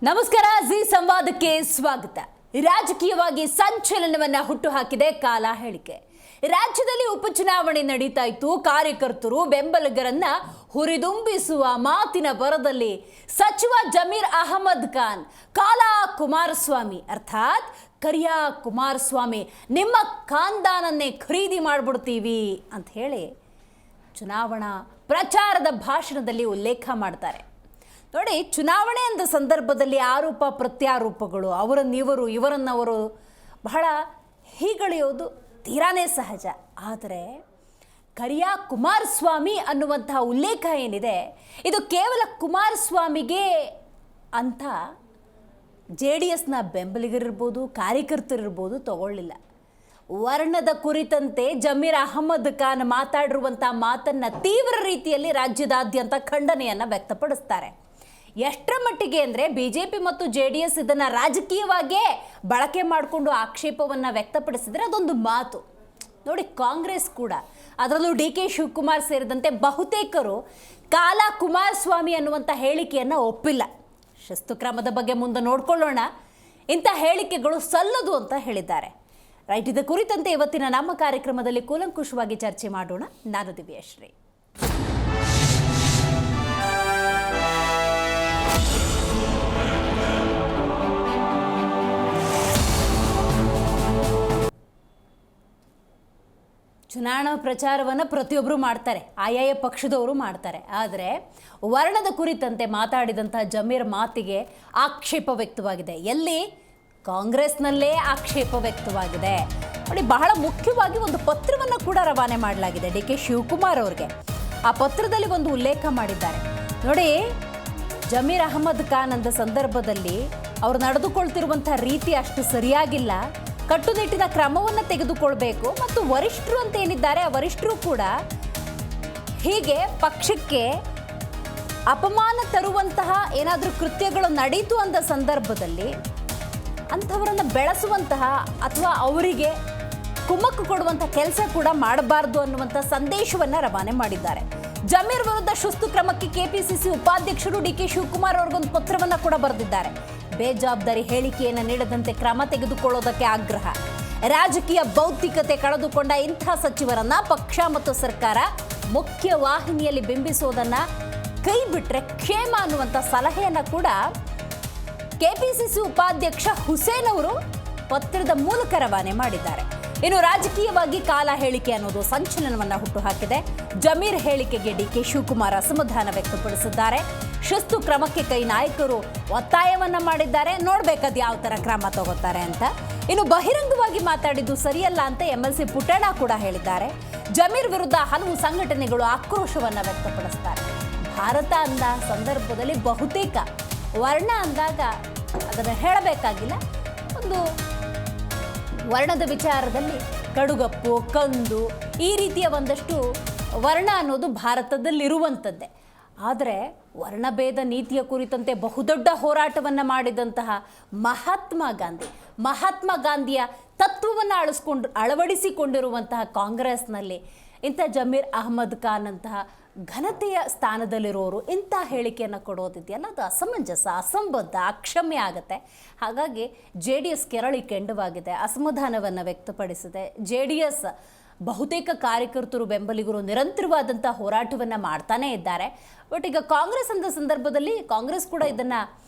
ನಮಸ್ಕಾರ, ಜಿ ಸಂವಾದಕ್ಕೆ ಸ್ವಾಗತ. ರಾಜಕೀಯವಾಗಿ ಸಂಚಲನವನ್ನ ಹುಟ್ಟುಹಾಕಿದೆ ಕಾಲ ಹೇಳಿಕೆ. ರಾಜ್ಯದಲ್ಲಿ ಉಪಚುನಾವಣೆ ನಡೀತಾ ಇತ್ತು. ಕಾರ್ಯಕರ್ತರು ಬೆಂಬಲಿಗರನ್ನ ಹುರಿದುಂಬಿಸುವ ಮಾತಿನ ಬರದಲ್ಲಿ ಸಚಿವ ಜಮೀರ್ ಅಹಮದ್ ಖಾನ್ ಕಾಲಾ ಕುಮಾರಸ್ವಾಮಿ ಅರ್ಥಾತ್ ಕರಿಯಾ ಕುಮಾರಸ್ವಾಮಿ ನಿಮ್ಮ ಖಾನ್ದಾನನ್ನೇ ಖರೀದಿ ಮಾಡಿಬಿಡ್ತೀವಿ ಅಂತ ಹೇಳಿ ಚುನಾವಣಾ ಪ್ರಚಾರದ ಭಾಷಣದಲ್ಲಿ ಉಲ್ಲೇಖ ಮಾಡ್ತಾರೆ. ನೋಡಿ, ಚುನಾವಣೆ ಅಂದ ಸಂದರ್ಭದಲ್ಲಿ ಆರೋಪ ಪ್ರತ್ಯಾರೋಪಗಳು ಅವರನ್ನಿವರು ಇವರನ್ನವರು ಬಹಳ ಹೀಗಳೆಯೋದು ತೀರಾನೇ ಸಹಜ. ಆದರೆ ಕರಿಯಾ ಕುಮಾರಸ್ವಾಮಿ ಅನ್ನುವಂತಹ ಉಲ್ಲೇಖ ಏನಿದೆ, ಇದು ಕೇವಲ ಕುಮಾರಸ್ವಾಮಿಗೆ ಅಂತ JDSನ ಬೆಂಬಲಿಗರಿರ್ಬೋದು, ಕಾರ್ಯಕರ್ತರಿರ್ಬೋದು ತಗೊಳ್ಳಿಲ್ಲ. ವರ್ಣದ ಕುರಿತಂತೆ ಜಮೀರ್ ಅಹಮದ್ ಖಾನ್ ಮಾತಾಡಿರುವಂಥ ಮಾತನ್ನು ತೀವ್ರ ರೀತಿಯಲ್ಲಿ ರಾಜ್ಯದಾದ್ಯಂತ ಖಂಡನೆಯನ್ನು ವ್ಯಕ್ತಪಡಿಸ್ತಾರೆ. ಎಷ್ಟರ ಮಟ್ಟಿಗೆ ಅಂದರೆ BJP ಮತ್ತು JDS ಇದನ್ನು ರಾಜಕೀಯವಾಗೇ ಬಳಕೆ ಮಾಡಿಕೊಂಡು ಆಕ್ಷೇಪವನ್ನು ವ್ಯಕ್ತಪಡಿಸಿದರೆ ಅದೊಂದು ಮಾತು. ನೋಡಿ, ಕಾಂಗ್ರೆಸ್ ಕೂಡ ಅದರಲ್ಲೂ DK ಶಿವಕುಮಾರ್ ಸೇರಿದಂತೆ ಬಹುತೇಕರು ಕಾಲಾ ಕುಮಾರಸ್ವಾಮಿ ಅನ್ನುವಂಥ ಹೇಳಿಕೆಯನ್ನು ಒಪ್ಪಿಲ್ಲ. ಶಿಸ್ತು ಕ್ರಮದ ಬಗ್ಗೆ ಮುಂದೆ ನೋಡ್ಕೊಳ್ಳೋಣ, ಇಂಥ ಹೇಳಿಕೆಗಳು ಸಲ್ಲದು ಅಂತ ಹೇಳಿದ್ದಾರೆ. ರೈಟ್, ಇದ ಕುರಿತಂತೆ ಇವತ್ತಿನ ನಮ್ಮ ಕಾರ್ಯಕ್ರಮದಲ್ಲಿ ಕೂಲಂಕುಷವಾಗಿ ಚರ್ಚೆ ಮಾಡೋಣ. ನಾನು ದಿವ್ಯಶ್ರೀ. ಚುನಾವಣಾ ಪ್ರಚಾರವನ್ನು ಪ್ರತಿಯೊಬ್ಬರು ಮಾಡ್ತಾರೆ, ಆಯಾಯ ಪಕ್ಷದವರು ಮಾಡ್ತಾರೆ. ಆದರೆ ವರ್ಣದ ಕುರಿತಂತೆ ಮಾತಾಡಿದಂಥ ಜಮೀರ್ ಮಾತಿಗೆ ಆಕ್ಷೇಪ ವ್ಯಕ್ತವಾಗಿದೆ. ಎಲ್ಲಿ? ಕಾಂಗ್ರೆಸ್ನಲ್ಲೇ ಆಕ್ಷೇಪ ವ್ಯಕ್ತವಾಗಿದೆ. ನೋಡಿ, ಬಹಳ ಮುಖ್ಯವಾಗಿ ಒಂದು ಪತ್ರವನ್ನು ಕೂಡ ರವಾನೆ ಮಾಡಲಾಗಿದೆ DK ಶಿವಕುಮಾರ್ ಅವ್ರಿಗೆ. ಆ ಪತ್ರದಲ್ಲಿ ಒಂದು ಉಲ್ಲೇಖ ಮಾಡಿದ್ದಾರೆ. ನೋಡಿ, ಜಮೀರ್ ಅಹಮದ್ ಖಾನ್ ಅಂದ ಸಂದರ್ಭದಲ್ಲಿ ಅವರು ನಡೆದುಕೊಳ್ತಿರುವಂಥ ರೀತಿ ಅಷ್ಟು ಸರಿಯಾಗಿಲ್ಲ. ಕಟ್ಟುನಿಟ್ಟಿನ ಕ್ರಮವನ್ನು ತೆಗೆದುಕೊಳ್ಬೇಕು. ಮತ್ತು ವರಿಷ್ಠರು ಅಂತ ಏನಿದ್ದಾರೆ, ಆ ವರಿಷ್ಠರು ಕೂಡ ಹೀಗೆ ಪಕ್ಷಕ್ಕೆ ಅಪಮಾನ ತರುವಂತಹ ಏನಾದರೂ ಕೃತ್ಯಗಳು ನಡೀತು ಅಂದ ಸಂದರ್ಭದಲ್ಲಿ ಅಂಥವರನ್ನು ಬೆಳೆಸುವಂತಹ ಅಥವಾ ಅವರಿಗೆ ಕುಮ್ಮಕ್ಕು ಕೊಡುವಂಥ ಕೆಲಸ ಕೂಡ ಮಾಡಬಾರ್ದು ಅನ್ನುವಂಥ ಸಂದೇಶವನ್ನು ರವಾನೆ ಮಾಡಿದ್ದಾರೆ. ಜಮೀರ್ ವಿರುದ್ಧ ಶಿಸ್ತು ಕ್ರಮಕ್ಕೆ KPCC ಉಪಾಧ್ಯಕ್ಷರು DK ಶಿವಕುಮಾರ್ ಅವ್ರಿಗೊಂದು ಪತ್ರವನ್ನು ಕೂಡ ಬರೆದಿದ್ದಾರೆ. ಬೇಜವಾಬ್ದಾರಿ ಹೇಳಿಕೆಯನ್ನು ನೀಡದಂತೆ ಕ್ರಮ ತೆಗೆದುಕೊಳ್ಳೋದಕ್ಕೆ ಆಗ್ರಹ. ರಾಜಕೀಯ ಬೌದ್ಧಿಕತೆ ಕಳೆದುಕೊಂಡ ಇಂಥ ಸಚಿವರನ್ನ ಪಕ್ಷ ಮತ್ತು ಸರ್ಕಾರ ಮುಖ್ಯ ವಾಹಿನಿಯಲ್ಲಿ ಬಿಂಬಿಸೋದನ್ನ ಕೈ ಬಿಟ್ರೆ ಕ್ಷೇಮ ಅನ್ನುವಂಥ ಸಲಹೆಯನ್ನು ಕೂಡ KPCC ಉಪಾಧ್ಯಕ್ಷ ಹುಸೇನ್ ಅವರು ಪತ್ರದ ಮೂಲಕ ರವಾನೆ ಮಾಡಿದ್ದಾರೆ. ಇನ್ನು ರಾಜಕೀಯವಾಗಿ ಕಾಲ ಹೇಳಿಕೆ ಅನ್ನೋದು ಸಂಚಲನವನ್ನು ಹುಟ್ಟುಹಾಕಿದೆ. ಜಮೀರ್ ಹೇಳಿಕೆಗೆ DK ಶಿವಕುಮಾರ್ ಅಸಮಾಧಾನ ವ್ಯಕ್ತಪಡಿಸಿದ್ದಾರೆ. ಶಿಸ್ತು ಕ್ರಮಕ್ಕೆ ಕೈ ನಾಯಕರು ಒತ್ತಾಯವನ್ನ ಮಾಡಿದ್ದಾರೆ. ನೋಡ್ಬೇಕದು ಯಾವ ಥರ ಕ್ರಮ ತಗೋತಾರೆ ಅಂತ. ಇನ್ನು ಬಹಿರಂಗವಾಗಿ ಮಾತಾಡಿದ್ದು ಸರಿಯಲ್ಲ ಅಂತ MLC ಪುಟ್ಟಣ್ಣ ಕೂಡ ಹೇಳಿದ್ದಾರೆ. ಜಮೀರ್ ವಿರುದ್ಧ ಹಲವು ಸಂಘಟನೆಗಳು ಆಕ್ರೋಶವನ್ನು ವ್ಯಕ್ತಪಡಿಸ್ತಾರೆ. ಭಾರತ ಅಂದ ಸಂದರ್ಭದಲ್ಲಿ ಬಹುತೇಕ ವರ್ಣ ಅಂದಾಗ ಅದನ್ನು ಹೇಳಬೇಕಾಗಿಲ್ಲ, ಒಂದು ವರ್ಣದ ವಿಚಾರದಲ್ಲಿ ಕಡುಗಪ್ಪು, ಕಂದು ಈ ರೀತಿಯ ಒಂದಷ್ಟು ವರ್ಣ ಅನ್ನೋದು ಭಾರತದಲ್ಲಿರುವಂಥದ್ದೇ. ಆದರೆ ವರ್ಣಭೇದ ನೀತಿಯ ಕುರಿತಂತೆ ಬಹುದೊಡ್ಡ ಹೋರಾಟವನ್ನು ಮಾಡಿದಂತಹ ಮಹಾತ್ಮ ಗಾಂಧಿಯ ತತ್ವವನ್ನು ಅಳವಡಿಸಿಕೊಂಡಿರುವಂತಹ ಕಾಂಗ್ರೆಸ್ನಲ್ಲಿ ಇಂಥ ಜಮೀರ್ ಅಹಮದ್ ಖಾನ್ ಅಂತಹ ಘನತೆಯ ಸ್ಥಾನದಲ್ಲಿರೋರು ಇಂಥ ಹೇಳಿಕೆಯನ್ನು ಕೊಡೋದಿದೆಯಲ್ಲ, ಅದು ಅಸಮಂಜಸ, ಅಸಂಬದ್ಧ, ಅಕ್ಷಮ್ಯ ಆಗುತ್ತೆ. ಹಾಗಾಗಿ JDS ಕೆರಳಿ ಕೆಂಡವಾಗಿದೆ, ಅಸಮಾಧಾನವನ್ನು ವ್ಯಕ್ತಪಡಿಸಿದೆ. JDS ಬಹುತೇಕ ಕಾರ್ಯಕರ್ತರು ಬೆಂಬಲಿಗರು ನಿರಂತರವಾದಂಥ ಹೋರಾಟವನ್ನು ಮಾಡ್ತಾನೇ ಇದ್ದಾರೆ. ಬಟ್ ಈಗ ಕಾಂಗ್ರೆಸ್ ಅಂದ ಸಂದರ್ಭದಲ್ಲಿ ಕಾಂಗ್ರೆಸ್ ಕೂಡ ಇದನ್ನು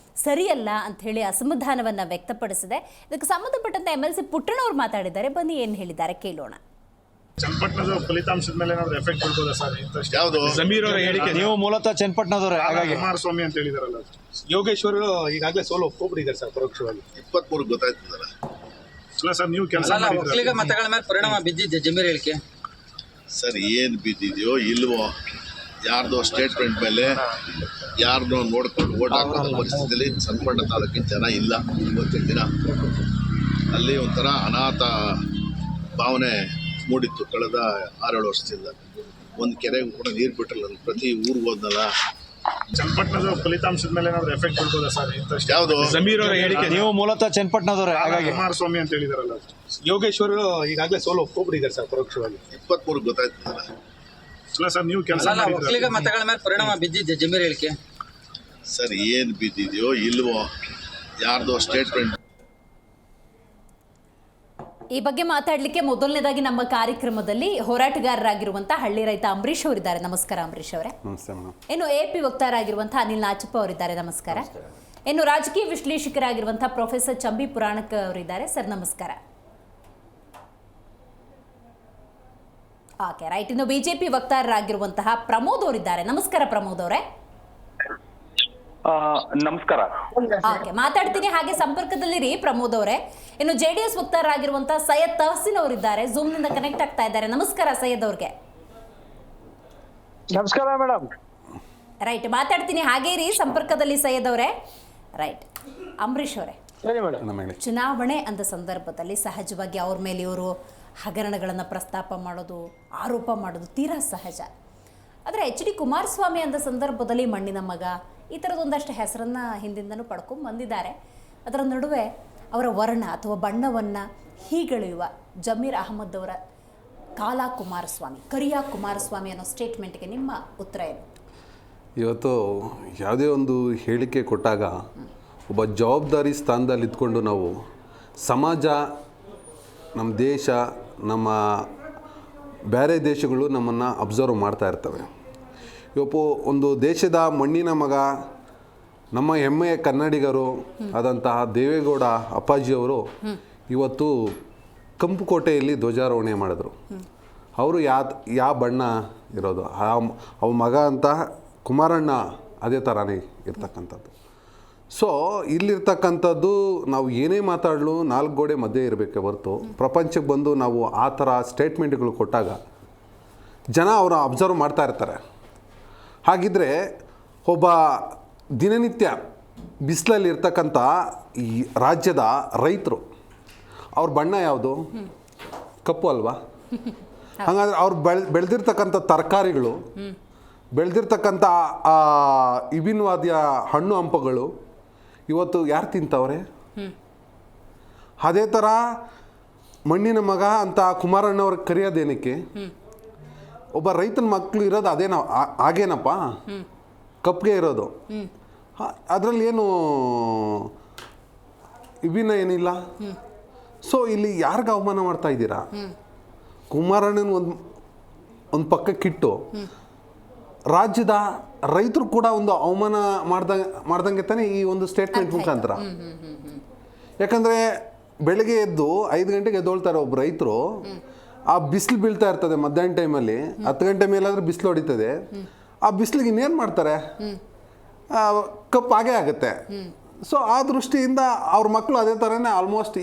ಸರಿಯಲ್ಲ ಅಂಥೇಳಿ ಅಸಮಾಧಾನವನ್ನು ವ್ಯಕ್ತಪಡಿಸಿದೆ. ಇದಕ್ಕೆ ಸಂಬಂಧಪಟ್ಟಂತೆ MLC ಪುಟ್ಟಣ್ಣ ಅವರು ಮಾತಾಡಿದ್ದಾರೆ. ಬನ್ನಿ ಏನು ಹೇಳಿದ್ದಾರೆ ಕೇಳೋಣ. ಚನ್ನಪಟ್ಟಣದ ಫಲಿತಾಂಶದ ಮೇಲೆ ಏನಾದರೂ ಎಫೆಕ್ಟ್ ಬೀಳ್ಬೋದಾ ಸರ್? ಯಾವುದು ಜಮೀರ್ ಅವರ ಹೇಳಿಕೆ, ನೀವು ಮೂಲತಃ ಚನ್ನಪಟ್ಟಣದವರೇ, ಹಾಗಾಗಿ ಕುಮಾರಸ್ವಾಮಿ ಅಂತ ಹೇಳಿದಾರಲ್ಲ, ಯೋಗೇಶ್ವರ್ ಈಗಾಗಲೇ ಸೋಲು ಒಪ್ಪಿಕೊಂಡಿದ್ದಾರೆ ಸರ್ ಪರೋಕ್ಷವಾಗಿ. 23 ಗೊತ್ತಾಯ್ತದಲ್ಲ. ಅಲ್ಲ ಸರ್, ನೀವು ಕೆಲಸ ಒಕ್ಕಲಿಗ ಮತಗಳ ಮೇಲೆ ಪರಿಣಾಮ ಬಿದ್ದಿದೆ ಜಮೀರ್ ಹೇಳಿಕೆ. ಸರ್, ಏನು ಬಿದ್ದಿದೆಯೋ ಇಲ್ವೋ, ಯಾರ್ದೋ ಸ್ಟೇಟ್ಮೆಂಟ್ ಮೇಲೆ ಯಾರನ್ನೋ ನೋಡ್ಕೊಂಡು ಓಟ್ ಹಾಕೋ ಪರಿಸ್ಥಿತಿಯಲ್ಲಿ ಚನ್ನಪಟ್ಟಣ ತಾಲೂಕಿನ ಜನ ಇಲ್ಲ. ಇವತ್ತಿನ ದಿನ ಅಲ್ಲಿ ಒಂಥರ ಅನಾಥ ಭಾವನೆ ಮೂಡಿತ್ತು ಕಳೆದ 6-7 ವರ್ಷದಿಂದ. ಒಂದು ಕೆರೆಗೂ ಕೂಡ ನೀರು ಬಿಟ್ಟಿರಲ್ಲ. ಪ್ರತಿ ಊರಿಗೆ ಹೋದ್ನಲ್ಲ. ಚನ್ನಪಟ್ಟಣದ ಫಲಿತಾಂಶದ ಮೇಲೆ ಏನಾದರೂ ಎಫೆಕ್ಟ್ ಬೀಳ್ಬೋದಾ ಸರ್? ಯಾವುದು ಜಮೀರ್ ಅವರ ಹೇಳಿಕೆ, ನೀವು ಮೂಲತಃ ಚನ್ನಪಟ್ಟಣದವರೇ, ಹಾಗಾಗಿ ಕುಮಾರಸ್ವಾಮಿ ಅಂತ ಹೇಳಿದಾರಲ್ಲ, ಯೋಗೇಶ್ವರ್ ಈಗಾಗಲೇ ಸೋಲು ಒಪ್ಪಿಕೊಂಡಿದ್ದಾರೆ ಸರ್ ಪರೋಕ್ಷವಾಗಿ. 23 ಗೊತ್ತಾಯ್ತದಲ್ಲ. ಅಲ್ಲ ಸರ್, ನೀವು ಕೆಲಸ ಒಕ್ಕಲಿಗ ಮತಗಳ ಮೇಲೆ ಪರಿಣಾಮ ಬಿದ್ದಿದೆ ಜಮೀರ್ ಹೇಳಿಕೆ. ಸರ್, ಏನು ಬಿದ್ದಿದೆಯೋ ಇಲ್ವೋ, ಯಾರ್ದೋ ಸ್ಟೇಟ್ಮೆಂಟ್. ಈ ಬಗ್ಗೆ ಮಾತಾಡಲಿಕ್ಕೆ ಮೊದಲನೇದಾಗಿ ನಮ್ಮ ಕಾರ್ಯಕ್ರಮದಲ್ಲಿ ಹೋರಾಟಗಾರರಾಗಿರುವಂಥ ಹಳ್ಳಿ ರೈತ ಅಂಬರೀಷ್ ಅವರಿದ್ದಾರೆ. ನಮಸ್ಕಾರ ಅಂಬರೀಷ್ ಅವರೇ. ನಮಸ್ತೆ ಮೇಡಮ್. ಇನ್ನು AP ವಕ್ತಾರರಾಗಿರುವಂಥ ಅನಿಲ್ ನಾಚಪ್ಪ ಅವರಿದ್ದಾರೆ. ನಮಸ್ಕಾರ. ಇನ್ನು ರಾಜಕೀಯ ವಿಶ್ಲೇಷಕರಾಗಿರುವಂಥ ಪ್ರೊಫೆಸರ್ ಚಂಬಿ ಪುರಾಣಕ್ ಅವರಿದ್ದಾರೆ. ಸರ್ ನಮಸ್ಕಾರ. Okay right. ಇನ್ನು BJP ವಕ್ತಾರರಾಗಿರುವಂತಹ ಪ್ರಮೋದ್ ಅವರಿದ್ದಾರೆ. ನಮಸ್ಕಾರ ಪ್ರಮೋದ್ ಅವರೇ. ನಮಸ್ಕಾರ. ಓಕೆ ಮಾತಾಡ್ತೀನಿ, ಹಾಗೆ ಸಂಪರ್ಕದಲ್ಲಿರಿ ಪ್ರಮೋದ್ ಅವರೇ. ಇನ್ನು JDS ವಕ್ತಾರರಾಗಿರುವಂತಹ ಸೈಯದ್ ತಹಸೀನ್ ಅವರಿದ್ದಾರೆ, ಝೂಮ್ ನಿಂದ ಕನೆಕ್ಟ್ ಆಗ್ತಾ ಇದ್ದಾರೆ. ನಮಸ್ಕಾರ ಸೈಯದ್ ಅವ್ರಿಗೆ. ನಮಸ್ಕಾರ ಮೇಡಮ್. ರೈಟ್ ಮಾತಾಡ್ತೀನಿ, ಹಾಗೇ ಇರಿ ಸಂಪರ್ಕದಲ್ಲಿ ಸೈಯದ್ ಅವರೇ. ರೈಟ್ ಅಂಬರೀಷ್ ಅವರೇ, ಚುನಾವಣೆ ಅಂದ ಸಂದರ್ಭದಲ್ಲಿ ಸಹಜವಾಗಿ ಅವ್ರ ಮೇಲೆ ಇವರು ಹಗರಣಗಳನ್ನು ಪ್ರಸ್ತಾಪ ಮಾಡೋದು, ಆರೋಪ ಮಾಡೋದು ತೀರಾ ಸಹಜ. ಆದರೆ HD ಕುಮಾರಸ್ವಾಮಿ ಅಂದ ಸಂದರ್ಭದಲ್ಲಿ ಮಣ್ಣಿನ ಮಗ ಈ ಥರದೊಂದಷ್ಟು ಹೆಸರನ್ನು ಹಿಂದಿಂದನೂ ಪಡ್ಕೊಂಡು ಬಂದಿದ್ದಾರೆ. ಅದರ ನಡುವೆ ಅವರ ವರ್ಣ ಅಥವಾ ಬಣ್ಣವನ್ನು ಹೀಗಳೆಯುವ ಜಮೀರ್ ಅಹಮದ್ ಅವರ ಕಾಲಾ ಕುಮಾರಸ್ವಾಮಿ, ಕರಿಯಾ ಕುಮಾರಸ್ವಾಮಿ ಅನ್ನೋ ಸ್ಟೇಟ್ಮೆಂಟ್ಗೆ ನಿಮ್ಮ ಉತ್ತರ ಏನು? ಇವತ್ತು ಯಾವುದೇ ಒಂದು ಹೇಳಿಕೆ ಕೊಟ್ಟಾಗ ಒಬ್ಬ ಜವಾಬ್ದಾರಿ ಸ್ಥಾನದಲ್ಲಿ ಇದ್ಕೊಂಡು ನಾವು ಸಮಾಜ, ನಮ್ಮ ದೇಶ, ನಮ್ಮ ಬೇರೆ ದೇಶಗಳು ನಮ್ಮನ್ನು ಅಬ್ಸರ್ವ್ ಮಾಡ್ತಾ ಇರ್ತವೆ. ಇವತ್ತು ಒಂದು ದೇಶದ ಮಣ್ಣಿನ ಮಗ, ನಮ್ಮ ಹೆಮ್ಮೆಯ ಕನ್ನಡಿಗರು ಆದಂತಹ ದೇವೇಗೌಡ ಅಪ್ಪಾಜಿಯವರು ಇವತ್ತು ಕಂಪುಕೋಟೆಯಲ್ಲಿ ಧ್ವಜಾರೋಹಣೆ ಮಾಡಿದ್ರು. ಅವರು ಯಾವ ಬಣ್ಣ ಇರೋದು, ಅವ ಮಗ ಅಂತ ಕುಮಾರಣ್ಣ ಅದೇ ಥರನೇ ಇರ್ತಕ್ಕಂಥದ್ದು. ಸೊ ಇಲ್ಲಿರ್ತಕ್ಕಂಥದ್ದು ನಾವು ಏನೇ ಮಾತಾಡಲು ನಾಲ್ಕು ಗೋಡೆ ಮಧ್ಯೆ ಇರಬೇಕೆ ಹೊರತು ಪ್ರಪಂಚಕ್ಕೆ ಬಂದು ನಾವು ಆ ಥರ ಸ್ಟೇಟ್ಮೆಂಟ್ಗಳು ಕೊಟ್ಟಾಗ ಜನ ಅವರ ಅಬ್ಸರ್ವ್ ಮಾಡ್ತಾ ಇರ್ತಾರೆ. ಹಾಗಿದ್ದರೆ ಒಬ್ಬ ದಿನನಿತ್ಯ ಬಿಸಿಲಲ್ಲಿ ಇರ್ತಕ್ಕಂಥ ಈ ರಾಜ್ಯದ ರೈತರು, ಅವ್ರ ಬಣ್ಣ ಯಾವುದು? ಕಪ್ಪು ಅಲ್ವಾ? ಹಾಗಾದರೆ ಅವ್ರು ಬೆಳೆದಿರ್ತಕ್ಕಂಥ ತರಕಾರಿಗಳು, ಬೆಳೆದಿರ್ತಕ್ಕಂಥ ವಿಭಿನ್ನವಾದ ಹಣ್ಣು ಹಂಪಗಳು ಇವತ್ತು ಯಾರು ತಿಂತವ್ರೆ? ಅದೇ ಥರ ಮಣ್ಣಿನ ಮಗ ಅಂತ ಕುಮಾರಣ್ಣವ್ರಿಗೆ ಕರೆಯೋದೇನಕ್ಕೆ? ಒಬ್ಬ ರೈತನ ಮಕ್ಕಳು ಇರೋದು ಅದೇನ ಹಾಗೇನಪ್ಪ, ಕಪ್ಪಿಗೆ ಇರೋದು. ಅದರಲ್ಲಿ ಏನು ವಿಭಿನ್ನ ಏನಿಲ್ಲ. ಸೊ ಇಲ್ಲಿ ಯಾರಿಗೆ ಅವಮಾನ ಮಾಡ್ತಾ ಇದ್ದೀರಾ? ಕುಮಾರಣ್ಣನ ಒಂದು ಪಕ್ಕಕ್ಕಿಟ್ಟು ರಾಜ್ಯದ ರೈತರು ಕೂಡ ಒಂದು ಅವಮಾನ ಮಾಡ್ದಂಗೆ ತಾನೇ ಈ ಒಂದು ಸ್ಟೇಟ್ಮೆಂಟ್ ಮುಖಾಂತರ. ಯಾಕಂದರೆ ಬೆಳಗ್ಗೆ ಎದ್ದು 5 ಗಂಟೆಗೆ ಎದ್ದೊಳ್ತಾರೆ ಒಬ್ಬ ರೈತರು, ಆ ಬಿಸಿಲು ಬೀಳ್ತಾ ಇರ್ತದೆ ಮಧ್ಯಾಹ್ನ ಟೈಮಲ್ಲಿ, 10 ಗಂಟೆ ಮೇಲಾದ್ರೆ ಬಿಸಿಲು ಹೊಡಿತದೆ. ಆ ಬಿಸಿಲಿಗೆ ಇನ್ನೇನು ಮಾಡ್ತಾರೆ? ಕಪ್ಪು ಹಾಗೇ ಆಗುತ್ತೆ. ಸೊ ಆ ದೃಷ್ಟಿಯಿಂದ ಅವ್ರ ಮಕ್ಕಳು ಅದೇ ಥರನೇ ಆಲ್ಮೋಸ್ಟ್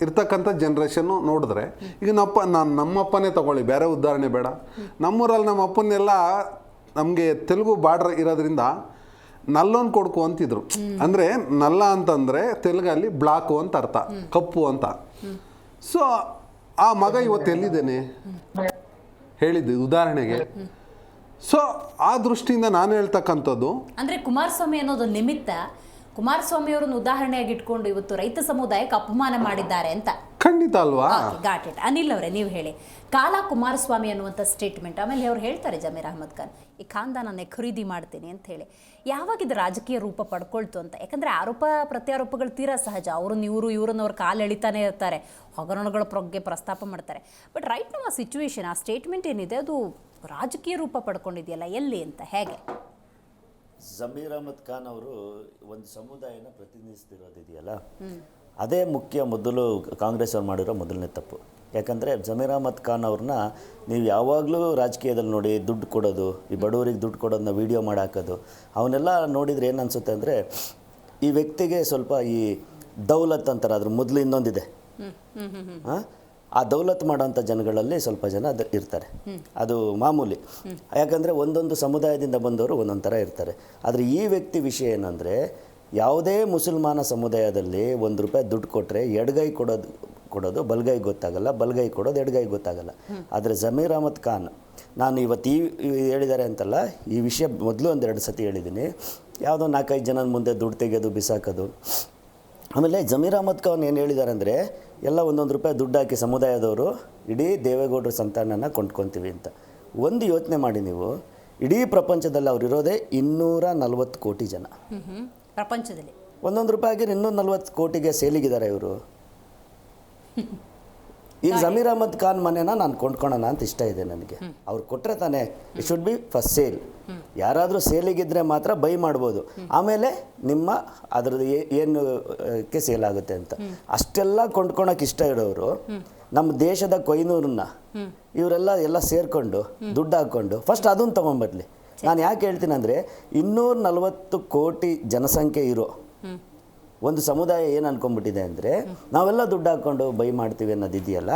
ಇರ್ತಕ್ಕಂಥ ಜನ್ರೇಷನ್ನು ನೋಡಿದ್ರೆ, ಈಗ ನಮ್ಮಪ್ಪನೇ ತಗೊಳ್ಳಿ, ಬೇರೆ ಉದಾಹರಣೆ ಬೇಡ. ನಮ್ಮೂರಲ್ಲಿ ನಮ್ಮ ಅಪ್ಪನ್ನೆಲ್ಲ ನಮಗೆ ತೆಲುಗು ಬಾರ್ಡ್ರ್ ಇರೋದ್ರಿಂದ ನಲ್ಲೊಂದು ಕೊಡ್ಕು ಅಂತಿದ್ರು. ಅಂದರೆ ನಲ್ಲ ಅಂತಂದರೆ ತೆಲುಗಲ್ಲಿ ಬ್ಲಾಕು ಅಂತ ಅರ್ಥ, ಕಪ್ಪು ಅಂತ. ಸೊ ಆ ಮಗ ಇವತ್ತು ಎಲ್ಲಿದ್ದೇನೆ ಹೇಳಿದ್ದು ಉದಾಹರಣೆಗೆ. ಸೊ ಆ ದೃಷ್ಟಿಯಿಂದ ನಾನು ಹೇಳ್ತಕ್ಕಂಥದ್ದು, ಅಂದರೆ ಕುಮಾರಸ್ವಾಮಿ ಅನ್ನೋದು ನಿಮಿತ್ತ ಕುಮಾರಸ್ವಾಮಿ ಅವರನ್ನು ಉದಾಹರಣೆಯಾಗಿ ಇಟ್ಕೊಂಡು ಇವತ್ತು ರೈತ ಸಮುದಾಯಕ್ಕೆ ಅಪಮಾನ ಮಾಡಿದ್ದಾರೆ ಅಂತ. ಖಂಡಿತ ಅಲ್ವಾ? Got it. ಅನಿಲ್ ಅವರೇ ನೀವು ಹೇಳಿ, ಕಾಲಾ ಕುಮಾರಸ್ವಾಮಿ ಅನ್ನುವಂಥ ಸ್ಟೇಟ್ಮೆಂಟ್, ಆಮೇಲೆ ಅವ್ರು ಹೇಳ್ತಾರೆ ಜಮೀರ್ ಅಹಮದ್ ಖಾನ್ ಈ ಖಾನ್ದಾನನ್ನೇ ಖರೀದಿ ಮಾಡ್ತೀನಿ ಅಂತ ಹೇಳಿ, ಯಾವಾಗ ಇದು ರಾಜಕೀಯ ರೂಪ ಪಡ್ಕೊಳ್ತು ಅಂತ? ಯಾಕಂದರೆ ಆರೋಪ ಪ್ರತ್ಯಾರೋಪಗಳು ತೀರಾ ಸಹಜ. ಇವ್ರನ್ನ ಅವ್ರ ಕಾಲು ಎಳಿತಾನೆ ಇರ್ತಾರೆ, ಹಗರಣಗಳ ಬಗ್ಗೆ ಪ್ರಸ್ತಾಪ ಮಾಡ್ತಾರೆ. ಬಟ್ ರೈಟ್ ನಾವು ಆ ಸಿಚುವೇಶನ್, ಆ ಸ್ಟೇಟ್ಮೆಂಟ್ ಏನಿದೆ ಅದು ರಾಜಕೀಯ ರೂಪ ಪಡ್ಕೊಂಡಿದೆಯಲ್ಲ, ಎಲ್ಲಿ ಅಂತ, ಹೇಗೆ? ಜಮೀರ್ ಅಹಮದ್ ಖಾನ್ ಅವರು ಒಂದು ಸಮುದಾಯನ ಪ್ರತಿನಿಧಿಸ್ತಿರೋದಿದೆಯಲ್ಲ, ಅದೇ ಮುಖ್ಯ ಮೊದಲು ಕಾಂಗ್ರೆಸ್ ಅವ್ರು ಮಾಡಿರೋ ಮೊದಲನೇ ತಪ್ಪು. ಯಾಕಂದರೆ ಜಮೀರ್ ಅಹಮದ್ ಖಾನ್ ಅವ್ರನ್ನ ನೀವು ಯಾವಾಗಲೂ ರಾಜಕೀಯದಲ್ಲಿ ನೋಡಿ ದುಡ್ಡು ಕೊಡೋದು, ಈ ಬಡವರಿಗೆ ದುಡ್ಡು ಕೊಡೋದನ್ನ ವೀಡಿಯೋ ಮಾಡಿ ಹಾಕೋದು, ಅವನ್ನೆಲ್ಲ ನೋಡಿದರೆ ಏನು ಅನಿಸುತ್ತೆ ಅಂದರೆ ಈ ವ್ಯಕ್ತಿಗೆ ಸ್ವಲ್ಪ ಈ ದೌಲತ್ ಅಂತಾರೆ, ಅದ್ರ ಮೊದಲು ಇನ್ನೊಂದಿದೆ. ಆ ದೌಲತ್ ಮಾಡೋಂಥ ಜನಗಳಲ್ಲಿ ಸ್ವಲ್ಪ ಜನ ಇರ್ತಾರೆ, ಅದು ಮಾಮೂಲಿ. ಯಾಕಂದರೆ ಒಂದೊಂದು ಸಮುದಾಯದಿಂದ ಬಂದವರು ಒಂದೊಂದು ಥರ ಇರ್ತಾರೆ. ಆದರೆ ಈ ವ್ಯಕ್ತಿ ವಿಷಯ ಏನಂದರೆ, ಯಾವುದೇ ಮುಸಲ್ಮಾನ ಸಮುದಾಯದಲ್ಲಿ ₹1 ದುಡ್ಡು ಕೊಟ್ಟರೆ ಎಡಗೈ ಕೊಡೋದು ಬಲಗೈ ಗೊತ್ತಾಗಲ್ಲ, ಬಲಗೈ ಕೊಡೋದು ಎಡಗೈ ಗೊತ್ತಾಗಲ್ಲ. ಆದರೆ ಜಮೀರ್ ಅಹಮದ್ ಖಾನ್, ನಾನು ಇವತ್ತು ಹೇಳಿದ್ದಾರೆ ಅಂತಲ್ಲ, ಈ ವಿಷಯ ಮೊದಲು 1-2 ಸತಿ ಹೇಳಿದ್ದೀನಿ. ಯಾವುದೋ 4-5 ಜನದ ಮುಂದೆ ದುಡ್ಡು ತೆಗೆಯೋದು, ಬಿಸಾಕೋದು. ಆಮೇಲೆ ಜಮೀರ್ ಅಹಮದ್ ಖಾನ್ ಏನು ಹೇಳಿದ್ದಾರೆ ಅಂದರೆ, ಎಲ್ಲ ₹1 ದುಡ್ಡು ಹಾಕಿ ಸಮುದಾಯದವರು ಇಡೀ ದೇವೇಗೌಡರ ಸಂತಾನನ ಕೊಂಡ್ಕೊತೀವಿ ಅಂತ. ಒಂದು ಯೋಚನೆ ಮಾಡಿ ನೀವು, ಇಡೀ ಪ್ರಪಂಚದಲ್ಲಿ ಅವರಿರೋದೇ 240 ಕೋಟಿ ಜನ ಪ್ರಪಂಚದಲ್ಲಿ. ಒಂದೊಂದು ರೂಪಾಯಿಗೆ 240 ಕೋಟಿಗೆ ಸೇಲಿಗಿದ್ದಾರೆ ಇವರು. ಈಗ ಜಮೀರ್ ಅಹಮದ್ ಖಾನ್ ಮನೆನ ನಾನು ಕೊಂಡ್ಕೊಳ್ಳೋಣ ಅಂತ ಇಷ್ಟ ಇದೆ ನನಗೆ. ಅವ್ರು ಕೊಟ್ಟರೆ ತಾನೇ, it should be first sale. ಯಾರಾದರೂ ಸೇಲಿಗಿದ್ರೆ ಮಾತ್ರ ಬೈ ಮಾಡ್ಬೋದು, ಆಮೇಲೆ ನಿಮ್ಮ ಅದ್ರದ್ದು ಏನು ಸೇಲ್ ಆಗುತ್ತೆ ಅಂತ. ಅಷ್ಟೆಲ್ಲ ಕೊಂಡ್ಕೊಳಕ್ಕೆ ಇಷ್ಟ ಇರೋರು ನಮ್ಮ ದೇಶದ ಕೊಯ್ನೂರನ್ನ ಇವರೆಲ್ಲ ಸೇರಿಕೊಂಡು ದುಡ್ಡು ಹಾಕ್ಕೊಂಡು ಫಸ್ಟ್ ಅದನ್ನು ತೊಗೊಂಬರ್ಲಿ. ನಾನು ಯಾಕೆ ಹೇಳ್ತೀನಿ ಅಂದರೆ 240 ಕೋಟಿ ಜನಸಂಖ್ಯೆ ಇರೋ ಒಂದು ಸಮುದಾಯ ಏನು ಅನ್ಕೊಂಡ್ಬಿಟ್ಟಿದೆ ಅಂದರೆ ನಾವೆಲ್ಲ ದುಡ್ಡು ಹಾಕ್ಕೊಂಡು ಬೈ ಮಾಡ್ತೀವಿ ಅನ್ನೋದಿದೆಯಲ್ಲ,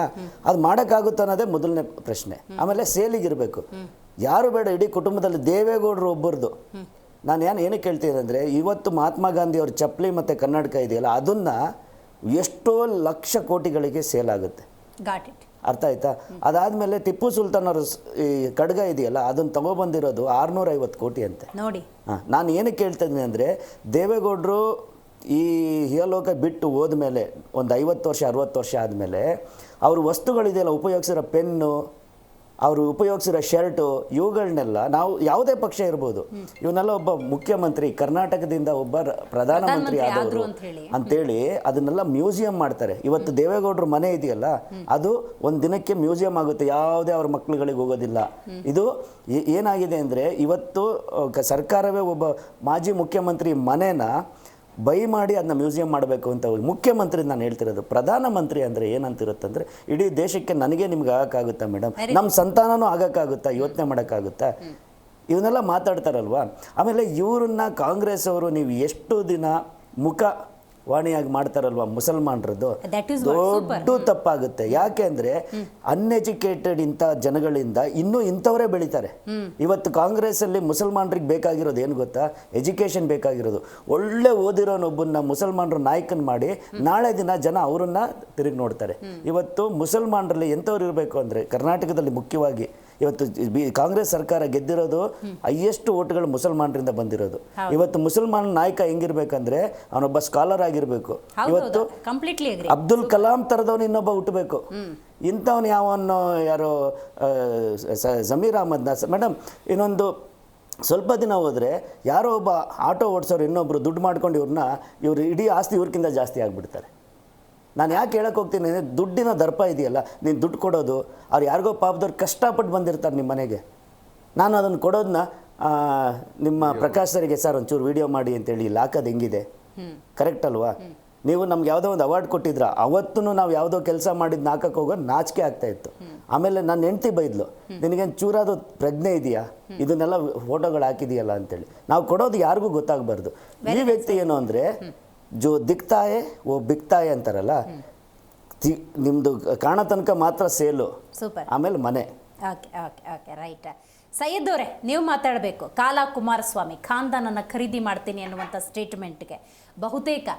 ಅದು ಮಾಡೋಕ್ಕಾಗುತ್ತೆ ಅನ್ನೋದೇ ಮೊದಲನೇ ಪ್ರಶ್ನೆ. ಆಮೇಲೆ ಸೇಲಿಗಿರಬೇಕು, ಯಾರು ಬೇಡ, ಇಡೀ ಕುಟುಂಬದಲ್ಲಿ ದೇವೇಗೌಡರು ಒಬ್ಬರದು. ನಾನು ಏನಕ್ಕೆ ಹೇಳ್ತೀನಿ ಅಂದರೆ, ಇವತ್ತು ಮಹಾತ್ಮ ಗಾಂಧಿ ಅವ್ರ ಚಪ್ಪಲಿ ಮತ್ತು ಕನ್ನಡಕ ಇದೆಯಲ್ಲ, ಅದನ್ನು ಎಷ್ಟೋ ಲಕ್ಷ ಕೋಟಿಗಳಿಗೆ ಸೇಲ್ ಆಗುತ್ತೆ. ಅರ್ಥ ಆಯ್ತಾ? ಅದಾದಮೇಲೆ ಟಿಪ್ಪು ಸುಲ್ತಾನ್ ಅವರು ಈ ಖಡ್ಗ ಇದೆಯಲ್ಲ, ಅದನ್ನು ತಗೊಬಂದಿರೋದು 650 ಕೋಟಿ ಅಂತೆ ನೋಡಿ. ನಾನು ಏನಕ್ಕೆ ಹೇಳ್ತಾ ಇದ್ದೀನಿ ಅಂದರೆ, ದೇವೇಗೌಡರು ಈ ಇಹಲೋಕ ಬಿಟ್ಟು ಹೋದ್ಮೇಲೆ ಒಂದು 50 ವರ್ಷ 60 ವರ್ಷ ಆದಮೇಲೆ ಅವ್ರ ವಸ್ತುಗಳಿದೆಯಲ್ಲ, ಉಪಯೋಗಿಸಿರೋ ಪೆನ್ನು, ಅವರು ಉಪಯೋಗಿಸಿರೋ ಶರ್ಟು, ಇವುಗಳನ್ನೆಲ್ಲ ನಾವು ಯಾವುದೇ ಪಕ್ಷ ಇರ್ಬೋದು, ಇವನ್ನೆಲ್ಲ ಒಬ್ಬ ಮುಖ್ಯಮಂತ್ರಿ, ಕರ್ನಾಟಕದಿಂದ ಒಬ್ಬ ಪ್ರಧಾನಮಂತ್ರಿ ಆದವರು ಅಂತೇಳಿ ಅದನ್ನೆಲ್ಲ ಮ್ಯೂಸಿಯಂ ಮಾಡ್ತಾರೆ. ಇವತ್ತು ದೇವೇಗೌಡರ ಮನೆ ಇದೆಯಲ್ಲ, ಅದು ಒಂದು ದಿನಕ್ಕೆ ಮ್ಯೂಸಿಯಂ ಆಗುತ್ತೆ, ಯಾವುದೇ ಅವ್ರ ಮಕ್ಕಳುಗಳಿಗೆ ಹೋಗೋದಿಲ್ಲ. ಇದು ಏನಾಗಿದೆ ಅಂದರೆ, ಇವತ್ತು ಸರ್ಕಾರವೇ ಒಬ್ಬ ಮಾಜಿ ಮುಖ್ಯಮಂತ್ರಿ ಮನೆನ ಬೈ ಮಾಡಿ ಅದನ್ನ ಮ್ಯೂಸಿಯಂ ಮಾಡಬೇಕು ಅಂತ ಮುಖ್ಯಮಂತ್ರಿ ನಾನು ಹೇಳ್ತಿರೋದು. ಪ್ರಧಾನಮಂತ್ರಿ ಅಂದರೆ ಏನಂತಿರುತ್ತಂದರೆ, ಇಡೀ ದೇಶಕ್ಕೆ ನನಗೆ ನಿಮ್ಗೆ ಆಗೋಕ್ಕಾಗುತ್ತಾ ಮೇಡಮ್, ನಮ್ಮ ಸಂತಾನನೂ ಆಗೋಕ್ಕಾಗುತ್ತಾ, ಯೋಚನೆ ಮಾಡೋಕ್ಕಾಗುತ್ತಾ, ಇವನ್ನೆಲ್ಲ ಮಾತಾಡ್ತಾರಲ್ವ. ಆಮೇಲೆ ಇವ್ರನ್ನ ಕಾಂಗ್ರೆಸ್ ಅವರು ನೀವು ಎಷ್ಟು ದಿನ ಮುಖವಾಣಿಯಾಗಿ ಮಾಡ್ತಾರಲ್ವ ಮುಸಲ್ಮಾನರದ್ದು, ದೊಡ್ಡ ತಪ್ಪಾಗುತ್ತೆ. ಯಾಕೆ ಅಂದರೆ ಅನ್ಎಜುಕೇಟೆಡ್ ಇಂಥ ಜನಗಳಿಂದ ಇನ್ನೂ ಇಂಥವರೇ ಬೆಳೀತಾರೆ. ಇವತ್ತು ಕಾಂಗ್ರೆಸ್ಸಲ್ಲಿ ಮುಸಲ್ಮಾನರಿಗೆ ಬೇಕಾಗಿರೋದು ಏನು ಗೊತ್ತಾ? ಎಜುಕೇಷನ್ ಬೇಕಾಗಿರೋದು. ಒಳ್ಳೆ ಓದಿರೋನೊಬ್ಬನ್ನ ಮುಸಲ್ಮಾನರು ನಾಯಕನ ಮಾಡಿ ನಾಳೆ ದಿನ ಜನ ಅವರನ್ನ ತಿರುಗಿ ನೋಡ್ತಾರೆ. ಇವತ್ತು ಮುಸಲ್ಮಾನರಲ್ಲಿ ಎಂಥವ್ರು ಇರಬೇಕು ಅಂದರೆ, ಕರ್ನಾಟಕದಲ್ಲಿ ಮುಖ್ಯವಾಗಿ ಇವತ್ತು ಕಾಂಗ್ರೆಸ್ ಸರ್ಕಾರ ಗೆದ್ದಿರೋದು ಹೈಯೆಸ್ಟ್ ಓಟ್ಗಳು ಮುಸಲ್ಮಾನರಿಂದ ಬಂದಿರೋದು. ಇವತ್ತು ಮುಸಲ್ಮಾನ ನಾಯಕ ಹೆಂಗಿರ್ಬೇಕಂದ್ರೆ, ಅವನೊಬ್ಬ ಸ್ಕಾಲರ್ ಆಗಿರಬೇಕು. ಇವತ್ತು ಅಬ್ದುಲ್ ಕಲಾಂ ಥರದವನು ಇನ್ನೊಬ್ಬ ಹುಟ್ಟಬೇಕು. ಇಂಥವನು ಯಾರೋ ಜಮೀರ್ ಅಹಮದ್ನ ಮೇಡಮ್, ಇನ್ನೊಂದು ಸ್ವಲ್ಪ ದಿನ ಹೋದರೆ ಯಾರೋ ಒಬ್ಬ ಆಟೋ ಓಡಿಸೋರು ಇನ್ನೊಬ್ಬರು ದುಡ್ಡು ಮಾಡ್ಕೊಂಡು ಇವರು ಇಡೀ ಆಸ್ತಿ ಇವ್ರಿಗಿಂತ ಜಾಸ್ತಿ ಆಗಿಬಿಡ್ತಾರೆ. ನಾನು ಯಾಕೆ ಹೇಳಕ್ಕೆ ಹೋಗ್ತೀನಿ ಅಂದರೆ, ದುಡ್ಡಿನ ದರ್ಪ ಇದೆಯಲ್ಲ, ನೀನು ದುಡ್ಡು ಕೊಡೋದು, ಅವ್ರು ಯಾರಿಗೋ ಪಾಪದವ್ರು ಕಷ್ಟಪಟ್ಟು ಬಂದಿರ್ತಾರೆ ನಿಮ್ಮ ಮನೆಗೆ. ನಾನು ಅದನ್ನು ಕೊಡೋದನ್ನ ನಿಮ್ಮ ಪ್ರಕಾಶ್ ಸರಿಗೆ ಸರ್ ಒಂಚೂರು ವೀಡಿಯೋ ಮಾಡಿ ಅಂತೇಳಿ ಇಲ್ಲಿ ಹಾಕೋದು ಹೆಂಗಿದೆ? ಕರೆಕ್ಟ್ ಅಲ್ವಾ? ನೀವು ನಮ್ಗೆ ಯಾವುದೋ ಒಂದು ಅವಾರ್ಡ್ ಕೊಟ್ಟಿದ್ರ, ಅವತ್ತೂ ನಾವು ಯಾವುದೋ ಕೆಲಸ ಮಾಡಿದ್ದು ಹಾಕಕ್ಕೆ ಹೋಗೋದು ನಾಚಿಕೆ ಆಗ್ತಾಯಿತ್ತು. ಆಮೇಲೆ ನನ್ನ ಹೆಂಡ್ತಿ ಬೈದ್ಲು, ನಿನಗೇನು ಚೂರಾದ ಪ್ರಜ್ಞೆ ಇದೆಯಾ, ಇದನ್ನೆಲ್ಲ ಫೋಟೋಗಳು ಹಾಕಿದೆಯಲ್ಲ ಅಂತೇಳಿ. ನಾವು ಕೊಡೋದು ಯಾರಿಗೂ ಗೊತ್ತಾಗಬಾರ್ದು. ಈ ವ್ಯಕ್ತಿ ಏನು ಅಂದರೆ, ಜೋ ದಿಕ್ತಾಯೆ ಓ ಬಿಕ್ತಾಯೆ ಅಂತಾರಲ್ಲ, ನಿಮ್ಮದು ಕಾಣೋ ತನಕ ಮಾತ್ರ ಸೇಲು, ಆಮೇಲೆ ಮನೆ. Okay right. ಸೈಯದ್ ಅವರೇ, ನೀವು ಮಾತಾಡಬೇಕು. ಕಾಲಾ ಕುಮಾರಸ್ವಾಮಿ ಖಾನ್ದಾನನ್ನು ಖರೀದಿ ಮಾಡ್ತೀನಿ ಅನ್ನುವಂಥ ಸ್ಟೇಟ್ಮೆಂಟ್ಗೆ ಬಹುತೇಕ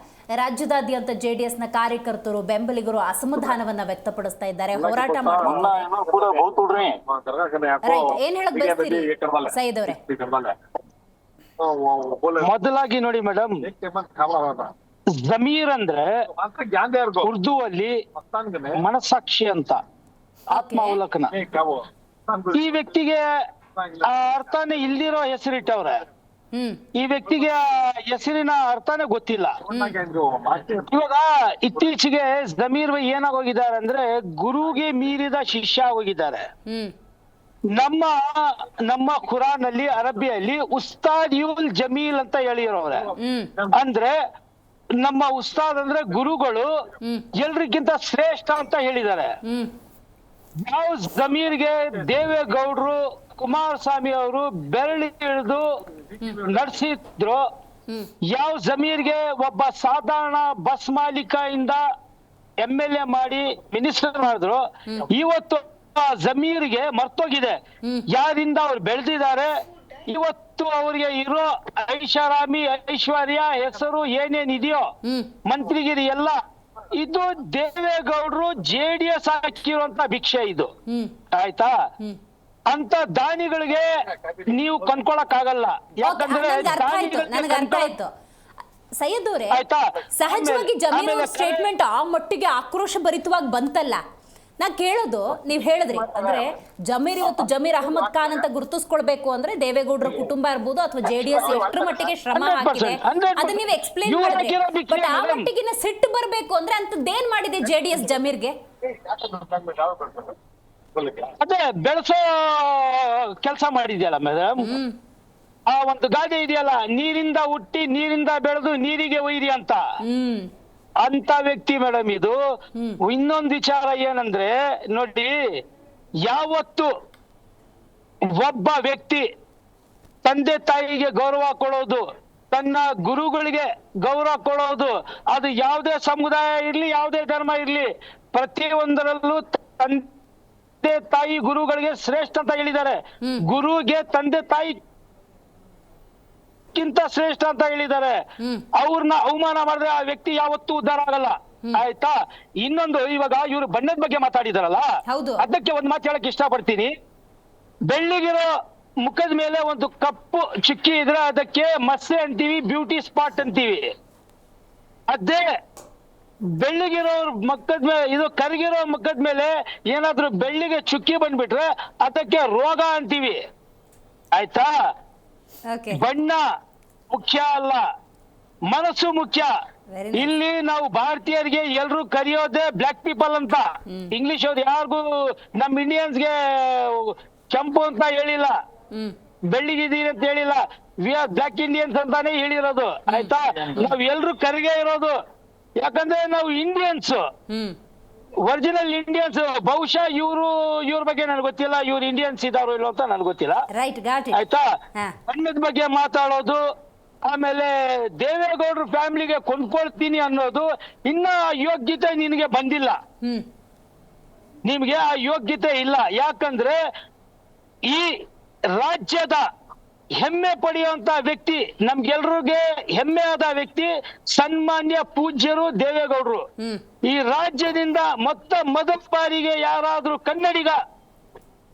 ರಾಜ್ಯದಾದ್ಯಂತ JDSನ ಕಾರ್ಯಕರ್ತರು, ಬೆಂಬಲಿಗರು ಅಸಮಾಧಾನವನ್ನು ವ್ಯಕ್ತಪಡಿಸ್ತಾ ಇದ್ದಾರೆ, ಹೋರಾಟ ಮಾಡ್ತಿದ್ದಾರೆ. ಏನ್ ಹೇಳಕ್ ಬಯಸ್ತೀರಿ ಸೈಯದ್ ಅವರೇ? ಮೊದಲಾಗಿ ನೋಡಿ ಮೇಡಮ್, ಜಮೀರ್ ಅಂದ್ರೆ ಉರ್ದು ಅಲ್ಲಿ ಮನಸ್ಸಾಕ್ಷಿ ಅಂತ, ಆತ್ಮಾವಲೋಕನ. ಈ ವ್ಯಕ್ತಿಗೆ ಆ ಅರ್ಥನೇ ಇಲ್ದಿರೋ ಹೆಸರಿಟ್ಟವ್ರೆ. ಈ ವ್ಯಕ್ತಿಗೆ ಹೆಸರಿನ ಅರ್ಥನೇ ಗೊತ್ತಿಲ್ಲ. ಇವಾಗ ಇತ್ತೀಚೆಗೆ ಜಮೀರ್ ಏನಾಗೋಗಿದ್ದಾರೆ ಅಂದ್ರೆ, ಗುರುಗೆ ಮೀರಿದ ಶಿಷ್ಯ ಆಗೋಗಿದ್ದಾರೆ. ನಮ್ಮ ಖುರಾನ್ ಅಲ್ಲಿ, ಅರಬಿಯಲ್ಲಿ ಉಸ್ತಾದ್ ಯುಲ್ ಜಮೀಲ್ ಅಂತ ಹೇಳಿರೋರೆ. ಅಂದ್ರೆ ನಮ್ಮ ಉಸ್ತಾದ್ ಅಂದ್ರೆ ಗುರುಗಳು ಎಲ್ರಿಗಿಂತ ಶ್ರೇಷ್ಠ ಅಂತ ಹೇಳಿದ್ದಾರೆ. ಯಾವ ಜಮೀರ್ಗೆ ದೇವೇಗೌಡರು, ಕುಮಾರಸ್ವಾಮಿ ಅವರು ಬೆರಳಿ ಹಿಡಿದು ನಡೆಸಿದ್ರು, ಯಾವ ಜಮೀರ್ಗೆ ಒಬ್ಬ ಸಾಧಾರಣ ಬಸ್ ಮಾಲೀಕ ಇಂದ MLA ಮಾಡಿ ಮಿನಿಸ್ಟರ್ ಮಾಡಿದ್ರು, ಇವತ್ತು ಜಮೀರ್ಗೆ ಮರ್ತೋಗಿದೆ ಯಾರಿಂದ ಅವ್ರು ಬೆಳೆದಿದ್ದಾರೆ. ಇವತ್ತು ಅವ್ರಿಗೆ ಇರೋ ಐಷಾರಾಮಿ, ಐಶ್ವರ್ಯ, ಹೆಸರು ಏನೇನಿದೆಯೋ, ಮಂತ್ರಿಗಿರಿ ಎಲ್ಲ, ಇದು ದೇವೇಗೌಡರು JDS ಹಾಕಿರುವಂತ ಭಿಕ್ಷೆ ಇದು. ಆಯ್ತಾ? ಅಂತ ದಾನಿಗಳಿಗೆ ನೀವು ಕೊಂಡ್ಕೊಳಕ್ ಆಗಲ್ಲ. ಯಾಕಂದ್ರೆ ಸೈಯದ್ ಅವರೇ, ಸಹಜವಾಗಿ ಜಮೀರ್ ಸ್ಟೇಟ್ಮೆಂಟ್ ಆ ಮಟ್ಟಿಗೆ ಆಕ್ರೋಶ ಭರಿತವಾಗಿ ಬಂತಲ್ಲ, ನಾ ಕೇಳೋದು ನೀವು ಹೇಳಿದ್ರಿ ಅಂದ್ರೆ ಜಮೀರ್ ಅಹಮದ್ ಖಾನ್ ಅಂತ ಗುರುತಿಸ್ಕೊಳ್ಬೇಕು ಅಂದ್ರೆ ದೇವೇಗೌಡರ ಕುಟುಂಬ ಇರ್ಬೋದು ಅಥವಾ JDS ಎಷ್ಟರ ಮಟ್ಟಿಗೆ ಶ್ರಮ 100%, ಹಾಕಿದೆ 100%. ಅದನ್ನ ನೀವು ಎಕ್ಸ್ಪ್ಲೇನ್ You ಮಾಡಿದ್ರಿ. are making a ಬಟ್ ಆ big ಮಟ್ಟಿಗಿನ ಸಿಟ್ಟು ಬರಬೇಕು ಅಂದ್ರೆ ಅಂತದ್ದೇನ್ ಮಾಡಿದೆ JDS ಜಮೀರ್ಗೆ? ಅದೇ ಬೆಳೆಸೋ ಕೆಲಸ ಮಾಡಿದ್ಯಲ್ಲ ಮೇಡಮ್. ಆ ಒಂದು ಗಾದೆ ಇದೆಯಲ್ಲ, ನೀರಿಂದ ಹುಟ್ಟಿ ನೀರಿಂದ ಬೆಳೆದು ನೀರಿಗೆ ಒಯ್ದಿ ಅಂತ. ಅಂತ ವ್ಯಕ್ತಿ ಮೇಡಮ್ ಇದು. ಇನ್ನೊಂದು ವಿಚಾರ ಏನಂದ್ರೆ ನೋಡಿ, ಯಾವತ್ತು ಒಬ್ಬ ವ್ಯಕ್ತಿ ತಂದೆ ತಾಯಿಗೆ ಗೌರವ ಕೊಡೋದು, ತನ್ನ ಗುರುಗಳಿಗೆ ಗೌರವ ಕೊಡೋದು, ಅದು ಯಾವುದೇ ಸಮುದಾಯ ಇರ್ಲಿ ಯಾವುದೇ ಧರ್ಮ ಇರ್ಲಿ, ಪ್ರತಿಯೊಂದರಲ್ಲೂ ತಂದೆ ತಾಯಿ ಗುರುಗಳಿಗೆ ಶ್ರೇಷ್ಠ ಅಂತ ಹೇಳಿದ್ದಾರೆ. ಗುರುಗೆ ತಂದೆ ತಾಯಿ ಕಿಂತ ಶ್ರೇಷ್ಠ ಅಂತ ಹೇಳಿದ್ದಾರೆ. ಅವ್ರನ್ನ ಅವಮಾನ ಮಾಡಿದ್ರೆ ಆ ವ್ಯಕ್ತಿ ಯಾವತ್ತೂ ಉದ್ಧಾರ ಆಗಲ್ಲ. ಆಯ್ತಾ? ಇನ್ನೊಂದು, ಇವಾಗ ಇವರು ಬಣ್ಣದ ಬಗ್ಗೆ ಮಾತಾಡಿದಾರಲ್ಲ, ಹೌದು. ಅದಕ್ಕೆ ಒಂದ್ ಮಾತು ಹೇಳಕ್ ಇಷ್ಟಪಡ್ತೀನಿ. ಬೆಳ್ಳಿಗಿರೋ ಮುಖದ ಮೇಲೆ ಒಂದು ಕಪ್ಪು ಚುಕ್ಕಿ ಇದ್ರೆ ಅದಕ್ಕೆ ಮಸ್ಸೆ ಅಂತೀವಿ, ಬ್ಯೂಟಿ ಸ್ಪಾಟ್ ಅಂತೀವಿ. ಅದೇ ಬೆಳ್ಳಿಗಿರೋ ಮುಖದ ಮೇಲೆ, ಇದು ಕರಗಿರೋ ಮುಖದ ಮೇಲೆ ಏನಾದ್ರೂ ಬೆಳ್ಳಿಗೆ ಚುಕ್ಕಿ ಬಂದ್ಬಿಟ್ರೆ ಅದಕ್ಕೆ ರೋಗ ಅಂತೀವಿ. ಆಯ್ತಾ? ಬಣ್ಣ ಮುಖ್ಯ ಅಲ್ಲ, ಮನಸ್ಸು ಮುಖ್ಯ. ಇಲ್ಲಿ ನಾವು ಭಾರತೀಯರಿಗೆ ಎಲ್ರು ಕರೆಯೋದೇ ಬ್ಲಾಕ್ ಪೀಪಲ್ ಅಂತ. ಇಂಗ್ಲಿಷ್ ಅವ್ರು ಯಾರಿಗೂ ನಮ್ ಇಂಡಿಯನ್ಸ್ಗೆ ಕೆಂಪು ಅಂತ ಹೇಳಿಲ್ಲ, ಬೆಳ್ಳಿಗಿದ್ದೀರಿ ಅಂತ ಹೇಳಿಲ್ಲ. ವಿ ಆರ್ ಬ್ಲಾಕ್ ಇಂಡಿಯನ್ಸ್ ಅಂತಾನೆ ಹೇಳಿರೋದು. ಆಯ್ತಾ? ನಾವ್ ಎಲ್ರು ಕರಿಗೆ ಇರೋದು, ಯಾಕಂದ್ರೆ ನಾವು ಇಂಡಿಯನ್ಸ್, ಒರಿಜಿನಲ್ ಇಂಡಿಯನ್ಸ್. ಬಹುಶಃ ಇವ್ರ ಬಗ್ಗೆ ನನ್ಗೆ ಗೊತ್ತಿಲ್ಲ, ಇವ್ರು ಇಂಡಿಯನ್ಸ್ ಇದಾರೋ ಇಲ್ಲೋ ಅಂತ ನನ್ಗೆ ಗೊತ್ತಿಲ್ಲ. ಆಯ್ತಾ? ಬಣ್ಣದ ಬಗ್ಗೆ ಮಾತಾಡೋದು, ಆಮೇಲೆ ದೇವೇಗೌಡರು ಫ್ಯಾಮಿಲಿಗೆ ಕೊಂಡ್ಕೊಳ್ತೀನಿ ಅನ್ನೋದು, ಇನ್ನ ಯೋಗ್ಯತೆ ನಿನಗೆ ಬಂದಿಲ್ಲ. ನಿಮ್ಗೆ ಆ ಯೋಗ್ಯತೆ ಇಲ್ಲ. ಯಾಕಂದ್ರೆ ಈ ರಾಜ್ಯದ ಹೆಮ್ಮೆ ಪಡೆಯುವಂತ ವ್ಯಕ್ತಿ, ನಮ್ಗೆಲ್ರಿಗೆ ಹೆಮ್ಮೆ ಆದ ವ್ಯಕ್ತಿ ಸನ್ಮಾನ್ಯ ಪೂಜ್ಯರು ದೇವೇಗೌಡರು. ಈ ರಾಜ್ಯದಿಂದ ಮೊದಲ ಬಾರಿಗೆ ಯಾರಾದ್ರೂ ಕನ್ನಡಿಗ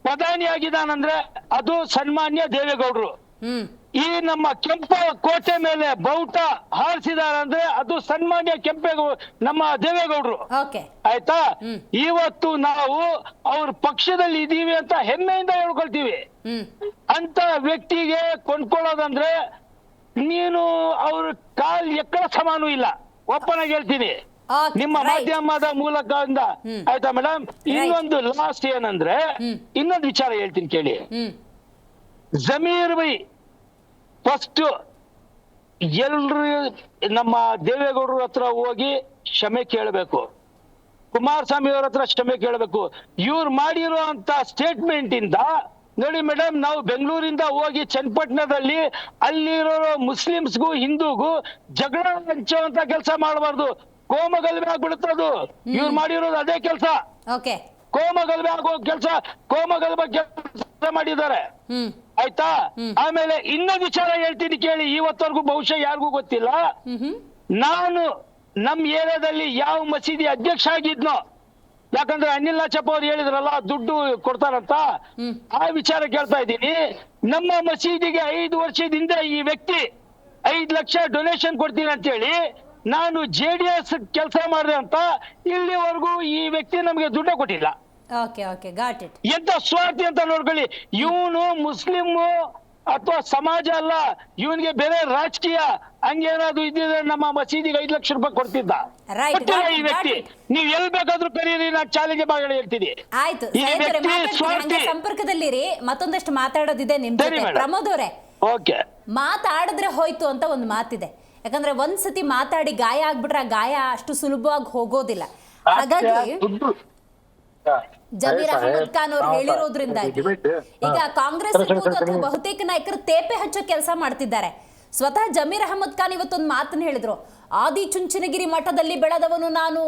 ಪ್ರಧಾನಿ ಆಗಿದಾನಂದ್ರೆ ಅದು ಸನ್ಮಾನ್ಯ ದೇವೇಗೌಡರು. ಈ ನಮ್ಮ ಕೆಂಪ ಕೋಟೆ ಮೇಲೆ ಬೌಟ ಹಾರಿಸಿದಾರಂದ್ರೆ ಅದು ಸನ್ಮಾನ್ಯ ನಮ್ಮ ದೇವೇಗೌಡರು. ಆಯ್ತಾ? ಇವತ್ತು ನಾವು ಅವ್ರ ಪಕ್ಷದಲ್ಲಿ ಇದೀವಿ ಅಂತ ಹೆಮ್ಮೆಯಿಂದ ಹೇಳ್ಕೊಳ್ತೀವಿ. ಅಂತ ವ್ಯಕ್ತಿಗೆ ಕೊಂಡ್ಕೊಳ್ಳೋದಂದ್ರೆ ನೀನು ಅವ್ರ ಕಾಲ್ ಎಕ್ಕಡ ಸಮಾನೂ ಇಲ್ಲ, ಒಪ್ಪನಾಗಿ ಹೇಳ್ತೀನಿ ನಿಮ್ಮ ಮಾಧ್ಯಮದ ಮೂಲಕ. ಆಯ್ತಾ ಮೇಡಮ್? ಇನ್ನೊಂದು ಲಾಸ್ಟ್ ಏನಂದ್ರೆ, ಇನ್ನೊಂದು ವಿಚಾರ ಹೇಳ್ತೀನಿ ಕೇಳಿ. ಜಮೀರ್ ಬೈ ಫಸ್ಟ್ ಎಲ್ರು ನಮ್ಮ ದೇವೇಗೌಡರ ಹತ್ರ ಹೋಗಿ ಕ್ಷಮೆ ಕೇಳಬೇಕು, ಕುಮಾರಸ್ವಾಮಿ ಅವ್ರ ಹತ್ರ ಕ್ಷಮೆ ಕೇಳಬೇಕು. ಇವ್ರು ಮಾಡಿರೋ ಅಂತ ಸ್ಟೇಟ್ಮೆಂಟ್ ಇಂದ ನೋಡಿ ಮೇಡಮ್, ನಾವು ಬೆಂಗಳೂರಿಂದ ಹೋಗಿ ಚನ್ನಪಟ್ಟಣದಲ್ಲಿ ಅಲ್ಲಿರೋ ಮುಸ್ಲಿಮ್ಸ್ಗೂ ಹಿಂದೂಗೂ ಜಗಳ ಹಂಚುವಂತ ಕೆಲಸ ಮಾಡಬಾರ್ದು. ಕೋಮಗಲಭೆ ಆಗ್ಬಿಡುತ್ತದು. ಇವ್ರು ಮಾಡಿರೋದು ಅದೇ ಕೆಲಸ, ಕೋಮಗಲಭೆ ಆಗೋ ಕೆಲಸ, ಕೋಮಗಲಭೆ ಕೆಲಸ ಮಾಡಿದ್ದಾರೆ. ಆಯ್ತಾ? ಆಮೇಲೆ ಇನ್ನೊಂದು ವಿಚಾರ ಹೇಳ್ತೀನಿ ಕೇಳಿ, ಇವತ್ತವರೆಗೂ ಬಹುಶಃ ಯಾರಿಗೂ ಗೊತ್ತಿಲ್ಲ. ನಾನು ನಮ್ ಏರಿಯಾದಲ್ಲಿ ಯಾವ ಮಸೀದಿ ಅಧ್ಯಕ್ಷ ಆಗಿದ್ನೋ, ಯಾಕಂದ್ರೆ ಅನಿಲ್ ನಾಚಪ್ಪ ಅವ್ರು ಹೇಳಿದ್ರಲ್ಲ ದುಡ್ಡು ಕೊಡ್ತಾರಂತ, ಆ ವಿಚಾರ ಕೇಳ್ತಾ ಇದ್ದೀನಿ. ನಮ್ಮ ಮಸೀದಿಗೆ 5 ವರ್ಷದಿಂದ ಈ ವ್ಯಕ್ತಿ 5 ಲಕ್ಷ ಡೊನೇಷನ್ ಕೊಡ್ತೀನಿ ಅಂತ ಹೇಳಿ ನಾನು JDS ಕೆಲಸ ಮಾಡಿದೆ ಅಂತ ಇಲ್ಲಿವರೆಗೂ ಈ ವ್ಯಕ್ತಿ ನಮಗೆ ದುಡ್ಡು ಕೊಟ್ಟಿಲ್ಲ. ಎಂತ ಸ್ವಾರ್ಥಿ ಅಂತ ನೋಡ್ಕೊಳ್ಳಿ. ಇವನು ಮುಸ್ಲಿಂ ಅಥವಾ ಸಮಾಜ ಅಲ್ಲ, ಇವನಿಗೆ ಬೇರೆ ರಾಜಕೀಯ ಹಂಗೇನಾದ್ರು ಇದ್ದಿದ್ರೆ ನಮ್ಮ ಮಸೀದಿಗೆ 5 ಲಕ್ಷ ರೂಪಾಯಿ ಕೊಡ್ತಿದ್ದ. ಈ ವ್ಯಕ್ತಿ ನೀವ್ ಎಲ್ ಬೇಕಾದ್ರೂ ಕರೀರಿ, ನಾನು ಚಾಲೆಂಜ್ ಬಾಗಳು ಹೇಳ್ತೀನಿ. ಆಯ್ತು, ಸಂಪರ್ಕದಲ್ಲಿರಿ. ಮತ್ತೊಂದಷ್ಟು ಮಾತಾಡೋದಿದೆ ನಿಮ್ ಜೊತೆ. ಪ್ರಮೋದ್ ಅವರೇ, ಮಾತಾಡಿದ್ರೆ ಹೋಯ್ತು ಅಂತ ಒಂದು ಮಾತಿದೆ. ಯಾಕಂದ್ರೆ ಒಂದ್ಸತಿ ಮಾತಾಡಿ ಗಾಯ ಆಗ್ಬಿಟ್ರೆ ಆ ಗಾಯ ಅಷ್ಟು ಸುಲಭವಾಗಿ ಹೋಗೋದಿಲ್ಲ. ಹಾಗಾಗಿ ಜಮೀರ್ ಅಹಮದ್ ಖಾನ್ ಅವ್ರು ಹೇಳಿರೋದ್ರಿಂದಾಗಿ ಈಗ ಕಾಂಗ್ರೆಸ್ ಅಥವಾ ಬಹುತೇಕ ನಾಯಕರು ತೇಪೆ ಹಚ್ಚೋ ಕೆಲಸ ಮಾಡ್ತಿದ್ದಾರೆ. ಸ್ವತಃ ಜಮೀರ್ ಅಹಮದ್ ಖಾನ್ ಇವತ್ತೊಂದು ಮಾತನ್ನ ಹೇಳಿದ್ರು. ಆದಿಚುಂಚನಗಿರಿ ಮಠದಲ್ಲಿ ಬೆಳೆದವನು ನಾನು,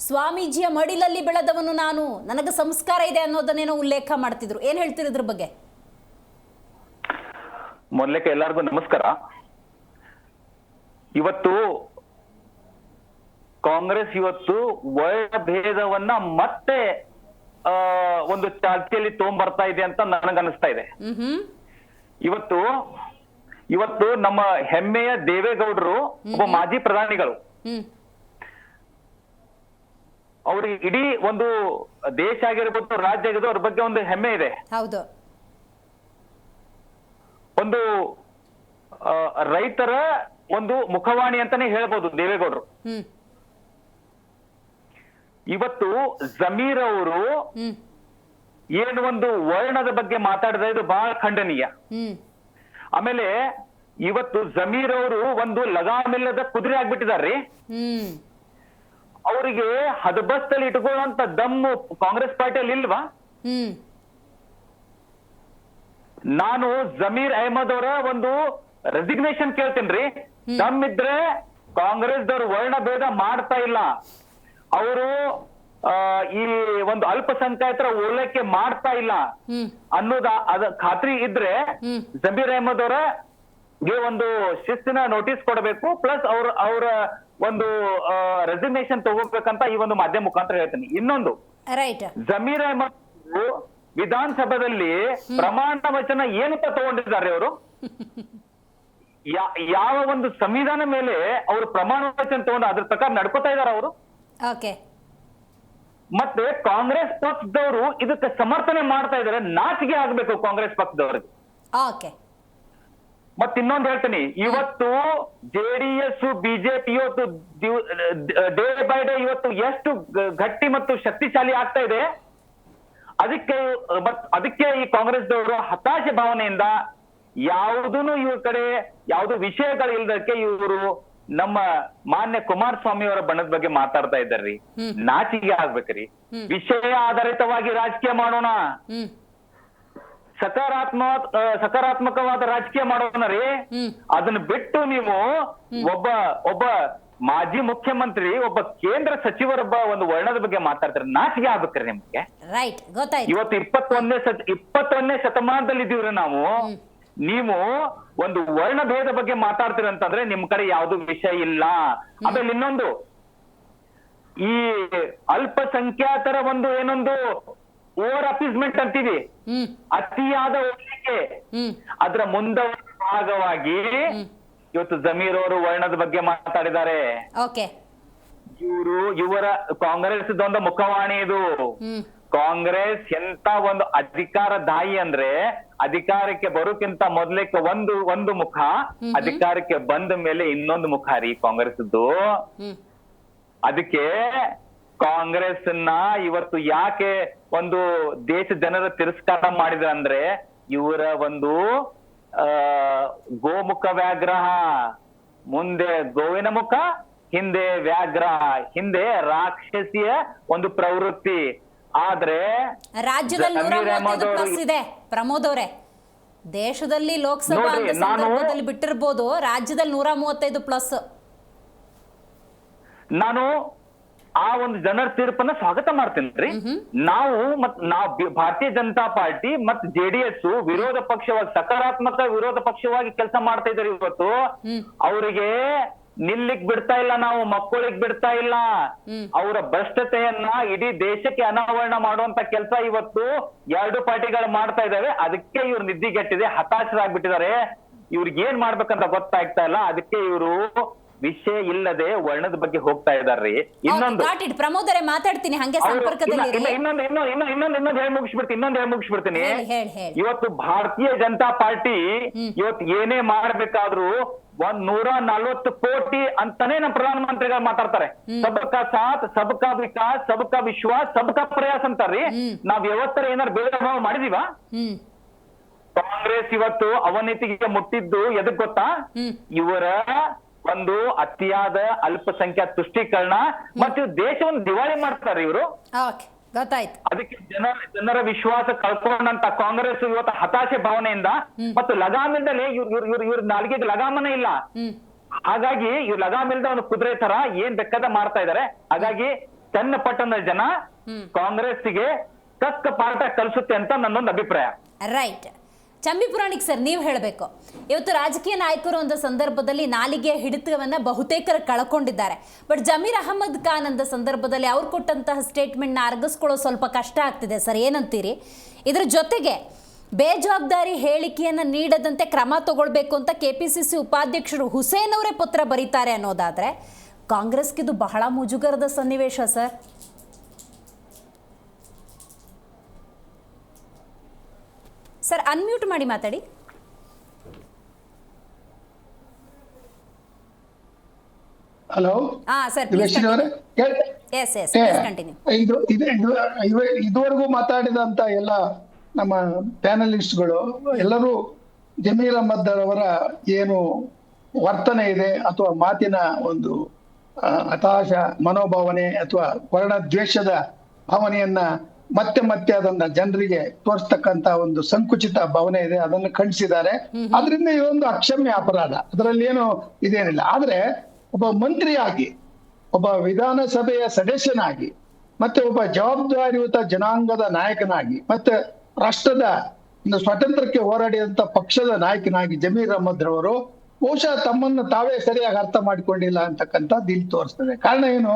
ಸ್ವಾಮೀಜಿಯ ಮಡಿಲಲ್ಲಿ ಬೆಳೆದವನು ನಾನು, ನನಗೆ ಸಂಸ್ಕಾರ ಇದೆ ಅನ್ನೋದನ್ನೇನೋ ಉಲ್ಲೇಖ ಮಾಡ್ತಿದ್ರು. ಏನ್ ಹೇಳ್ತೀರಿ ಇದ್ರ ಬಗ್ಗೆ? ಮೊದಲಕ್ಕೆ ಎಲ್ಲರಿಗೂ ನಮಸ್ಕಾರ. ಇವತ್ತು ಕಾಂಗ್ರೆಸ್ ವರ್ಣ ಭೇದವನ್ನ ಮತ್ತೆ ಒಂದು ಚಾಲ್ತಿಯಲ್ಲಿ ತಗೊಂಡ್ಬರ್ತಾ ಇದೆ ಅಂತ ನನಗನ್ನಿಸ್ತಾ ಇದೆ. ಇವತ್ತು ನಮ್ಮ ಹೆಮ್ಮೆಯ ದೇವೇಗೌಡರು ಒಬ್ಬ ಮಾಜಿ ಪ್ರಧಾನಿಗಳು. ಅವ್ರಿಗೆ ಇಡೀ ಒಂದು ದೇಶ ಆಗಿರ್ಬೋದು, ರಾಜ್ಯ ಆಗಿರ್ಬೋದು, ಅವ್ರ ಬಗ್ಗೆ ಒಂದು ಹೆಮ್ಮೆ ಇದೆ. ಹೌದು. ಒಂದು ರೈತರ ಒಂದು ಮುಖವಾಣಿ ಅಂತಾನೆ ಹೇಳ್ಬೋದು ದೇವೇಗೌಡರು. ಹ್ಮ್ ಇವತ್ತು ಜಮೀರ್ ಅವರು ಹ್ಮ್ ಏನು ಒಂದು ವರ್ಣದ ಬಗ್ಗೆ ಮಾತಾಡಿದ್ರೆ ಇದು ಬಹಳ ಖಂಡನೀಯ. ಹ್ಮ್ ಆಮೇಲೆ ಇವತ್ತು ಜಮೀರ್ ಅವರು ಒಂದು ಲಗಾಮಿಲ್ಲದ ಕುದುರೆ ಆಗ್ಬಿಟ್ಟಿದಾರ್ರಿ. ಹ್ಮ್ ಅವರಿಗೆ ಹದಬಸ್ತಲ್ಲಿ ಇಟ್ಕೊಳ್ಳುವಂತ ದಮ್ಮು ಕಾಂಗ್ರೆಸ್ ಪಾರ್ಟಿಯಲ್ಲಿ ಇಲ್ವಾ? ಹ್ಮ್ ನಾನು ಜಮೀರ್ ಅಹಮದ್ ಅವರ ಒಂದು ರೆಸಿಗ್ನೇಷನ್ ಕೇಳ್ತೇನ್ರಿ. ದಮ್ ಇದ್ರೆ ಕಾಂಗ್ರೆಸ್ ದವ್ರು ವರ್ಣ ಭೇದ ಮಾಡ್ತಾ ಇಲ್ಲ, ಅವರು ಈ ಒಂದು ಅಲ್ಪಸಂಖ್ಯಾತರ ಓಲೈಕೆ ಮಾಡ್ತಾ ಇಲ್ಲ ಅನ್ನೋದ ಅದ ಖಾತ್ರಿ ಇದ್ರೆ ಜಮೀರ್ ಅಹಮದ್ ಅವರ ಒಂದು ಶಿಸ್ತಿನ ನೋಟಿಸ್ ಕೊಡಬೇಕು, ಪ್ಲಸ್ ಅವರ ಒಂದು ರೆಸಿಗ್ನೇಷನ್ ತಗೋಬೇಕಂತ ಈ ಒಂದು ಮಾಧ್ಯಮ ಮುಖಾಂತರ ಹೇಳ್ತೀನಿ. ಇನ್ನೊಂದು, ರೈಟ್, ಜಮೀರ್ ಅಹಮದ್ ವಿಧಾನಸಭೆಯಲ್ಲಿ ಪ್ರಮಾಣ ವಚನ ಏನಂತ ತಗೊಂಡಿದ್ದಾರೆ ಅವರು? ಯಾವ ಒಂದು ಸಂವಿಧಾನ ಮೇಲೆ ಅವರು ಪ್ರಮಾಣ ವಚನ ತಗೊಂಡು ಅದ್ರ ಪ್ರಕಾರ ನಡ್ಕೋತಾ ಇದಾರ ಅವರು? ಓಕೆ. ಮತ್ತೆ ಕಾಂಗ್ರೆಸ್ ಪಕ್ಷದವರು ಇದಕ್ಕೆ ಸಮರ್ಥನೆ ಮಾಡ್ತಾ ಇದಾರೆ. ನಾಚಿಕೆ ಆಗ್ಬೇಕು ಕಾಂಗ್ರೆಸ್ ಪಕ್ಷದವ್ರಿಗೆ. ಓಕೆ. ಮತ್ ಇನ್ನೊಂದು ಹೇಳ್ತೀನಿ, ಇವತ್ತು ಜೆಡಿಎಸ್ ಬಿಜೆಪಿ ಇವತ್ತು ಡೇ ಬೈ ಡೇ ಇವತ್ತು ಎಷ್ಟು ಗಟ್ಟಿ ಮತ್ತು ಶಕ್ತಿಶಾಲಿ ಆಗ್ತಾ ಇದೆ. ಅದಕ್ಕೆ ಈ ಕಾಂಗ್ರೆಸ್ದವರು ಹತಾಶೆ ಭಾವನೆಯಿಂದ ಯಾವುದೂನು ಇವ್ರ ಕಡೆ ಯಾವ್ದು ವಿಷಯಗಳಿಲ್ದಕ್ಕೆ ಇವರು ನಮ್ಮ ಮಾನ್ಯ ಕುಮಾರಸ್ವಾಮಿ ಅವರ ಬಣ್ಣದ ಬಗ್ಗೆ ಮಾತಾಡ್ತಾ ಇದ್ದಾರ್ರಿ. ನಾಚಿಕೆ ವಿಷಯ ಆಧಾರಿತವಾಗಿ ರಾಜಕೀಯ ಮಾಡೋಣ, ಸಕಾರಾತ್ಮಕವಾದ ರಾಜಕೀಯ ಮಾಡೋಣ ರೀ. ಅದನ್ನ ಬಿಟ್ಟು ನೀವು ಒಬ್ಬ ಮಾಜಿ ಮುಖ್ಯಮಂತ್ರಿ, ಒಬ್ಬ ಕೇಂದ್ರ ಸಚಿವರೊಬ್ಬ ಒಂದು ವರ್ಣದ ಬಗ್ಗೆ ಮಾತಾಡ್ತಾರೆ. ನಾಚಿಕೆ ಆಗ್ಬೇಕ್ರಿ ನಿಮ್ಗೆ. ರೈಟ್, ಗೊತ್ತಾಯ್ತು. ಇವತ್ತು 21ನೇ ಶತಮಾನದಲ್ಲಿ ಇದೀವ್ರಿ ನಾವು. ನೀವು ಒಂದು ವರ್ಣ ಭೇದ ಬಗ್ಗೆ ಮಾತಾಡ್ತೀರ ಅಂತಂದ್ರೆ ನಿಮ್ ಕಡೆ ಯಾವ್ದು ವಿಷಯ ಇಲ್ಲ. ಆಮೇಲೆ ಇನ್ನೊಂದು, ಈ ಅಲ್ಪಸಂಖ್ಯಾತರ ಒಂದು ಏನೊಂದು ಓವರ್ ಅಪೀಸ್ಮೆಂಟ್ ಅಂತೀವಿ, ಅತಿಯಾದ ಓಲೈಕೆ, ಅದ್ರ ಮುಂದುವರಿದ ಭಾಗವಾಗಿ ಇವತ್ತು ಜಮೀರ್ ಅವರು ವರ್ಣದ ಬಗ್ಗೆ ಮಾತಾಡಿದ್ದಾರೆ. ಓಕೆ. ಇವರ ಕಾಂಗ್ರೆಸ್ ಒಂದು ಮುಖವಾಣಿ ಇದು. ಕಾಂಗ್ರೆಸ್ ಎಂತ ಒಂದು ಅಧಿಕಾರ ದಾಯಿ ಅಂದ್ರೆ, ಅಧಿಕಾರಕ್ಕೆ ಬರೋಕ್ಕಿಂತ ಮೊದ್ಲಕ್ಕೆ ಒಂದು ಮುಖ, ಅಧಿಕಾರಕ್ಕೆ ಬಂದ ಮೇಲೆ ಇನ್ನೊಂದು ಮುಖ ರೀ ಕಾಂಗ್ರೆಸ್ದು. ಅದಕ್ಕೆ ಕಾಂಗ್ರೆಸ್ ಇವತ್ತು ಯಾಕೆ ಒಂದು ದೇಶ ಜನರ ತಿರಸ್ಕಾರ ಮಾಡಿದ್ರ ಅಂದ್ರೆ, ಇವರ ಒಂದು ಗೋಮುಖ ವ್ಯಾಗ್ರಹ, ಮುಂದೆ ಗೋವಿನ ಮುಖ, ಹಿಂದೆ ವ್ಯಾಘ್ರ, ಹಿಂದೆ ರಾಕ್ಷಸಿಯ ಒಂದು ಪ್ರವೃತ್ತಿ. ಆದ್ರೆ ರಾಜ್ಯದಲ್ಲಿ 130 ಪ್ಲಸ್ ಇದೆ ಪ್ರಮೋದ್ ಅವರೇ. ದೇಶದಲ್ಲಿ ಲೋಕಸಭಾ ಅಂತ ಸಂದರ್ಭದಲ್ಲಿ ಬಿಟ್ಟಿರ್ಬೋದು, ರಾಜ್ಯದಲ್ಲಿ 135 ಪ್ಲಸ್. ನಾನು ಆ ಒಂದು ಜನರ ತೀರ್ಪನ್ನ ಸ್ವಾಗತ ಮಾಡ್ತೇನ್ರಿ. ನಾವು ಭಾರತೀಯ ಜನತಾ ಪಾರ್ಟಿ ಮತ್ತು ಜೆಡಿಎಸ್ ವಿರೋಧ ಪಕ್ಷವಾಗಿ, ಸಕಾರಾತ್ಮಕ ವಿರೋಧ ಪಕ್ಷವಾಗಿ ಕೆಲಸ ಮಾಡ್ತಾ ಇದ್ದಾರೆ. ಇವತ್ತು ಅವರಿಗೆ ನಿಲ್ಲಿಕ್ ಬಿಡ್ತಾ ಇಲ್ಲ, ನಾವು ಮಕ್ಕಳಿಗೆ ಬಿಡ್ತಾ ಇಲ್ಲ. ಅವರ ಭ್ರಷ್ಟತೆಯನ್ನ ಇಡೀ ದೇಶಕ್ಕೆ ಅನಾವರಣ ಮಾಡುವಂತ ಕೆಲಸ ಇವತ್ತು 2 ಪಾರ್ಟಿಗಳು ಮಾಡ್ತಾ ಇದಾವೆ. ಅದಕ್ಕೆ ಇವ್ರು ನಿದ್ದಿಗೆಟ್ಟಿದೆ, ಹತಾಶರಾಗ್ಬಿಟ್ಟಿದ್ದಾರೆ. ಇವ್ರಿಗೆ ಏನ್ ಮಾಡ್ಬೇಕಂತ ಗೊತ್ತಾಗ್ತಾ ಇಲ್ಲ. ಅದಕ್ಕೆ ಇವರು ವಿಷಯ ಇಲ್ಲದೆ ವರ್ಣದ ಬಗ್ಗೆ ಹೋಗ್ತಾ ಇದಾರ್ರಿ. ಇನ್ನೊಂದು ಪ್ರಮೋದ್ ಅವರೇ ಮಾತಾಡ್ತೀನಿ, ಹಂಗೆ ಸಂಪರ್ಕದಲ್ಲಿ ಇನ್ನೊಂದು ಹೇಳಿ ಮುಗಿಸ್ಬಿಡ್ತೀನಿ. ಇವತ್ತು ಭಾರತೀಯ ಜನತಾ ಪಾರ್ಟಿ ಇವತ್ತು ಏನೇ ಮಾಡ್ಬೇಕಾದ್ರೂ 140 ಕೋಟಿ ಅಂತಾನೆ ನಮ್ಮ ಪ್ರಧಾನಮಂತ್ರಿಗಳು ಮಾತಾಡ್ತಾರೆ. ಸಬಕಾ ಸಾಥ್, ಸಬಕಾ ವಿಕಾಸ್, ಸಬಕಾ ವಿಶ್ವಾಸ್, ಸಬಕಾ ಪ್ರಯಾಸ್ ಅಂತಾರ್ರಿ. ನಾವ್ ಯಾವತ್ತರ ಏನಾರು ಭೇದ ಭಾವ ಮಾಡಿದೀವ? ಕಾಂಗ್ರೆಸ್ ಇವತ್ತು ಅವನತಿಗೆ ಮುಟ್ಟಿದ್ದು ಎದಕ್ ಗೊತ್ತಾ? ಇವರ ಒಂದು ಅತಿಯಾದ ಅಲ್ಪಸಂಖ್ಯಾತ ತುಷ್ಟೀಕರಣ ಮತ್ತು ದೇಶವನ್ನು ದಿವಾಳಿ ಮಾಡ್ತಾರೆ ಇವರು. ಗೊತ್ತಾಯ್ತು. ಅದಕ್ಕೆ ಜನರ ವಿಶ್ವಾಸ ಕಳ್ಕೊಂಡಂತ ಕಾಂಗ್ರೆಸ್ ಇವತ್ತು ಹತಾಶೆ ಭಾವನೆಯಿಂದ ಮತ್ತು ಲಗಾಮಿಲ್ದಲೇ ಇವ್ರ ನಾಲ್ಗೆಗೆ ಲಗಾಮನೇ ಇಲ್ಲ. ಹಾಗಾಗಿ ಇವ್ರು ಲಗಾಮಿಲ್ದ ಒಂದು ಕುದುರೆ ತರ ಏನ್ ಬೇಕಾದ ಮಾಡ್ತಾ ಇದಾರೆ. ಹಾಗಾಗಿ ಸಣ್ಣ ಪಟ್ಟಣದ ಜನ ಕಾಂಗ್ರೆಸ್ಗೆ ತಕ್ಕ ಪಾಠ ಕಲಿಸುತ್ತೆ ಅಂತ ನನ್ನೊಂದು ಅಭಿಪ್ರಾಯ. ರೈಟ್. ಚಂಬಿ ಪುರಾಣಿಕ್ ಸರ್, ನೀವು ಹೇಳಬೇಕು, ಇವತ್ತು ರಾಜಕೀಯ ನಾಯಕರು ಒಂದು ಸಂದರ್ಭದಲ್ಲಿ ನಾಲಿಗೆಯ ಹಿಡಿತವನ್ನು ಬಹುತೇಕರು ಕಳ್ಕೊಂಡಿದ್ದಾರೆ. ಬಟ್ ಜಮೀರ್ ಅಹಮದ್ ಖಾನ್ ಅಂದ ಸಂದರ್ಭದಲ್ಲಿ ಅವ್ರು ಕೊಟ್ಟಂತಹ ಸ್ಟೇಟ್ಮೆಂಟ್ನ ಅರ್ಗಿಸ್ಕೊಳ್ಳೋ ಸ್ವಲ್ಪ ಕಷ್ಟ ಆಗ್ತಿದೆ ಸರ್, ಏನಂತೀರಿ? ಇದ್ರ ಜೊತೆಗೆ ಬೇಜವಾಬ್ದಾರಿ ಹೇಳಿಕೆಯನ್ನು ನೀಡದಂತೆ ಕ್ರಮ ತಗೊಳ್ಬೇಕು ಅಂತ KPCC ಉಪಾಧ್ಯಕ್ಷರು ಹುಸೇನ್ ಅವರೇ ಪತ್ರ ಬರೀತಾರೆ ಅನ್ನೋದಾದರೆ ಕಾಂಗ್ರೆಸ್ಗಿದು ಬಹಳ ಮುಜುಗರದ ಸನ್ನಿವೇಶ ಸರ್. ಸರ್ ಅನ್ಮ್ಯೂಟ್ ಮಾಡಿ ಮಾತಾಡಿ. ಹಲೋ ಸರ್ ದಿವೇಶಿನಿ ಅವರೇ, ಎಸ್ ಎಸ್ ಕಂಟಿನ್ಯೂ. ಇದುವರೆಗೂ ಮಾತಾಡಿದಂತ ಎಲ್ಲ ನಮ್ಮ ಪ್ಯಾನಲಿಸ್ಟ್ಗಳು ಎಲ್ಲರೂ ಜಮೀರ್ ಅಹ್ಮದ್ ಅವರ ಏನು ವರ್ತನೆ ಇದೆ ಅಥವಾ ಮಾತಿನ ಒಂದು ಹತಾಶ ಮನೋಭಾವನೆ ಅಥವಾ ವರ್ಣ ದ್ವೇಷದ ಭಾವನೆಯನ್ನ ಮತ್ತೆ ಮತ್ತೆ ಅದನ್ನ ಜನರಿಗೆ ತೋರಿಸ್ತಕ್ಕಂತ ಒಂದು ಸಂಕುಚಿತ ಭಾವನೆ ಇದೆ, ಅದನ್ನು ಖಂಡಿಸಿದ್ದಾರೆ. ಅದರಿಂದ ಇದೊಂದು ಅಕ್ಷಮ್ಯ ಅಪರಾಧ, ಅದರಲ್ಲಿ ಏನು ಇದೇನಿಲ್ಲ. ಆದ್ರೆ ಒಬ್ಬ ಮಂತ್ರಿಯಾಗಿ, ಒಬ್ಬ ವಿಧಾನಸಭೆಯ ಸದಸ್ಯನಾಗಿ, ಮತ್ತೆ ಒಬ್ಬ ಜವಾಬ್ದಾರಿಯುತ ಜನಾಂಗದ ನಾಯಕನಾಗಿ, ಮತ್ತೆ ರಾಷ್ಟ್ರದ ಸ್ವಾತಂತ್ರ್ಯಕ್ಕೆ ಹೋರಾಡಿದಂತ ಪಕ್ಷದ ನಾಯಕನಾಗಿ ಜಮೀರ್ ಅಹ್ಮದ್ ರವರು ಬಹುಶಃ ತಮ್ಮನ್ನು ತಾವೇ ಸರಿಯಾಗಿ ಅರ್ಥ ಮಾಡಿಕೊಂಡಿಲ್ಲ ಅಂತಕ್ಕಂಥದ್ದು ಇಲ್ಲಿ ತೋರಿಸ್ತದೆ. ಕಾರಣ ಏನು,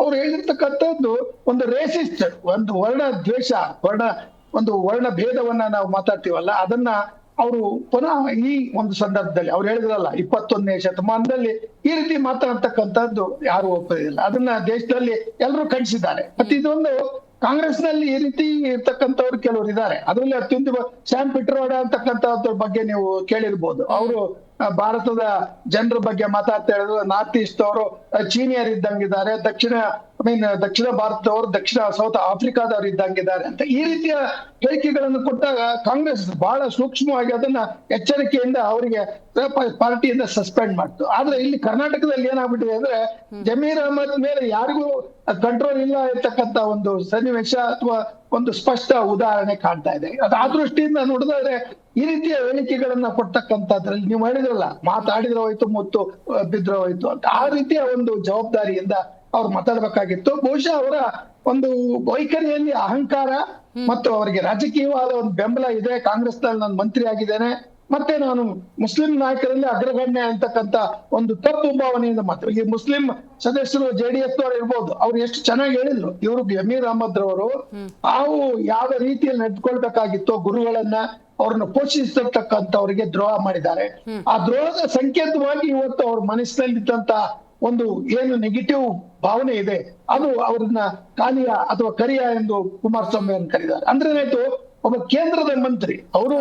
ಅವ್ರು ಹೇಳಿರ್ತಕ್ಕಂಥದ್ದು ಒಂದು ರೇಸಿಸ್ಟ್, ಒಂದು ವರ್ಣ ದ್ವೇಷ, ಒಂದು ವರ್ಣ ಭೇದವನ್ನ ನಾವು ಮಾತಾಡ್ತೀವಲ್ಲ, ಅದನ್ನ ಅವರು ಪುನಃ ಈ ಒಂದು ಸಂದರ್ಭದಲ್ಲಿ ಅವ್ರು ಹೇಳಿದ್ರಲ್ಲ 21ನೇ ಶತಮಾನದಲ್ಲಿ ಈ ರೀತಿ ಮಾತಾಡ್ತಕ್ಕಂಥದ್ದು ಯಾರು ಒಪ್ಪೋದಿಲ್ಲ. ಅದನ್ನ ದೇಶದಲ್ಲಿ ಎಲ್ಲರೂ ಖಂಡಿಸಿದ್ದಾರೆ. ಮತ್ತೆ ಇದೊಂದು ಕಾಂಗ್ರೆಸ್ ನಲ್ಲಿ ಈ ರೀತಿ ಇರ್ತಕ್ಕಂಥವ್ರು ಕೆಲವರು ಇದ್ದಾರೆ. ಅದರಲ್ಲಿ ಅತ್ಯಂತ ಸ್ಯಾಮ್ ಪಿಟ್ರೋಡ ಅಂತಕ್ಕಂಥದ್ರ ಬಗ್ಗೆ ನೀವು ಕೇಳಿರ್ಬೋದು. ಅವರು ಭಾರತದ ಜನರ ಬಗ್ಗೆ ಮಾತಾಡ್ತಾ ಹೇಳಿದ್ರು, ನಾರ್ತ್ ಈಸ್ಟ್ ಅವರು ಚೀನಿಯರ್ ಇದ್ದಂಗಿದ್ದಾರೆ, ದಕ್ಷಿಣ ಭಾರತದವರು ದಕ್ಷಿಣ ಸೌತ್ ಆಫ್ರಿಕಾದವರು ಇದ್ದಂಗಿದ್ದಾರೆ ಅಂತ ಈ ರೀತಿಯ ಹೇಳಿಕೆಗಳನ್ನು ಕೊಟ್ಟಾಗ ಕಾಂಗ್ರೆಸ್ ಬಹಳ ಸೂಕ್ಷ್ಮವಾಗಿ ಅದನ್ನ ಎಚ್ಚರಿಕೆಯಿಂದ ಅವರಿಗೆ ಪಾರ್ಟಿಯಿಂದ ಸಸ್ಪೆಂಡ್ ಮಾಡ್ತು. ಆದ್ರೆ ಇಲ್ಲಿ ಕರ್ನಾಟಕದಲ್ಲಿ ಏನಾಗ್ಬಿಟ್ಟಿದೆ ಅಂದ್ರೆ ಜಮೀರ್ ಅಹ್ಮದ್ ಮೇಲೆ ಯಾರಿಗೂ ಕಂಟ್ರೋಲ್ ಇಲ್ಲ ಇರ್ತಕ್ಕಂತ ಒಂದು ಸನ್ನಿವೇಶ ಅಥವಾ ಒಂದು ಸ್ಪಷ್ಟ ಉದಾಹರಣೆ ಕಾಣ್ತಾ ಇದೆ. ಆ ದೃಷ್ಟಿಯಿಂದ ನೋಡಿದ್ರೆ ಈ ರೀತಿಯ ಹೇಳಿಕೆಗಳನ್ನ ಕೊಡ್ತಕ್ಕಂಥದ್ರಲ್ಲಿ ನೀವು ಹೇಳಿದ್ರಲ್ಲ, ಮಾತಾಡಿದ್ರೆ ಹೋಯ್ತು ಮುತ್ತು ಬಿದ್ರೆ ಹೋಯ್ತು ಅಂತ, ಆ ರೀತಿಯ ಒಂದು ಜವಾಬ್ದಾರಿಯಿಂದ ಅವ್ರು ಮಾತಾಡ್ಬೇಕಾಗಿತ್ತು. ಬಹುಶಃ ಅವರ ಒಂದು ವೈಖರಿಯಲ್ಲಿ ಅಹಂಕಾರ ಮತ್ತು ಅವರಿಗೆ ರಾಜಕೀಯವಾದ ಒಂದು ಬೆಂಬಲ ಇದೆ. ಕಾಂಗ್ರೆಸ್ ನಲ್ಲಿ ನಾನು ಮಂತ್ರಿ ಆಗಿದ್ದೇನೆ, ಮತ್ತೆ ನಾನು ಮುಸ್ಲಿಂ ನಾಯಕರಲ್ಲಿ ಅಗ್ರಗಣ್ಯ ಅಂತಕ್ಕಂತ ಒಂದು ತಪ್ಪು ಭಾವನೆಯಿಂದ ಮಾತ್ರ ಈ ಮುಸ್ಲಿಂ ಸದಸ್ಯರು JDS ಅವರು ಇರ್ಬೋದು, ಅವ್ರು ಎಷ್ಟು ಚೆನ್ನಾಗಿ ಹೇಳಿದ್ರು. ಇವರು ಜಮೀರ್ ಅಹ್ಮದ್ ರವರು ತಾವು ಯಾವ ರೀತಿಯಲ್ಲಿ ನಡೆದುಕೊಳ್ಬೇಕಾಗಿತ್ತು, ಗುರುಗಳನ್ನ ಅವ್ರನ್ನ ಪೋಷಿಸಿರ್ತಕ್ಕಂಥವ್ರಿಗೆ ದ್ರೋಹ ಮಾಡಿದ್ದಾರೆ. ಆ ದ್ರೋಹದ ಸಂಕೇತವಾಗಿ ಇವತ್ತು ಅವ್ರ ಮನಸ್ಸಿನಲ್ಲಿದ್ದಂತ ಒಂದು ಏನು ನೆಗೆಟಿವ್ ಭಾವನೆ ಇದೆ ಅದು ಅವ್ರನ್ನ ಕಾಲಿಯ ಅಥವಾ ಕರಿಯ ಎಂದು ಕುಮಾರಸ್ವಾಮಿ ಅನ್ನು ಕರೀತಾರೆ. ಅಂದ್ರೆ ಏನಾಯ್ತು, ಒಬ್ಬ ಕೇಂದ್ರದ ಮಂತ್ರಿ, ಅವರು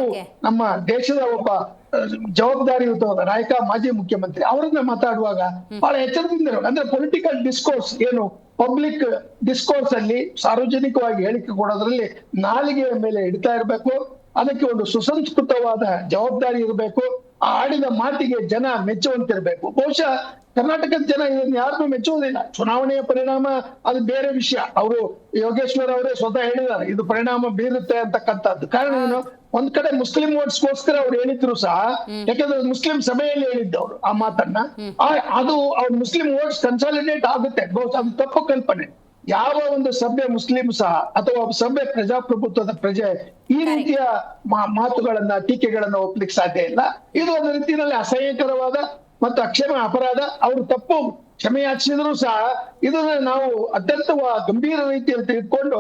ನಮ್ಮ ದೇಶದ ಒಬ್ಬ ಜವಾಬ್ದಾರಿಯುತವಾದ ನಾಯಕ, ಮಾಜಿ ಮುಖ್ಯಮಂತ್ರಿ, ಅವರನ್ನ ಮಾತಾಡುವಾಗ ಬಹಳ ಎಚ್ಚರದಿಂದ ಅಂದ್ರೆ ಪೊಲಿಟಿಕಲ್ ಡಿಸ್ಕೋರ್ಸ್ ಏನು ಪಬ್ಲಿಕ್ ಡಿಸ್ಕೋರ್ಸ್ ಅಲ್ಲಿ ಸಾರ್ವಜನಿಕವಾಗಿ ಹೇಳಿಕೆ ಕೊಡೋದ್ರಲ್ಲಿ ನಾಲಿಗೆಯ ಮೇಲೆ ಇಡ್ತಾ ಇರ್ಬೇಕು. ಅದಕ್ಕೆ ಒಂದು ಸುಸಂಸ್ಕೃತವಾದ ಜವಾಬ್ದಾರಿ ಇರಬೇಕು. ಆ ಆಡಿದ ಮಾತಿಗೆ ಜನ ಮೆಚ್ಚುವಂತಿರ್ಬೇಕು. ಬಹುಶಃ ಕರ್ನಾಟಕದ ಜನ ಇದನ್ನ ಯಾರನ್ನೂ ಮೆಚ್ಚುವುದಿಲ್ಲ. ಚುನಾವಣೆಯ ಪರಿಣಾಮ ಅದು ಬೇರೆ ವಿಷಯ. ಅವರು ಯೋಗೇಶ್ವರ್ ಅವರೇ ಸ್ವತಃ ಹೇಳಿದ್ದಾರೆ ಇದು ಪರಿಣಾಮ ಬೀರುತ್ತೆ ಅಂತಕ್ಕಂಥದ್ದು. ಕಾರಣ ಏನು, ಒಂದ್ ಕಡೆ ಮುಸ್ಲಿಂ ವೋಟ್ಸ್ಗೋಸ್ಕರ ಅವ್ರು ಹೇಳಿದ್ರು ಸಹ, ಯಾಕಂದ್ರೆ ಮುಸ್ಲಿಂ ಸಭೆಯಲ್ಲಿ ಹೇಳಿದ್ದವ್ರು ಆ ಮಾತನ್ನ, ಅದು ಅವ್ರ ಮುಸ್ಲಿಂ ವೋಟ್ಸ್ ಕನ್ಸಾಲಿಡೇಟ್ ಆಗುತ್ತೆ. ಅದು ತಪ್ಪು ಕಲ್ಪನೆ. ಯಾವ ಒಂದು ಸಭ್ಯ ಮುಸ್ಲಿಂ ಸಹ ಅಥವಾ ಸಭ್ಯ ಪ್ರಜಾಪ್ರಭುತ್ವದ ಪ್ರಜೆ ಈ ರೀತಿಯ ಮಾತುಗಳನ್ನ ಟೀಕೆಗಳನ್ನ ಒಪ್ಲಿಕ್ಕೆ ಸಾಧ್ಯ ಇಲ್ಲ. ಇದು ಒಂದು ರೀತಿಯಲ್ಲಿ ಅಸಹ್ಯಕರವಾದ ಮತ್ತು ಅಕ್ಷಮ್ಯ ಅಪರಾಧ. ಅವರು ತಪ್ಪು ಕ್ಷಮೆ ಯಾಚಿಸಿದ್ರು ಸಹ ಇದನ್ನ ನಾವು ಅತ್ಯಂತ ಗಂಭೀರ ರೀತಿಯಲ್ಲಿ ತೆಗೆದುಕೊಂಡು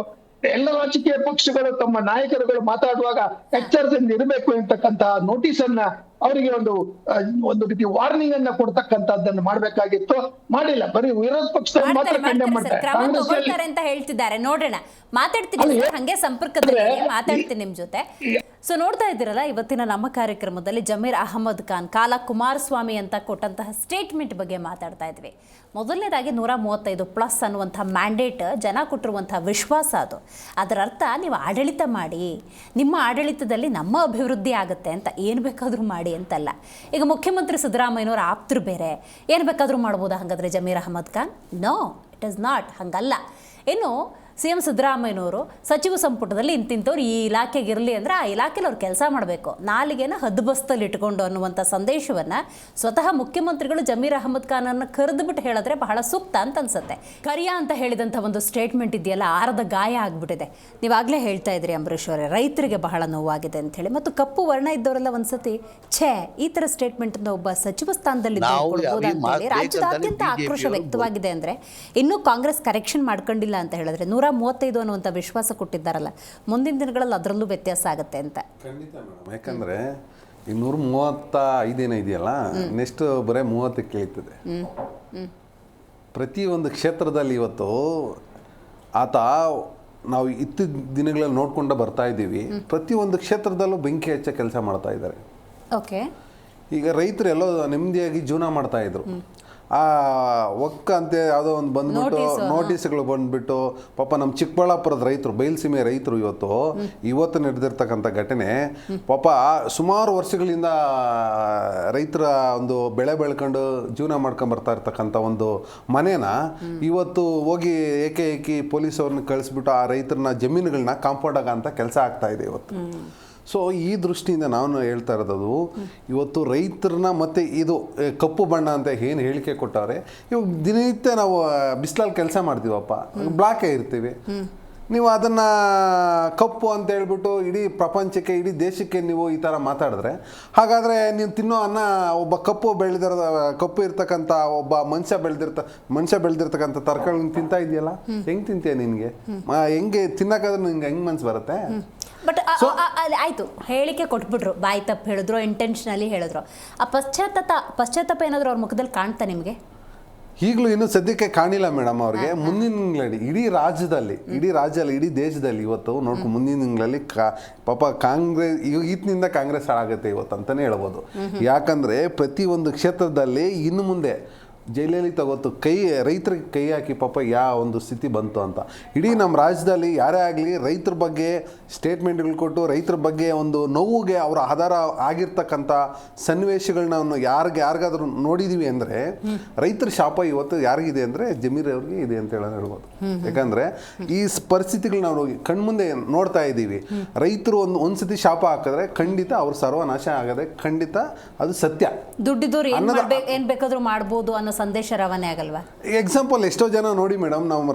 ಎಲ್ಲ ರಾಜಕೀಯ ಪಕ್ಷಗಳು ತಮ್ಮ ನಾಯಕರುಗಳು ಮಾತಾಡುವಾಗ ಎಚ್ಚರದಿಂದ ಇರಬೇಕು ಅಂತಕ್ಕಂತ ನೋಟಿಸ್ ಅನ್ನ ಅವರಿಗೆ ಒಂದು ರೀತಿ ವಾರ್ನಿಂಗ್ ಅನ್ನ ಕೊಡ್ತಕ್ಕಂಥದ್ದನ್ನು ಮಾಡ್ಬೇಕಾಗಿತ್ತು, ಮಾಡಿಲ್ಲ. ಬರೀ ವಿರೋಧ ಪಕ್ಷದವರು ಮಾತ್ರ ಕಂಡೆಮ್ ಮಾಡ್ತಾರೆ ಅಂತ ಹೇಳ್ತಿದ್ದಾರೆ. ನೋಡೋಣ, ಮಾತಾಡ್ತೀನಿ ಹಂಗೆ ಸಂಪರ್ಕದಲ್ಲಿ ಮಾತಾಡ್ತೀನಿ ನಿಮ್ ಜೊತೆ. ಸೊ ನೋಡ್ತಾ ಇದ್ದೀರಲ್ಲ, ಇವತ್ತಿನ ನಮ್ಮ ಕಾರ್ಯಕ್ರಮದಲ್ಲಿ ಜಮೀರ್ ಅಹ್ಮದ್ ಖಾನ್ ಕಾಲ ಕುಮಾರಸ್ವಾಮಿ ಅಂತ ಕೊಟ್ಟಂತಹ ಸ್ಟೇಟ್ಮೆಂಟ್ ಬಗ್ಗೆ ಮಾತಾಡ್ತಾ ಇದ್ವಿ. ಮೊದಲನೇದಾಗಿ 135+ ಅನ್ನುವಂಥ ಮ್ಯಾಂಡೇಟ್ ಜನ ಕೊಟ್ಟಿರುವಂಥ ವಿಶ್ವಾಸ ಅದು. ಅದರ ಅರ್ಥ ನೀವು ಆಡಳಿತ ಮಾಡಿ, ನಿಮ್ಮ ಆಡಳಿತದಲ್ಲಿ ನಮ್ಮ ಅಭಿವೃದ್ಧಿ ಆಗುತ್ತೆ ಅಂತ ಏನು ಬೇಕಾದರೂ ಮಾಡಿ ಅಂತಲ್ಲ. ಈಗ ಮುಖ್ಯಮಂತ್ರಿ ಸಿದ್ದರಾಮಯ್ಯನವ್ರ ಆಪ್ತರು ಬೇರೆ, ಏನು ಬೇಕಾದರೂ ಮಾಡ್ಬೋದಾ ಹಾಗಾದರೆ Zameer Ahmed Khan? No, it is not, ಹಂಗಲ್ಲ. ಇನ್ನು CM ಸಿದ್ದರಾಮಯ್ಯನವರು ಸಚಿವ ಸಂಪುಟದಲ್ಲಿ ಇಂತಿಂಥವ್ರು ಈ ಇಲಾಖೆಗೆ ಇರಲಿ ಅಂದರೆ ಆ ಇಲಾಖೆಯಲ್ಲಿ ಅವ್ರು ಕೆಲಸ ಮಾಡಬೇಕು, ನಾಲಿಗೆನ ಹದ್ದುಬಸ್ತಲ್ಲಿ ಇಟ್ಕೊಂಡು ಅನ್ನುವಂಥ ಸಂದೇಶವನ್ನು ಸ್ವತಃ ಮುಖ್ಯಮಂತ್ರಿಗಳು ಜಮೀರ್ ಅಹ್ಮದ್ ಖಾನನ್ನು ಕರೆದುಬಿಟ್ಟು ಹೇಳಿದ್ರೆ ಬಹಳ ಸೂಕ್ತ ಅಂತ ಅನ್ಸುತ್ತೆ. ಕರಿಯ ಅಂತ ಹೇಳಿದಂಥ ಒಂದು ಸ್ಟೇಟ್ಮೆಂಟ್ ಇದೆಯಲ್ಲ, ಆರದ ಗಾಯ ಆಗಿಬಿಟ್ಟಿದೆ. ನೀವಾಗಲೇ ಹೇಳ್ತಾ ಇದ್ರಿ ಅಂಬರೀಶ್ ಅವರೇ, ರೈತರಿಗೆ ಬಹಳ ನೋವಾಗಿದೆ ಅಂಥೇಳಿ. ಮತ್ತು ಕಪ್ಪು ವರ್ಣ ಇದ್ದವರೆಲ್ಲ ಒಂದ್ಸತಿ ಈ ಥರ ಸ್ಟೇಟ್ಮೆಂಟನ್ನು ಒಬ್ಬ ಸಚಿವ ಸ್ಥಾನದಲ್ಲಿ ಕೊಡ್ಬೋದಂತೇಳಿ ರಾಜ್ಯದಾದ್ಯಂತ ಆಕ್ರೋಶ ವ್ಯಕ್ತವಾಗಿದೆ. ಅಂದರೆ ಇನ್ನೂ ಕಾಂಗ್ರೆಸ್ ಕರೆಕ್ಷನ್ ಮಾಡ್ಕೊಂಡಿಲ್ಲ ಅಂತ ಹೇಳಿದ್ರೆ 135 ಅನ್ನುವಂಥ ವಿಶ್ವಾಸ ಕೊಟ್ಟಿದ್ದಾರಲ್ಲ, ಮುಂದಿನ ದಿನಗಳಲ್ಲಿ ಅದರಲ್ಲೂ ವ್ಯತ್ಯಾಸ ಆಗುತ್ತೆ ಅಂತ. ಖಂಡಿತ ಮೇಡಮ್. ಯಾಕಂದರೆ ಈ 135 ಇದೆಯಲ್ಲ, ನೆಕ್ಸ್ಟ್ ಬರೀ 30ಕ್ಕೆ ಇಳಿತದೆ. ಪ್ರತಿಯೊಂದು ಕ್ಷೇತ್ರದಲ್ಲಿ ಇವತ್ತು ಆತ ನಾವು ದಿನಗಳಲ್ಲಿ ನೋಡ್ಕೊಂಡು ಬರ್ತಾ ಇದ್ದೀವಿ, ಪ್ರತಿಯೊಂದು ಕ್ಷೇತ್ರದಲ್ಲೂ ಬೆಂಕಿ ಹಚ್ಚ ಕೆಲಸ ಮಾಡ್ತಾ ಇದ್ದಾರೆ. ಓಕೆ, ಈಗ ರೈತರು ಎಲ್ಲೋ ನೆಮ್ಮದಿಯಾಗಿ ಜೀವನ ಮಾಡ್ತಾ ಇದ್ರು. ಆ ಒಕ್ಕ ಅಂತ ಯಾವುದೋ ಒಂದು ಬಂದ್ಬಿಟ್ಟು ನೋಟಿಸ್ಗಳು ಬಂದ್ಬಿಟ್ಟು ಪಾಪ ನಮ್ಮ ಚಿಕ್ಕಬಳ್ಳಾಪುರದ ರೈತರು, ಬಯಲುಸೀಮೆ ರೈತರು ಇವತ್ತು ನಡೆದಿರ್ತಕ್ಕಂಥ ಘಟನೆ. ಪಾಪ ಸುಮಾರು ವರ್ಷಗಳಿಂದ ರೈತರ ಒಂದು ಬೆಳೆ ಬೆಳ್ಕೊಂಡು ಜೀವನ ಮಾಡ್ಕೊಂಡು ಬರ್ತಾ ಇರ್ತಕ್ಕಂಥ ಒಂದು ಮನೇನ ಇವತ್ತು ಹೋಗಿ ಏಕಿ ಪೊಲೀಸವ್ರನ್ನ ಕಳಿಸ್ಬಿಟ್ಟು ಆ ರೈತರನ್ನ ಜಮೀನುಗಳನ್ನ ಕಾಂಪೌಂಡ್ ಆಗಂತ ಕೆಲಸ ಆಗ್ತಾ ಇದೆ ಇವತ್ತು. ಸೊ ಈ ದೃಷ್ಟಿಯಿಂದ ನಾನು ಹೇಳ್ತಾ ಇರೋದು, ಇವತ್ತು ರೈತರನ್ನ ಮತ್ತೆ ಇದು ಕಪ್ಪು ಬಣ್ಣ ಅಂತ ಏನು ಹೇಳಿಕೆ ಕೊಟ್ಟವ್ರೆ, ಇವಾಗ ದಿನನಿತ್ಯ ನಾವು ಬಿಸಿಲಲ್ಲಿ ಕೆಲಸ ಮಾಡ್ತೀವಪ್ಪ, ಬ್ಲಾಕೇ ಇರ್ತೀವಿ, ನೀವು ಅದನ್ನು ಕಪ್ಪು ಅಂತ ಹೇಳ್ಬಿಟ್ಟು ಇಡೀ ಪ್ರಪಂಚಕ್ಕೆ ಇಡೀ ದೇಶಕ್ಕೆ ನೀವು ಈ ಥರ ಮಾತಾಡಿದ್ರೆ, ಹಾಗಾದರೆ ನೀವು ತಿನ್ನೋ ಅನ್ನ ಒಬ್ಬ ಕಪ್ಪು ಇರ್ತಕ್ಕಂಥ ಒಬ್ಬ ಮನುಷ್ಯ ಬೆಳೆದಿರ್ತಕ್ಕಂಥ ತರಕಾರಿ ತಿಂತಾ ಇದೆಯಲ್ಲ, ಹೆಂಗೆ ತಿಂತೀಯ ನಿನಗೆ? ಹೆಂಗೆ ತಿನ್ನೋಕ್ಕಾದ್ರೆ ನಿಂಗೆ ಹೆಂಗೆ ಮನ್ಸು ಬರುತ್ತೆ? ಬಟ್ ಆಯ್ತು, ಹೇಳಿಕೆ ಕೊಟ್ಬಿಟ್ರು, ಬಾಯಿ ತಪ್ಪು ಹೇಳಿದ್ರು, ಇಂಟೆನ್ಷನಲಿ ಹೇಳಿದ್ರು. ಆ ಪಶ್ಚಾತ್ತಾಪ ಏನಾದರೂ ಅವ್ರ ಮುಖದಲ್ಲಿ ಕಾಣ್ತಾ ನಿಮಗೆ? ಈಗಲೂ ಇನ್ನೂ ಸದ್ಯಕ್ಕೆ ಕಾಣಿಲ್ಲ ಮೇಡಮ್ ಅವ್ರಿಗೆ. ಮುಂದಿನ ತಿಂಗಳಲ್ಲಿ ಇಡೀ ಇಡೀ ದೇಶದಲ್ಲಿ ಇವತ್ತು ನೋಡ್ಕೊಂಡು ಮುಂದಿನ ತಿಂಗಳಲ್ಲಿ ಪಾಪ ಕಾಂಗ್ರೆಸ್ ಈಗಿನಿಂದ ಕಾಂಗ್ರೆಸ್ ಹಾಳಾಗುತ್ತೆ ಇವತ್ತು ಅಂತಲೇ ಹೇಳ್ಬೋದು. ಯಾಕಂದರೆ ಪ್ರತಿಯೊಂದು ಕ್ಷೇತ್ರದಲ್ಲಿ ಇನ್ನು ಮುಂದೆ ಜಯಲಲಿತಾ ಗೊತ್ತು ರೈತರಿಗೆ ಕೈ ಹಾಕಿ ಪಾಪ ಯಾವ ಒಂದು ಸ್ಥಿತಿ ಬಂತು ಅಂತ. ಇಡೀ ನಮ್ಮ ರಾಜ್ಯದಲ್ಲಿ ಯಾರೇ ಆಗಲಿ ರೈತರ ಬಗ್ಗೆ ಸ್ಟೇಟ್ಮೆಂಟ್ಗಳು ಕೊಟ್ಟು ರೈತರ ಬಗ್ಗೆ ಒಂದು ನೋವಿಗೆ ಅವರ ಆಧಾರ ಆಗಿರ್ತಕ್ಕಂಥ ಸನ್ನಿವೇಶಗಳನ್ನ ನಾವು ಯಾರಿಗಾದ್ರೂ ನೋಡಿದ್ದೀವಿ ಅಂದರೆ, ರೈತರ ಶಾಪ ಇವತ್ತು ಯಾರಿಗಿದೆ ಅಂದರೆ ಜಮೀರ್ ಅವ್ರಿಗೆ ಇದೆ ಅಂತ ಹೇಳ್ಬೋದು. ಯಾಕಂದರೆ ಈ ಪರಿಸ್ಥಿತಿಗಳು ನಾವು ಕಣ್ಮುಂದೆ ನೋಡ್ತಾ ಇದ್ದೀವಿ. ರೈತರು ಒಂದ್ಸತಿ ಶಾಪ ಹಾಕಿದ್ರೆ ಖಂಡಿತ ಅವ್ರ ಸರ್ವನಾಶ ಆಗದೆ, ಖಂಡಿತ ಅದು ಸತ್ಯ. ದುಡ್ಡಿದವ್ರು ಏನ್ ಬೇಕಾದ್ರೂ ಮಾಡ್ಬೋದು ಅನ್ನೋ ಸಂದೇಶ ರವಾನೆ ಆಗಲ್ವಾ? ಎಕ್ಸಾಂಪಲ್ ಎಷ್ಟೋ ಜನ ನೋಡಿ ಮೇಡಮ್, ನಮ್ಮ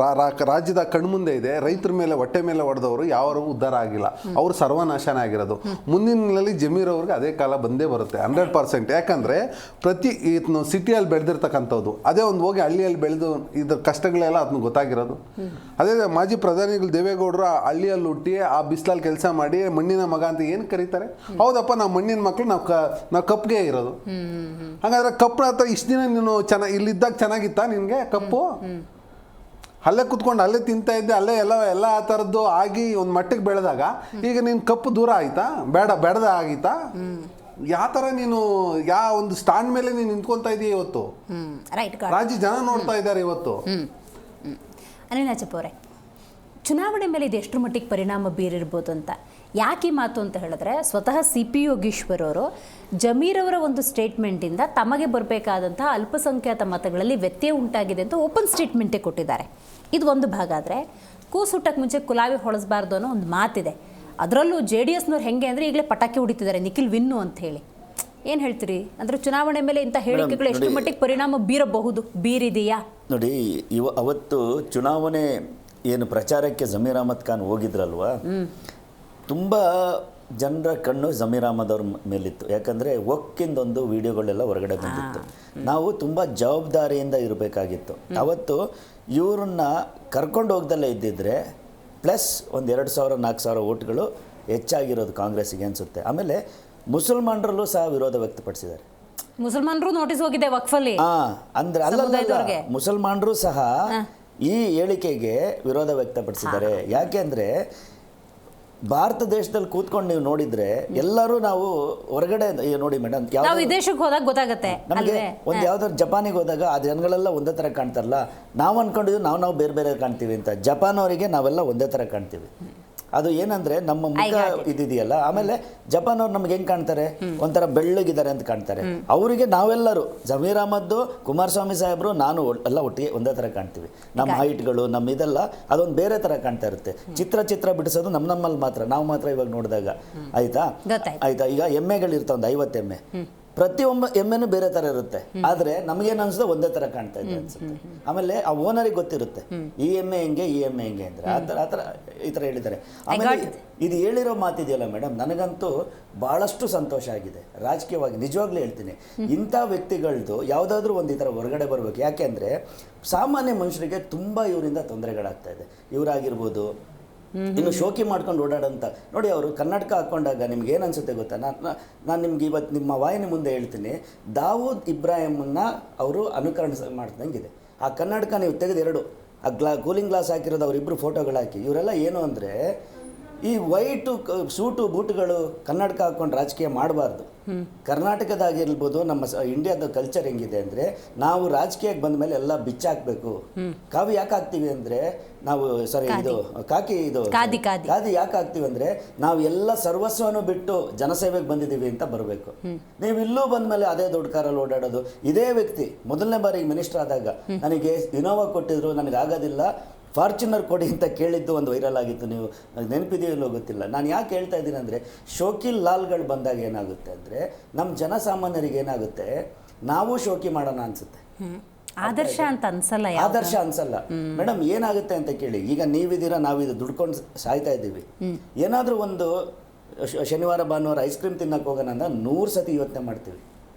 ರಾಜ್ಯದ ಕಣ್ಮುಂದೆ ಇದೆ, ರೈತರ ಮೇಲೆ ಹೊಟ್ಟೆ ಮೇಲೆ ಹೊಡೆದವರು ಯಾರು ಉದ್ಧಾರ ಆಗಿಲ್ಲ, ಅವ್ರು ಸರ್ವನಾಶನ ಆಗಿರೋದು. ಮುಂದಿನಲ್ಲಿ ಜಮೀರ್ ಅವ್ರಿಗೆ ಅದೇ ಕಾಲ ಬಂದೇ ಬರುತ್ತೆ 100%. ಯಾಕಂದರೆ ಪ್ರತಿ ಸಿಟಿಯಲ್ಲಿ ಬೆಳೆದಿರ್ತಕ್ಕಂಥದ್ದು ಅದೇ ಒಂದು ಹೋಗಿ ಹಳ್ಳಿಯಲ್ಲಿ ಬೆಳೆದು ಇದ್ರ ಕಷ್ಟಗಳೆಲ್ಲ ಅದನ್ನ ಗೊತ್ತಾಗಿರೋದು. ಅದೇ ಮಾಜಿ ಪ್ರಧಾನಿಗಳು ದೇವೇಗೌಡರು ಹಳ್ಳಿಯಲ್ಲಿ ಹುಟ್ಟಿ ಆ ಬಿಸಿಲಲ್ಲಿ ಕೆಲಸ ಮಾಡಿ ಮಣ್ಣಿನ ಮಗ ಅಂತ ಏನು ಕರೀತಾರೆ. ಹೌದಪ್ಪ, ನಾವು ಮಣ್ಣಿನ ಮಕ್ಕಳು, ನಾವು ಕಪ್ಗೆ ಇರೋದು. ಹಾಗಾದ್ರೆ ಕಪ್ಪು ಹತ್ರ ಇಷ್ಟು ದಿನ ನೀನು ಇಲ್ಲಿದ್ದಾಗ ಚೆನ್ನಾಗಿತ್ತ ನಿನಗೆ ಕಪ್ಪು? ಅಲ್ಲೇ ಕುತ್ಕೊಂಡು ಅಲ್ಲೇ ತಿಂತಾ ಇದ್ದೆ, ಅಲ್ಲೇ ಎಲ್ಲ ಆ ಥರದ್ದು ಆಗಿ ಒಂದು ಮಟ್ಟಿಗೆ ಬೆಳೆದಾಗ ಈಗ ನೀನು ಕಪ್ಪು ದೂರ ಆಯ್ತಾ? ಬೆಳೆದ ಆಗಿತ್ತಾ? ಯಾವ ಥರ ನೀನು ಯಾವ ಒಂದು ಸ್ಟ್ಯಾಂಡ್ ಮೇಲೆ ನೀನು ನಿಂತ್ಕೊಳ್ತಾ ಇದೀಯ ಇವತ್ತು? ರಾಜ್ಯ ಜನ ನೋಡ್ತಾ ಇದ್ದಾರೆ ಇವತ್ತು. ಅನಿಲ್ ನಾಚಪ್ಪ ಅವರೇ, ಚುನಾವಣೆ ಮೇಲೆ ಇದು ಎಷ್ಟರ ಮಟ್ಟಿಗೆ ಪರಿಣಾಮ ಬೀರಿರ್ಬೋದು ಅಂತ ಯಾಕೆ ಈ ಮಾತು ಅಂತ ಹೇಳಿದ್ರೆ, ಸ್ವತಃ CP ಯೋಗೀಶ್ವರ್ ಅವರು ಜಮೀರ್ ಅವರ ಒಂದು ಸ್ಟೇಟ್ಮೆಂಟಿಂದ ತಮಗೆ ಬರಬೇಕಾದಂತಹ ಅಲ್ಪಸಂಖ್ಯಾತ ಮತಗಳಲ್ಲಿ ವ್ಯತ್ಯಯ ಉಂಟಾಗಿದೆ ಅಂತ ಓಪನ್ ಸ್ಟೇಟ್ಮೆಂಟೇ ಕೊಟ್ಟಿದ್ದಾರೆ. ಇದು ಒಂದು ಭಾಗ. ಆದರೆ ಕೂಸುಟ್ಟಕ್ಕೆ ಮುಂಚೆ ಕುಲಾವಿ ಹೊಳಸಬಾರ್ದು ಅನ್ನೋ ಒಂದು ಮಾತಿದೆ. ಅದರಲ್ಲೂ JDSನವ್ರು ಹೆಂಗೆ ಅಂದರೆ ಈಗಲೇ ಪಟಾಕಿ ಹೊಡಿತಿದ್ದಾರೆ ನಿಖಿಲ್ ವಿನ್ನು ಅಂತ ಹೇಳಿ. ಏನು ಹೇಳ್ತೀರಿ? ಅಂದರೆ ಚುನಾವಣೆ ಮೇಲೆ ಇಂಥ ಹೇಳಿಕೆಗಳು ಎಷ್ಟು ಮಟ್ಟಿಗೆ ಪರಿಣಾಮ ಬೀರಿದೆಯಾ? ನೋಡಿ, ಅವತ್ತು ಚುನಾವಣೆ ಏನು ಪ್ರಚಾರಕ್ಕೆ ಜಮೀರ್ ಅಹಮದ್ ಖಾನ್ ಹೋಗಿದ್ರಲ್ವಾ, ತುಂಬ ಜನರ ಕಣ್ಣು ಜಮೀರ್ ಅಹಮದ್ ಅವ್ರ ಮೇಲಿತ್ತು. ಯಾಕಂದರೆ ಒಕ್ಕಿಂದೊಂದು ವಿಡಿಯೋಗಳೆಲ್ಲ ಹೊರಗಡೆ ಬಂದಿತ್ತು. ನಾವು ತುಂಬ ಜವಾಬ್ದಾರಿಯಿಂದ ಇರಬೇಕಾಗಿತ್ತು. ಅವತ್ತು ಇವ್ರನ್ನ ಕರ್ಕೊಂಡು ಹೋಗ್ದಲ್ಲೇ ಇದ್ದಿದ್ರೆ ಪ್ಲಸ್ ಒಂದು 2,000-4,000 ಓಟ್ಗಳು ಹೆಚ್ಚಾಗಿರೋದು ಕಾಂಗ್ರೆಸ್ಸಿಗೆ ಅನಿಸುತ್ತೆ. ಆಮೇಲೆ ಮುಸಲ್ಮಾನರಲ್ಲೂ ಸಹ ವಿರೋಧ ವ್ಯಕ್ತಪಡಿಸಿದ್ದಾರೆ. ಮುಸಲ್ಮಾನರು ನೋಟಿಸ್ ಹೋಗಿದೆ ವಕ್ಫಲ್ಲಿ. ಅಂದರೆ ಅಲ್ಲ, ಮುಸಲ್ಮಾನರು ಸಹ ಈ ಹೇಳಿಕೆಗೆ ವಿರೋಧ ವ್ಯಕ್ತಪಡಿಸಿದ್ದಾರೆ. ಯಾಕೆ ಅಂದರೆ ಭಾರತ ದೇಶದಲ್ಲಿ ಕೂತ್ಕೊಂಡು ನೀವು ನೋಡಿದ್ರೆ ಎಲ್ಲರೂ ನಾವು ಹೊರಗಡೆ ನೋಡಿ ಮೇಡಮ್, ಯಾವ ವಿದೇಶಕ್ಕೆ ಹೋದಾಗ ಗೊತ್ತಾಗುತ್ತೆ ನಮಗೆ. ಒಂದು ಯಾವ್ದಾದ್ರು ಜಪಾನಿಗೆ ಹೋದಾಗ ಆ ಜನಗಳೆಲ್ಲ ಒಂದೇ ಥರ ಕಾಣ್ತಾರಲ್ಲ, ನಾವು ಅನ್ಕೊಂಡಿದ್ವಿ ನಾವು ಬೇರೆ ಬೇರೆ ಕಾಣ್ತೀವಿ ಅಂತ. ಜಪಾನ್ ಅವರಿಗೆ ನಾವೆಲ್ಲ ಒಂದೇ ಥರ ಕಾಣ್ತೀವಿ. ಅದು ಏನಂದ್ರೆ ನಮ್ಮ ಮುಖ ಇದಿದೆಯಲ್ಲ. ಆಮೇಲೆ ಜಪಾನ್ ಅವ್ರು ನಮ್ಗೆ ಹೆಂಗ್ ಕಾಣ್ತಾರೆ, ಒಂಥರ ಬೆಳ್ಳಗಿದ್ದಾರೆ ಅಂತ ಕಾಣ್ತಾರೆ. ಅವರಿಗೆ ನಾವೆಲ್ಲರೂ ಜಮೀರ್ ಅಹಮದ್, ಕುಮಾರಸ್ವಾಮಿ ಸಾಹೇಬರು, ನಾನು ಎಲ್ಲ ಒಟ್ಟಿಗೆ ಒಂದೇ ಥರ ಕಾಣ್ತೀವಿ. ನಮ್ಮ ಹೈಟ್ಗಳು, ನಮ್ಮ ಇದೆಲ್ಲ ಅದೊಂದು ಬೇರೆ ಥರ ಕಾಣ್ತಾ ಇರುತ್ತೆ. ಚಿತ್ರ ಬಿಡಿಸೋದು ನಮ್ಮಲ್ಲಿ ಮಾತ್ರ, ನಾವು ಮಾತ್ರ ಇವಾಗ ನೋಡಿದಾಗ. ಆಯ್ತಾ. ಈಗ ಎಮ್ಮೆಗಳು ಇರ್ತಾವ, ಒಂದು 50 ಎಮ್ಮೆ. ಪ್ರತಿಯೊಬ್ಬ ಎಮ್ಮೆನೂ ಬೇರೆ ಥರ ಇರುತ್ತೆ. ಆದರೆ ನಮಗೇನು ಅನ್ಸುತ್ತೆ ಒಂದೇ ಥರ ಕಾಣ್ತಾ ಇದೆ ಅನ್ಸುತ್ತೆ. ಆಮೇಲೆ ಆ ಓನರಿಗೆ ಗೊತ್ತಿರುತ್ತೆ ಈ ಎಮ್ಮೆ ಹೆಂಗೆ ಅಂದರೆ ಆ ಥರ ಈ ಥರ ಹೇಳಿದ್ದಾರೆ. ಆಮೇಲೆ ಇದು ಹೇಳಿರೋ ಮಾತಿದೆಯಲ್ಲ ಮೇಡಮ್, ನನಗಂತೂ ಭಾಳಷ್ಟು ಸಂತೋಷ ಆಗಿದೆ ರಾಜಕೀಯವಾಗಿ. ನಿಜವಾಗ್ಲೂ ಹೇಳ್ತೀನಿ, ಇಂಥ ವ್ಯಕ್ತಿಗಳದ್ದು ಯಾವುದಾದ್ರೂ ಒಂದು ಈ ಥರ ಹೊರಗಡೆ ಬರಬೇಕು. ಯಾಕೆ ಅಂದರೆ ಸಾಮಾನ್ಯ ಮನುಷ್ಯರಿಗೆ ತುಂಬ ಇವರಿಂದ ತೊಂದರೆಗಳಾಗ್ತಾ ಇದೆ. ಇವರಾಗಿರ್ಬೋದು, ಇನ್ನು ಶೋಕಿ ಮಾಡ್ಕೊಂಡು ಓಡಾಡೋಂಥ ನೋಡಿ. ಅವರು ಕನ್ನಡಕ ಹಾಕ್ಕೊಂಡಾಗ ನಿಮ್ಗೆ ಏನು ಅನಿಸುತ್ತೆ ಗೊತ್ತಾ? ನಾನು ನಿಮ್ಗೆ ಇವತ್ತು ನಿಮ್ಮ ವಾಹಿನಿ ಮುಂದೆ ಹೇಳ್ತೀನಿ, ದಾವೂದ್ ಇಬ್ರಾಹಿಮನ್ನ ಅವರು ಅನುಕರಣ ಮಾಡ್ದಂಗಿದೆ. ಆ ಕನ್ನಡಕ ನೀವು ತೆಗೆದು ಆ ಕೂಲಿಂಗ್ ಗ್ಲಾಸ್ ಹಾಕಿರೋದು ಅವರಿಬ್ಬರು ಫೋಟೋಗಳು ಹಾಕಿ. ಇವರೆಲ್ಲ ಏನು ಅಂದರೆ ಈ ವೈಟು ಸೂಟು ಬೂಟುಗಳು ಕನ್ನಡಕ ಹಾಕ್ಕೊಂಡು ರಾಜಕೀಯ ಮಾಡಬಾರ್ದು. ಕರ್ನಾಟಕದಾಗಿರ್ಬೋದು, ನಮ್ಮ ಇಂಡಿಯಾದ ಕಲ್ಚರ್ ಹೆಂಗಿದೆ ಅಂದರೆ, ನಾವು ರಾಜಕೀಯಕ್ಕೆ ಬಂದ ಮೇಲೆ ಎಲ್ಲ ಬಿಚ್ಚಾಕಬೇಕು. ಕಾವಿ ಯಾಕೆ ಹಾಕ್ತೀವಿ ಅಂದರೆ ನಾವು ಇದು ಖಾದಿ ಯಾಕೆ ಹಾಕ್ತೀವಿ ಅಂದರೆ ನಾವು ಎಲ್ಲ ಸರ್ವಸ್ವನು ಬಿಟ್ಟು ಜನಸೇವೆಗೆ ಬಂದಿದ್ದೀವಿ ಅಂತ ಬರಬೇಕು. ನೀವು ಇಲ್ಲೂ ಬಂದ ಮೇಲೆ ಅದೇ ದೊಡ್ಡ ಕಾರಲ್ಲಿ ಓಡಾಡೋದು. ಇದೇ ವ್ಯಕ್ತಿ ಮೊದಲನೇ ಬಾರಿಗೆ ಮಿನಿಸ್ಟರ್ ಆದಾಗ ನನಗೆ ಇನೋವಾ ಕೊಟ್ಟಿದ್ರು, ನನಗೆ ಆಗೋದಿಲ್ಲ, ಫಾರ್ಚುನರ್ ಕೊಡಿ ಅಂತ ಕೇಳಿದ್ದು ಒಂದು ವೈರಲ್ ಆಗಿತ್ತು. ನೀವು ನೆನಪಿದೆಯೋ ಇಲ್ಲೋ ಗೊತ್ತಿಲ್ಲ. ನಾನು ಯಾಕೆ ಹೇಳ್ತಾ ಇದ್ದೀನಿ ಅಂದರೆ, ಶೋಕಿ ಲಾಲ್ಗಳು ಬಂದಾಗ ಏನಾಗುತ್ತೆ ಅಂದರೆ, ನಮ್ಮ ಜನಸಾಮಾನ್ಯರಿಗೆ ಏನಾಗುತ್ತೆ, ನಾವು ಶೋಕಿ ಮಾಡೋಣ ಅನ್ಸುತ್ತೆ. ಆದರ್ಶ ಅಂತ ಅನ್ಸಲ್ಲ. ಆದರ್ಶ ಅನ್ಸಲ್ಲ ಮೇಡಮ್. ಏನಾಗುತ್ತೆ ಅಂತ ಕೇಳಿ, ಈಗ ನೀವಿದ್ದೀರಾ, ನಾವಿದು ದುಡ್ಕೊಂಡು ಸಾಯ್ತಾ ಇದ್ದೀವಿ. ಏನಾದರೂ ಒಂದು ಶನಿವಾರ ಭಾನುವಾರ ಐಸ್ ಕ್ರೀಮ್ ತಿನ್ನಕ್ಕೆ ಹೋಗೋಣ ಅಂತ 100 ಸತಿ ಯೋಚನೆ ಮಾಡ್ತೀವಿ.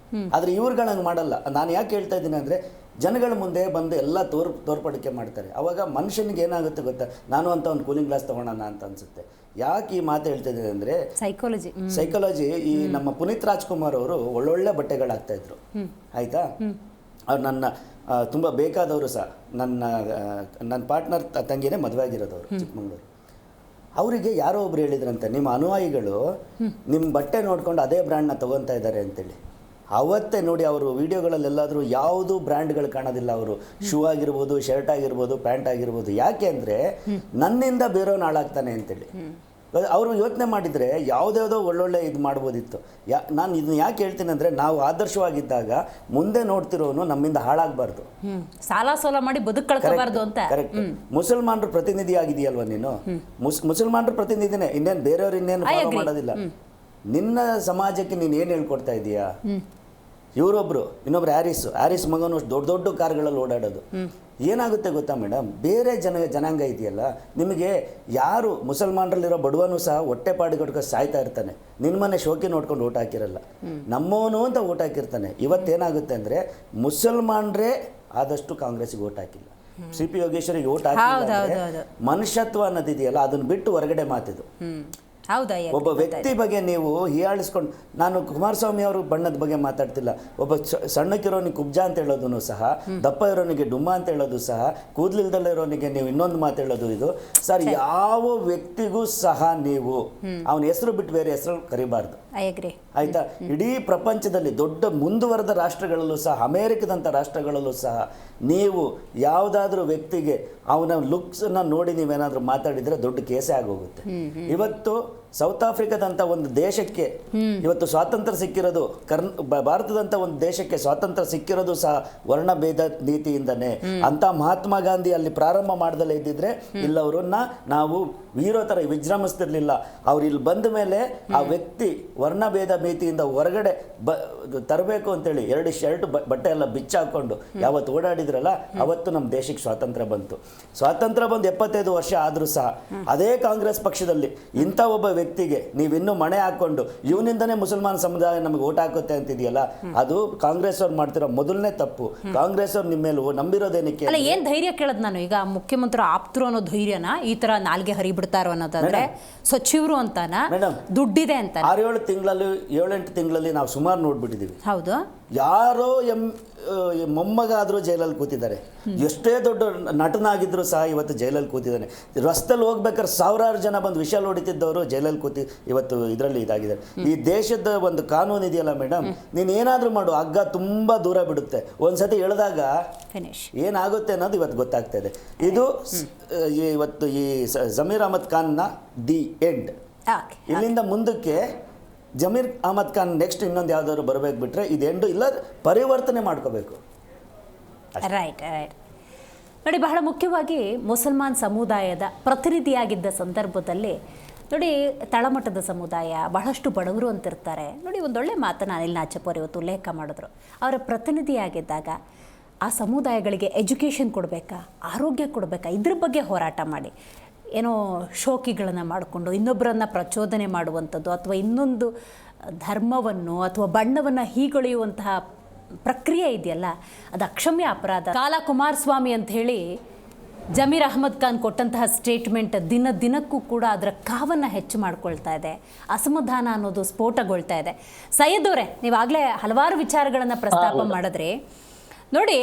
ಆದರೆ ಇವ್ರುಗಳಂಗೆ ಮಾಡಲ್ಲ. ನಾನು ಯಾಕೆ ಹೇಳ್ತಾ ಇದ್ದೀನಿ ಅಂದರೆ, ಜನಗಳ ಮುಂದೆ ಬಂದು ಎಲ್ಲ ತೋರ್ಪಡಿಕೆ ಮಾಡ್ತಾರೆ. ಅವಾಗ ಮನುಷ್ಯನಿಗೆ ಏನಾಗುತ್ತೆ ಗೊತ್ತಾ, ನಾನು ಅಂತ ಒಂದು ಕೂಲಿಂಗ್ ಗ್ಲಾಸ್ ತೊಗೊಳೋಣ ಅಂತ ಅನಿಸುತ್ತೆ. ಯಾಕೆ ಈ ಮಾತು ಹೇಳ್ತಾ ಇದ್ದೀನಿ ಅಂದರೆ, ಸೈಕಾಲಜಿ. ಈ ನಮ್ಮ ಪುನೀತ್ ರಾಜ್ಕುಮಾರ್ ಅವರು ಒಳ್ಳೊಳ್ಳೆ ಬಟ್ಟೆಗಳಾಗ್ತಾಯಿದ್ರು, ಆಯಿತಾ. ಅವ್ರು ನನ್ನ ತುಂಬ ಬೇಕಾದವರು ಸಹ, ನನ್ನ ಪಾರ್ಟ್ನರ್ ತಂಗಿನೇ ಮದುವೆ ಆಗಿರೋದವರು ಚಿಕ್ಕಮಗಳೂರು. ಅವರಿಗೆ ಯಾರೋ ಒಬ್ರು ಹೇಳಿದ್ರಂತೆ, ನಿಮ್ಮ ಅನುಯಾಯಿಗಳು ನಿಮ್ಮ ಬಟ್ಟೆ ನೋಡ್ಕೊಂಡು ಅದೇ ಬ್ರ್ಯಾಂಡ್ನ ತೊಗೊತಾ ಇದ್ದಾರೆ ಅಂತೇಳಿ. ಅವತ್ತೇ ನೋಡಿ, ಅವರು ವಿಡಿಯೋಗಳಲ್ಲೆಲ್ಲಾದರೂ ಯಾವುದು ಬ್ರ್ಯಾಂಡ್ಗಳು ಕಾಣೋದಿಲ್ಲ. ಅವರು ಶೂ ಆಗಿರ್ಬೋದು, ಶರ್ಟ್ ಆಗಿರ್ಬೋದು, ಪ್ಯಾಂಟ್ ಆಗಿರ್ಬೋದು. ಯಾಕೆ ಅಂದರೆ ನನ್ನಿಂದ ಬೇರೆಯವ್ನು ಹಾಳಾಗ್ತಾನೆ ಅಂತೇಳಿ ಅವರು ಯೋಚನೆ ಮಾಡಿದರೆ ಯಾವುದ್ಯಾವುದೋ ಒಳ್ಳೊಳ್ಳೆ ಇದು ಮಾಡ್ಬೋದಿತ್ತು. ನಾನು ಇದನ್ನ ಯಾಕೆ ಹೇಳ್ತೀನಿ ಅಂದರೆ, ನಾವು ಆದರ್ಶವಾಗಿದ್ದಾಗ ಮುಂದೆ ನೋಡ್ತಿರೋನು ನಮ್ಮಿಂದ ಹಾಳಾಗಬಾರ್ದು, ಸಾಲ ಸೋಲ ಮಾಡಿ ಬದುಕಳ್ಕೋಬಾರ್ದು ಅಂತ. ಕರೆಕ್ಟ್. ಮುಸಲ್ಮಾನರ ಪ್ರತಿನಿಧಿ ಆಗಿದೆಯಲ್ವ ನೀನು, ಮುಸಲ್ಮಾನರ ಪ್ರತಿನಿಧಿನೇ, ಇನ್ನೇನು ಬೇರೆಯವ್ರು ಇನ್ನೇನು ಫಾಲೋ ಮಾಡೋದಿಲ್ಲ. ನಿನ್ನ ಸಮಾಜಕ್ಕೆ ನೀನು ಏನು ಹೇಳ್ಕೊಡ್ತಾ ಇದೀಯಾ? ಇವರೊಬ್ಬರು, ಇನ್ನೊಬ್ರು ಹ್ಯಾರಿಸ್ ಮಗನು ದೊಡ್ಡ ದೊಡ್ಡ ಕಾರ್ಗಳಲ್ಲಿ ಓಡಾಡೋದು. ಏನಾಗುತ್ತೆ ಗೊತ್ತಾ ಮೇಡಮ್, ಬೇರೆ ಜನಾಂಗ ಇದೆಯಲ್ಲ, ನಿಮಗೆ ಯಾರು ಮುಸಲ್ಮಾನರಲ್ಲಿರೋ ಬಡವನು ಸಹ ಹೊಟ್ಟೆ ಪಾಡಿಗಡ್ಕೊ ಸಾಯ್ತಾ ಇರ್ತಾನೆ. ನಿನ್ನ ಮನೆ ಶೋಕಿ ನೋಡ್ಕೊಂಡು ಓಟ್ ಹಾಕಿರಲ್ಲ, ನಮ್ಮವನು ಅಂತ ಓಟ್ ಹಾಕಿರ್ತಾನೆ. ಇವತ್ತೇನಾಗುತ್ತೆ ಅಂದರೆ, ಮುಸಲ್ಮಾನರೇ ಆದಷ್ಟು ಕಾಂಗ್ರೆಸ್ಗೆ ಓಟ್ ಹಾಕಿಲ್ಲ. ಸಿ ಪಿ ಯೋಗೇಶ್ವರಿಗೆ ಓಟ್ ಹಾಕಿಲ್ಲ. ಮನುಷ್ಯತ್ವ ಅನ್ನೋದಿದೆಯಲ್ಲ, ಅದನ್ನು ಬಿಟ್ಟು ಹೊರಗಡೆ ಮಾತಿದು. ಒಬ್ಬ ವ್ಯಕ್ತಿ ಬಗ್ಗೆ ನೀವು ಹೀಯಾಳಿಸ್ಕೊಂಡು, ನಾನು ಕುಮಾರಸ್ವಾಮಿ ಅವರು ಬಣ್ಣದ ಬಗ್ಗೆ ಮಾತಾಡ್ತಿಲ್ಲ. ಒಬ್ಬ ಸಣ್ಣಕ್ಕಿರೋನಿಗೆ ಕುಬ್ಜ ಅಂತ ಹೇಳೋದು ಸಹ, ದಪ್ಪ ಇರೋನಿಗೆ ಡುಮ್ಮ ಅಂತ ಹೇಳೋದು ಸಹ, ಕೂದಲಿಲ್ದಲ್ಲಿರೋನಿಗೆ ನೀವು ಇನ್ನೊಂದು ಮಾತು ಹೇಳೋದು ಇದು ಸರ್. ಯಾವ ವ್ಯಕ್ತಿಗೂ ಸಹ ನೀವು ಅವನ ಹೆಸರು ಬಿಟ್ಟು ಬೇರೆ ಹೆಸರು ಕರಿಬಾರ್ದು, ಆಯ್ತಾ. ಇಡೀ ಪ್ರಪಂಚದಲ್ಲಿ ದೊಡ್ಡ ಮುಂದುವರೆದ ರಾಷ್ಟ್ರಗಳಲ್ಲೂ ಸಹ, ಅಮೇರಿಕದಂಥ ರಾಷ್ಟ್ರಗಳಲ್ಲೂ ಸಹ ನೀವು ಯಾವುದಾದ್ರೂ ವ್ಯಕ್ತಿಗೆ ಅವನ ಲುಕ್ಸನ್ನು ನೋಡಿ ನೀವೇನಾದರೂ ಮಾತಾಡಿದರೆ ದೊಡ್ಡ ಕೇಸೇ ಆಗೋಗುತ್ತೆ. ಇವತ್ತು ಸೌತ್ ಆಫ್ರಿಕಾದಂಥ ಒಂದು ದೇಶಕ್ಕೆ ಇವತ್ತು ಸ್ವಾತಂತ್ರ್ಯ ಸಿಕ್ಕಿರೋದು, ಭಾರತದಂಥ ಒಂದು ದೇಶಕ್ಕೆ ಸ್ವಾತಂತ್ರ್ಯ ಸಿಕ್ಕಿರೋದು ಸಹ ವರ್ಣಭೇದ ನೀತಿಯಿಂದನೇ. ಅಂತ ಮಹಾತ್ಮ ಗಾಂಧಿ ಅಲ್ಲಿ ಪ್ರಾರಂಭ ಮಾಡ್ದಲೇ ಇದ್ದಿದ್ರೆ ಇಲ್ಲವರನ್ನ ನಾವು ವೀರೋ ಥರ ವಿಜೃಂಭಿಸ್ತಿರ್ಲಿಲ್ಲ. ಅವ್ರು ಇಲ್ಲಿ ಬಂದ ಮೇಲೆ ಆ ವ್ಯಕ್ತಿ ವರ್ಣಭೇದ ನೀತಿಯಿಂದ ಹೊರಗಡೆ ತರಬೇಕು ಅಂತೇಳಿ 2 ಶರ್ಟ್ ಬಟ್ಟೆ ಎಲ್ಲ ಬಿಚ್ಚಾಕೊಂಡು ಯಾವತ್ತು ಓಡಾಡಿದ್ರಲ್ಲ, ಅವತ್ತು ನಮ್ಮ ದೇಶಕ್ಕೆ ಸ್ವಾತಂತ್ರ್ಯ ಬಂತು. ಸ್ವಾತಂತ್ರ್ಯ ಬಂದು 75 ವರ್ಷ ಆದರೂ ಸಹ ಅದೇ ಕಾಂಗ್ರೆಸ್ ಪಕ್ಷದಲ್ಲಿ ಇಂಥ ಒಬ್ಬ ವ್ಯಕ್ತಿಗೆ ನೀವಿನ್ನೂ ಮಣೆ ಹಾಕೊಂಡು ಇವನಿಂದನೇ ಮುಸಲ್ಮಾನ್ ಸಮುದಾಯ ನಮಗೆ ಓಟ್ ಹಾಕುತ್ತೆ ಅಂತಿದೆಯಲ್ಲ, ಅದು ಕಾಂಗ್ರೆಸ್ ಅವ್ರು ಮಾಡ್ತಿರೋ ಮೊದಲನೇ ತಪ್ಪು. ಕಾಂಗ್ರೆಸ್ ಅವ್ರು ನಿಮ್ಮ ಮೇಲೆ ನಂಬಿರೋದೇನಕ್ಕೆ? ಅಲ್ಲ, ಏನ್ ಧೈರ್ಯ ಕೇಳದ್ ನಾನು ಈಗ, ಮುಖ್ಯಮಂತ್ರಿ ಆಪ್ತರು ಅನ್ನೋ ಧೈರ್ಯನ ಈ ತರ ನಾಲ್ಗೆ ಹರಿಬಿಡ್ತಾರೋ ಅನ್ನೋದಾದ್ರೆ, ಸಚಿವರು ಅಂತಾನ, ದುಡ್ಡಿದೆ ಅಂತ 6-7 ತಿಂಗಳಲ್ಲಿ 7-8 ತಿಂಗಳಲ್ಲಿ ನಾವು ಸುಮಾರು ನೋಡ್ಬಿಟ್ಟಿದೀವಿ. ಹೌದು, ಯಾರೋ ಮೊಮ್ಮಗ ಆದರೂ ಜೈಲಲ್ಲಿ ಕೂತಿದ್ದಾರೆ. ಎಷ್ಟೇ ದೊಡ್ಡ ನಟನಾಗಿದ್ರು ಸಹ ಇವತ್ತು ಜೈಲಲ್ಲಿ ಕೂತಿದ್ದಾನೆ. ರಸ್ತೆಯಲ್ಲಿ ಹೋಗ್ಬೇಕಾದ್ರೆ ಸಾವಿರಾರು ಜನ ಬಂದು ವಿಷಲ್ ಹೊಡಿತಿದ್ದವರು ಜೈಲಲ್ಲಿ ಕೂತಿ ಇವತ್ತು ಇದರಲ್ಲಿ ಇದಾಗಿದ್ದಾರೆ. ಈ ದೇಶದ ಒಂದು ಕಾನೂನು ಇದೆಯಲ್ಲ ಮೇಡಮ್, ನೀನು ಏನಾದರೂ ಮಾಡು, ಹಗ್ಗ ತುಂಬ ದೂರ ಬಿಡುತ್ತೆ. ಒಂದ್ಸತಿ ಎಳೆದಾಗ ಏನಾಗುತ್ತೆ ಅನ್ನೋದು ಇವತ್ತು ಗೊತ್ತಾಗ್ತಾ ಇದೆ. ಇದು ಇವತ್ತು ಈ ಜಮೀರ್ ಅಹಮದ್ ಖಾನ್ನ ದಿ ಎಂಡ್. ಇಲ್ಲಿಂದ ಮುಂದಕ್ಕೆ ಜಮೀರ್ ಅಹಮದ್ ಖಾನ್ ನೆಕ್ಸ್ಟ್ ಇನ್ನೊಂದು ಯಾವ್ದಾದ್ರು ಬರಬೇಕು ಬಿಟ್ರೆ ಇದು ಎಂಡು ಇಲ್ಲ, ಪರಿವರ್ತನೆ ಮಾಡ್ಕೋಬೇಕು. ರೈಟ್. ನೋಡಿ, ಬಹಳ ಮುಖ್ಯವಾಗಿ ಮುಸಲ್ಮಾನ್ ಸಮುದಾಯದ ಪ್ರತಿನಿಧಿಯಾಗಿದ್ದ ಸಂದರ್ಭದಲ್ಲಿ ನೋಡಿ, ತಳಮಟ್ಟದ ಸಮುದಾಯ ಬಹಳಷ್ಟು ಬಡವರು ಅಂತಿರ್ತಾರೆ. ನೋಡಿ, ಒಂದೊಳ್ಳೆ ಮಾತನ್ನು ಅನಿಲ್ ನಾಚಪ್ಪ ಇವತ್ತು ಉಲ್ಲೇಖ ಮಾಡಿದ್ರು. ಅವರ ಪ್ರತಿನಿಧಿಯಾಗಿದ್ದಾಗ ಆ ಸಮುದಾಯಗಳಿಗೆ ಎಜುಕೇಷನ್ ಕೊಡಬೇಕಾ, ಆರೋಗ್ಯ ಕೊಡಬೇಕಾ, ಇದ್ರ ಬಗ್ಗೆ ಹೋರಾಟ ಮಾಡಿ, ಏನೋ ಶೋಕಿಗಳನ್ನು ಮಾಡಿಕೊಂಡು ಇನ್ನೊಬ್ಬರನ್ನು ಪ್ರಚೋದನೆ ಮಾಡುವಂಥದ್ದು ಅಥವಾ ಇನ್ನೊಂದು ಧರ್ಮವನ್ನು ಅಥವಾ ಬಣ್ಣವನ್ನು ಹೀಗೊಳೆಯುವಂತಹ ಪ್ರಕ್ರಿಯೆ ಇದೆಯಲ್ಲ, ಅದು ಅಕ್ಷಮ್ಯ ಅಪರಾಧ. ಕಾಲ ಕುಮಾರಸ್ವಾಮಿ ಅಂತ ಹೇಳಿ ಜಮೀರ್ ಅಹಮದ್ ಖಾನ್ ಕೊಟ್ಟಂತಹ ಸ್ಟೇಟ್ಮೆಂಟ್ ದಿನಕ್ಕೂ ಕೂಡ ಅದರ ಕಾವನ್ನು ಹೆಚ್ಚು ಮಾಡ್ಕೊಳ್ತಾ ಇದೆ. ಅಸಮಾಧಾನ ಅನ್ನೋದು ಸ್ಫೋಟಗೊಳ್ತಾ ಇದೆ. ಸೈಯದ್ ಅವರೇ, ನೀವಾಗಲೇ ಹಲವಾರು ವಿಚಾರಗಳನ್ನು ಪ್ರಸ್ತಾಪ ಮಾಡಿದ್ರಿ. ನೋಡಿ,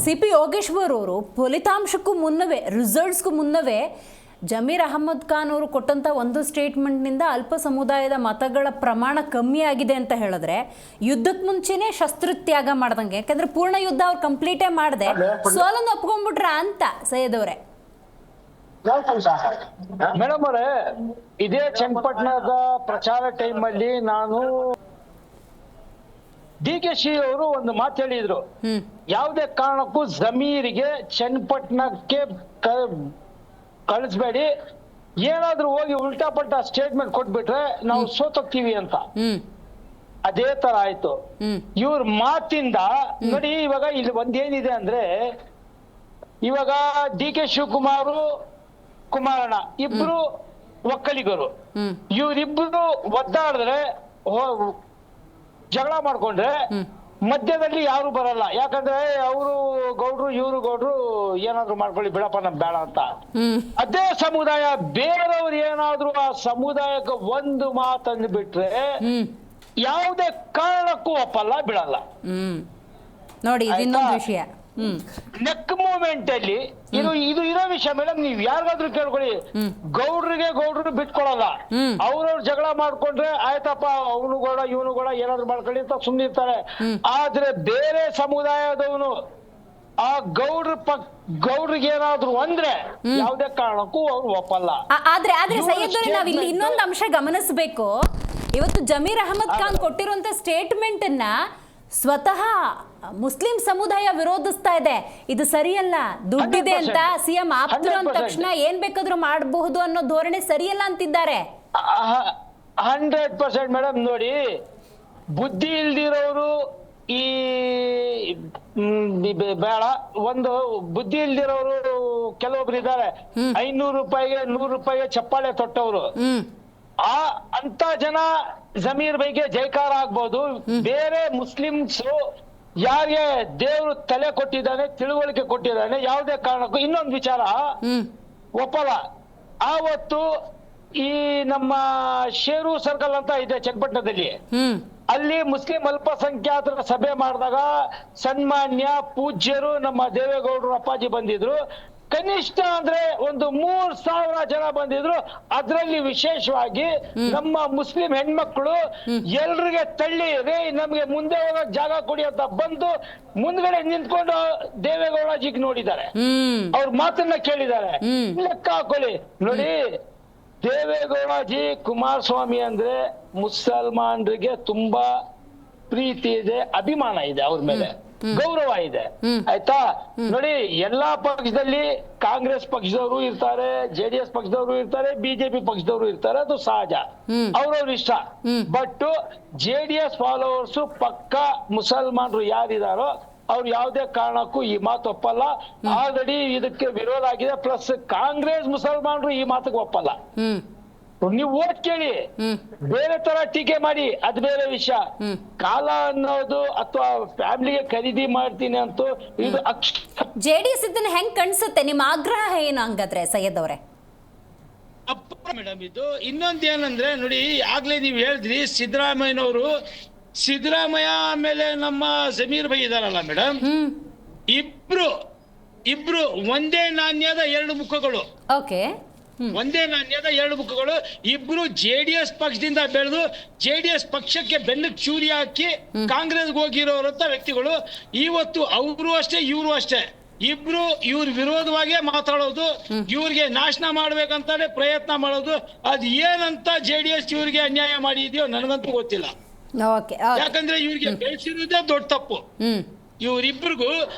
ಸಿ ಪಿ ಯೋಗೇಶ್ವರ್ ಅವರು ಫಲಿತಾಂಶಕ್ಕೂ ಮುನ್ನವೇ, ರಿಸಲ್ಟ್ಸ್ಗೂ ಮುನ್ನವೇ ಜಮೀರ್ ಅಹಮದ್ ಖಾನ್ ಅವರು ಕೊಟ್ಟಂಥ ಒಂದು ಸ್ಟೇಟ್ಮೆಂಟ್ನಿಂದ ಅಲ್ಪ ಸಮುದಾಯದ ಮತಗಳ ಪ್ರಮಾಣ ಕಮ್ಮಿ ಆಗಿದೆ ಅಂತ ಹೇಳಿದ್ರೆ ಯುದ್ಧಕ್ಕೆ ಮುಂಚೆನೇ ಶಸ್ತ್ರತ್ಯಾಗ ಮಾಡ್ದಂಗೆ. ಯಾಕಂದ್ರೆ ಪೂರ್ಣ ಯುದ್ಧ ಅವ್ರು ಕಂಪ್ಲೀಟೇ ಮಾಡದೆ ಸೋಲನ್ನು ಒಪ್ಕೊಂಡ್ಬಿಟ್ರ ಅಂತ ಸೈಯದ್ ಅವರೇ. ಮೇಡಮ್ ಅವರೇ, ಇದೇ ಚನ್ನಪಟ್ಟಣದ ಪ್ರಚಾರ ಟೈಮ್ ಅಲ್ಲಿ ನಾನು DK ಅವರು ಒಂದು ಮಾತು ಹೇಳಿದ್ರು, ಯಾವುದೇ ಕಾರಣಕ್ಕೂ ಜಮೀರಿಗೆ ಚನ್ನಪಟ್ಟಣಕ್ಕೆ ಕಳಿಸ್ಬೇಡಿ, ಏನಾದ್ರೂ ಹೋಗಿ ಉಲ್ಟಾ ಪಲ್ಟಾ ಸ್ಟೇಟ್ಮೆಂಟ್ ಕೊಟ್ಬಿಟ್ರೆ ನಾವು ಸೋತೋಗ್ತೀವಿ ಅಂತ. ಅದೇ ತರ ಆಯ್ತು ಇವ್ರ ಮಾತಿಂದ. ನೋಡಿ, ಇವಾಗ ಇಲ್ಲಿ ಒಂದೇನಿದೆ ಅಂದ್ರೆ, ಇವಾಗ DK ಶಿವಕುಮಾರ್, ಕುಮಾರಣ್ಣ ಇಬ್ರು ಒಕ್ಕಲಿಗರು, ಇವರಿಬ್ರು ಒದ್ದಾಡಿದ್ರೆ, ಜಗಳ ಮಾಡ್ಕೊಂಡ್ರೆ ಮಧ್ಯದಲ್ಲಿ ಯಾರು ಬರಲ್ಲ. ಯಾಕಂದ್ರೆ ಅವರು ಗೌಡ್ರು, ಇವರು ಗೌಡ್ರು, ಏನಾದ್ರು ಮಾಡ್ಕೊಳ್ಳಿ ಬಿಡಪ್ಪ ನಮ್ ಬೇಡ ಅಂತ. ಅದೇ ಸಮುದಾಯ ಬೇರೆಯವ್ರು ಏನಾದ್ರು ಆ ಸಮುದಾಯಕ್ಕೆ ಒಂದು ಮಾತಂದು ಬಿಟ್ರೆ ಯಾವುದೇ ಕಾರಣಕ್ಕೂ ಒಪ್ಪಲ್ಲ, ಬಿಡಲ್ಲ. ನೋಡಿ, ಇನ್ನೊಂದು ವಿಷಯ, ನೆಕ್ ಮೂವ್ಮೆಂಟ್ ಅಲ್ಲಿ ಇದು ಇರೋ ವಿಷಯ ಮೇಡಮ್. ನೀವ್ ಯಾರಿಗಾದ್ರೂ ಕೇಳ್ಕೊಳ್ಳಿ, ಗೌಡ್ರು ಬಿಟ್ಕೊಳಲ್ಲ. ಅವ್ರವ್ರು ಜಗಳ ಮಾಡ್ಕೊಂಡ್ರೆ ಆಯ್ತಪ್ಪ, ಅವನು ಗೌಡ ಇವನು ಗೌಡ ಏನಾದ್ರು ಮಾಡ್ಕೊಳ್ಳಿ ಅಂತ ಸುಮ್ಮನಿರ್ತಾರೆ. ಆದ್ರೆ ಬೇರೆ ಸಮುದಾಯದವನು ಆ ಗೌಡ್ರಿಗೆ ಏನಾದ್ರು ಅಂದ್ರೆ ಯಾವುದೇ ಕಾರಣಕ್ಕೂ ಅವ್ರು ಒಪ್ಪಲ್ಲ. ಆದ್ರೆ ಸೈಯದ್ ಅವರೇ, ನಾವ್ ಇಲ್ಲಿ ಇನ್ನೊಂದು ಅಂಶ ಗಮನಿಸಬೇಕು. ಇವತ್ತು ಜಮೀರ್ ಅಹಮದ್ ಖಾನ್ ಕೊಟ್ಟಿರುವಂತ ಸ್ಟೇಟ್ಮೆಂಟ್ ಅನ್ನ ಸ್ವತಃ ಮುಸ್ಲಿಂ ಸಮುದಾಯ ವಿರೋಧಿಸ್ತಾ ಇದೆ. ಇದು ಸರಿಯಲ್ಲ, ದುಡ್ಡಿದೆ ಅಂತ ಸಿಎಂ ಆಪ್ತರು ಅಂದ ತಕ್ಷಣ ಏನ್ ಬೇಕಾದ್ರೂ ಮಾಡಬಹುದು ಅನ್ನೋ ಧೋರಣೆ ಸರಿಯಲ್ಲ ಅಂತಿದ್ದಾರೆ. 100% ಮೇಡಮ್. ನೋಡಿ, ಬುದ್ಧಿ ಇಲ್ದಿರೋರು ಈ ಬೇಡ, ಒಂದು ಬುದ್ಧಿ ಇಲ್ದಿರೋರು ಕೆಲವೊಬ್ರು ಇದ್ದಾರೆ, 500 ರೂಪಾಯಿಗೆ 100 ರೂಪಾಯಿಗೆ ಚಪ್ಪಾಳೆ ತೊಟ್ಟವರು. ಅಂತ ಜನ ಜಮೀರ್ ಬೈಗೆ ಜೈಕಾರ ಆಗ್ಬೋದು. ಬೇರೆ ಮುಸ್ಲಿಮ್ಸ್ ಯಾರಿಗೆ ದೇವ್ರು ತಲೆ ಕೊಟ್ಟಿದ್ದಾನೆ, ತಿಳುವಳಿಕೆ ಕೊಟ್ಟಿದ್ದಾನೆ, ಯಾವುದೇ ಕಾರಣಕ್ಕೂ ಇನ್ನೊಂದು ವಿಚಾರ ಒಪ್ಪಲ್ಲ. ಆವತ್ತು ಈ ನಮ್ಮ ಶೇರು ಸರ್ಕಲ್ ಅಂತ ಇದೆ ಚನ್ನಪಟ್ಟಣದಲ್ಲಿ, ಅಲ್ಲಿ ಮುಸ್ಲಿಂ ಅಲ್ಪಸಂಖ್ಯಾತರ ಸಭೆ ಮಾಡಿದಾಗ ಸನ್ಮಾನ್ಯ ಪೂಜ್ಯರು ನಮ್ಮ ದೇವೇಗೌಡರು ಅಪ್ಪಾಜಿ ಬಂದಿದ್ರು. ಕನಿಷ್ಠ ಅಂದ್ರೆ ಒಂದು 3,000 ಜನ ಬಂದಿದ್ರು. ಅದರಲ್ಲಿ ವಿಶೇಷವಾಗಿ ನಮ್ಮ ಮುಸ್ಲಿಂ ಹೆಣ್ಮಕ್ಳು ಎಲ್ರಿಗೆ ತಳ್ಳಿ ನಮ್ಗೆ ಮುಂದೆ ಹೋಗಕ್ ಜಾಗ ಕೊಡಿ ಅಂತ ಬಂದು ಮುಂದ್ಗಡೆ ನಿಂತ್ಕೊಂಡು ದೇವೇಗೌಡಜಿಗೆ ನೋಡಿದ್ದಾರೆ, ಅವ್ರ ಮಾತನ್ನ ಕೇಳಿದ್ದಾರೆ. ಲೆಕ್ಕ ಹಾಕೊಳ್ಳಿ. ನೋಡಿ, ದೇವೇಗೌಡಜಿ, ಕುಮಾರಸ್ವಾಮಿ ಅಂದ್ರೆ ಮುಸಲ್ಮಾನರಿಗೆ ತುಂಬಾ ಪ್ರೀತಿ ಇದೆ, ಅಭಿಮಾನ ಇದೆ, ಅವ್ರ ಮೇಲೆ ಗೌರವ ಇದೆ. ಆಯ್ತಾ? ನೋಡಿ, ಎಲ್ಲಾ ಪಕ್ಷದಲ್ಲಿ ಕಾಂಗ್ರೆಸ್ ಪಕ್ಷದವರು ಇರ್ತಾರೆ, JDS ಪಕ್ಷದವರು ಇರ್ತಾರೆ, BJP ಪಕ್ಷದವರು ಇರ್ತಾರೆ, ಅದು ಸಹಜ, ಅವ್ರವ್ರ ಇಷ್ಟ. ಬಟ್ JDS ಫಾಲೋವರ್ಸ್ ಪಕ್ಕ ಮುಸಲ್ಮಾನರು ಯಾರಿದಾರೋ ಅವ್ರು ಯಾವುದೇ ಕಾರಣಕ್ಕೂ ಈ ಮಾತು ಒಪ್ಪಲ್ಲ. ಆಲ್ರೆಡಿ ಇದಕ್ಕೆ ವಿರೋಧ ಆಗಿದೆ. ಪ್ಲಸ್ ಕಾಂಗ್ರೆಸ್ ಮುಸಲ್ಮಾನರು ಈ ಮಾತಿಗೆ ಒಪ್ಪಲ್ಲ. ನೀವು ಓಟ್ ಕೇಳಿ, ಬೇರೆ ತರ ಟೀಕೆ ಮಾಡಿ, ಅದು ಬೇರೆ ವಿಷಯ. ಕಾಲ ಅನ್ನೋದು ಅಥವಾ ಫ್ಯಾಮಿಲಿಗೆ ಖರೀದಿ ಮಾಡ್ತೀನಿ ಅಂತೂ ಇದು JDS ಇದನ್ನ ಹೆಂಗ್ ಕಾಣಿಸುತ್ತೆ? ನಿಮ್ಮ ಆಗ್ರಹ ಏನು ಹಂಗಾದ್ರೆ ಸೈಯದ್ ಅವರೇ? ಮೇಡಮ್, ಇದು ಇನ್ನೊಂದು ಏನಂದ್ರೆ, ನೋಡಿ, ಆಗ್ಲೇ ನೀವು ಹೇಳಿದ್ರಿ ಸಿದ್ದರಾಮಯ್ಯ ಆಮೇಲೆ ನಮ್ಮ ಜಮೀರ್ ಬೈ ಇದಾರಲ್ಲ ಮೇಡಮ್, ಇಬ್ರು ಒಂದೇ ನಾಣ್ಯದ ಎರಡು ಮುಖಗಳು. ಓಕೆ, ಒಂದೇ ನಾಣ್ಯದ ಎರಡು ಮುಖಗಳು. ಇಬ್ರು JDS ಪಕ್ಷದಿಂದ ಬೆಳೆದು JDS ಪಕ್ಷಕ್ಕೆ ಬೆನ್ನು ಚೂರಿ ಹಾಕಿ ಕಾಂಗ್ರೆಸ್ಗೆ ಹೋಗಿರೋರಂತ ವ್ಯಕ್ತಿಗಳು. ಇವತ್ತು ಅವರು ಅಷ್ಟೇ, ಇವರು ಅಷ್ಟೇ, ಇವ್ರ ವಿರೋಧವಾಗೇ ಮಾತಾಡೋದು, ಇವ್ರಿಗೆ ನಾಶನ ಮಾಡ್ಬೇಕಂತಾನೆ ಪ್ರಯತ್ನ ಮಾಡೋದು. ಅದ್ ಏನಂತ JDS ಇವ್ರಿಗೆ ಅನ್ಯಾಯ ಮಾಡಿದ್ಯೋ ನನಗಂತೂ ಗೊತ್ತಿಲ್ಲ. ಯಾಕಂದ್ರೆ ಇವ್ರಿಗೆ ಬೆಳೆಸಿರೋದೇ ದೊಡ್ಡ ತಪ್ಪು. ಇವ್ರಿಬ್ರಿಗೂ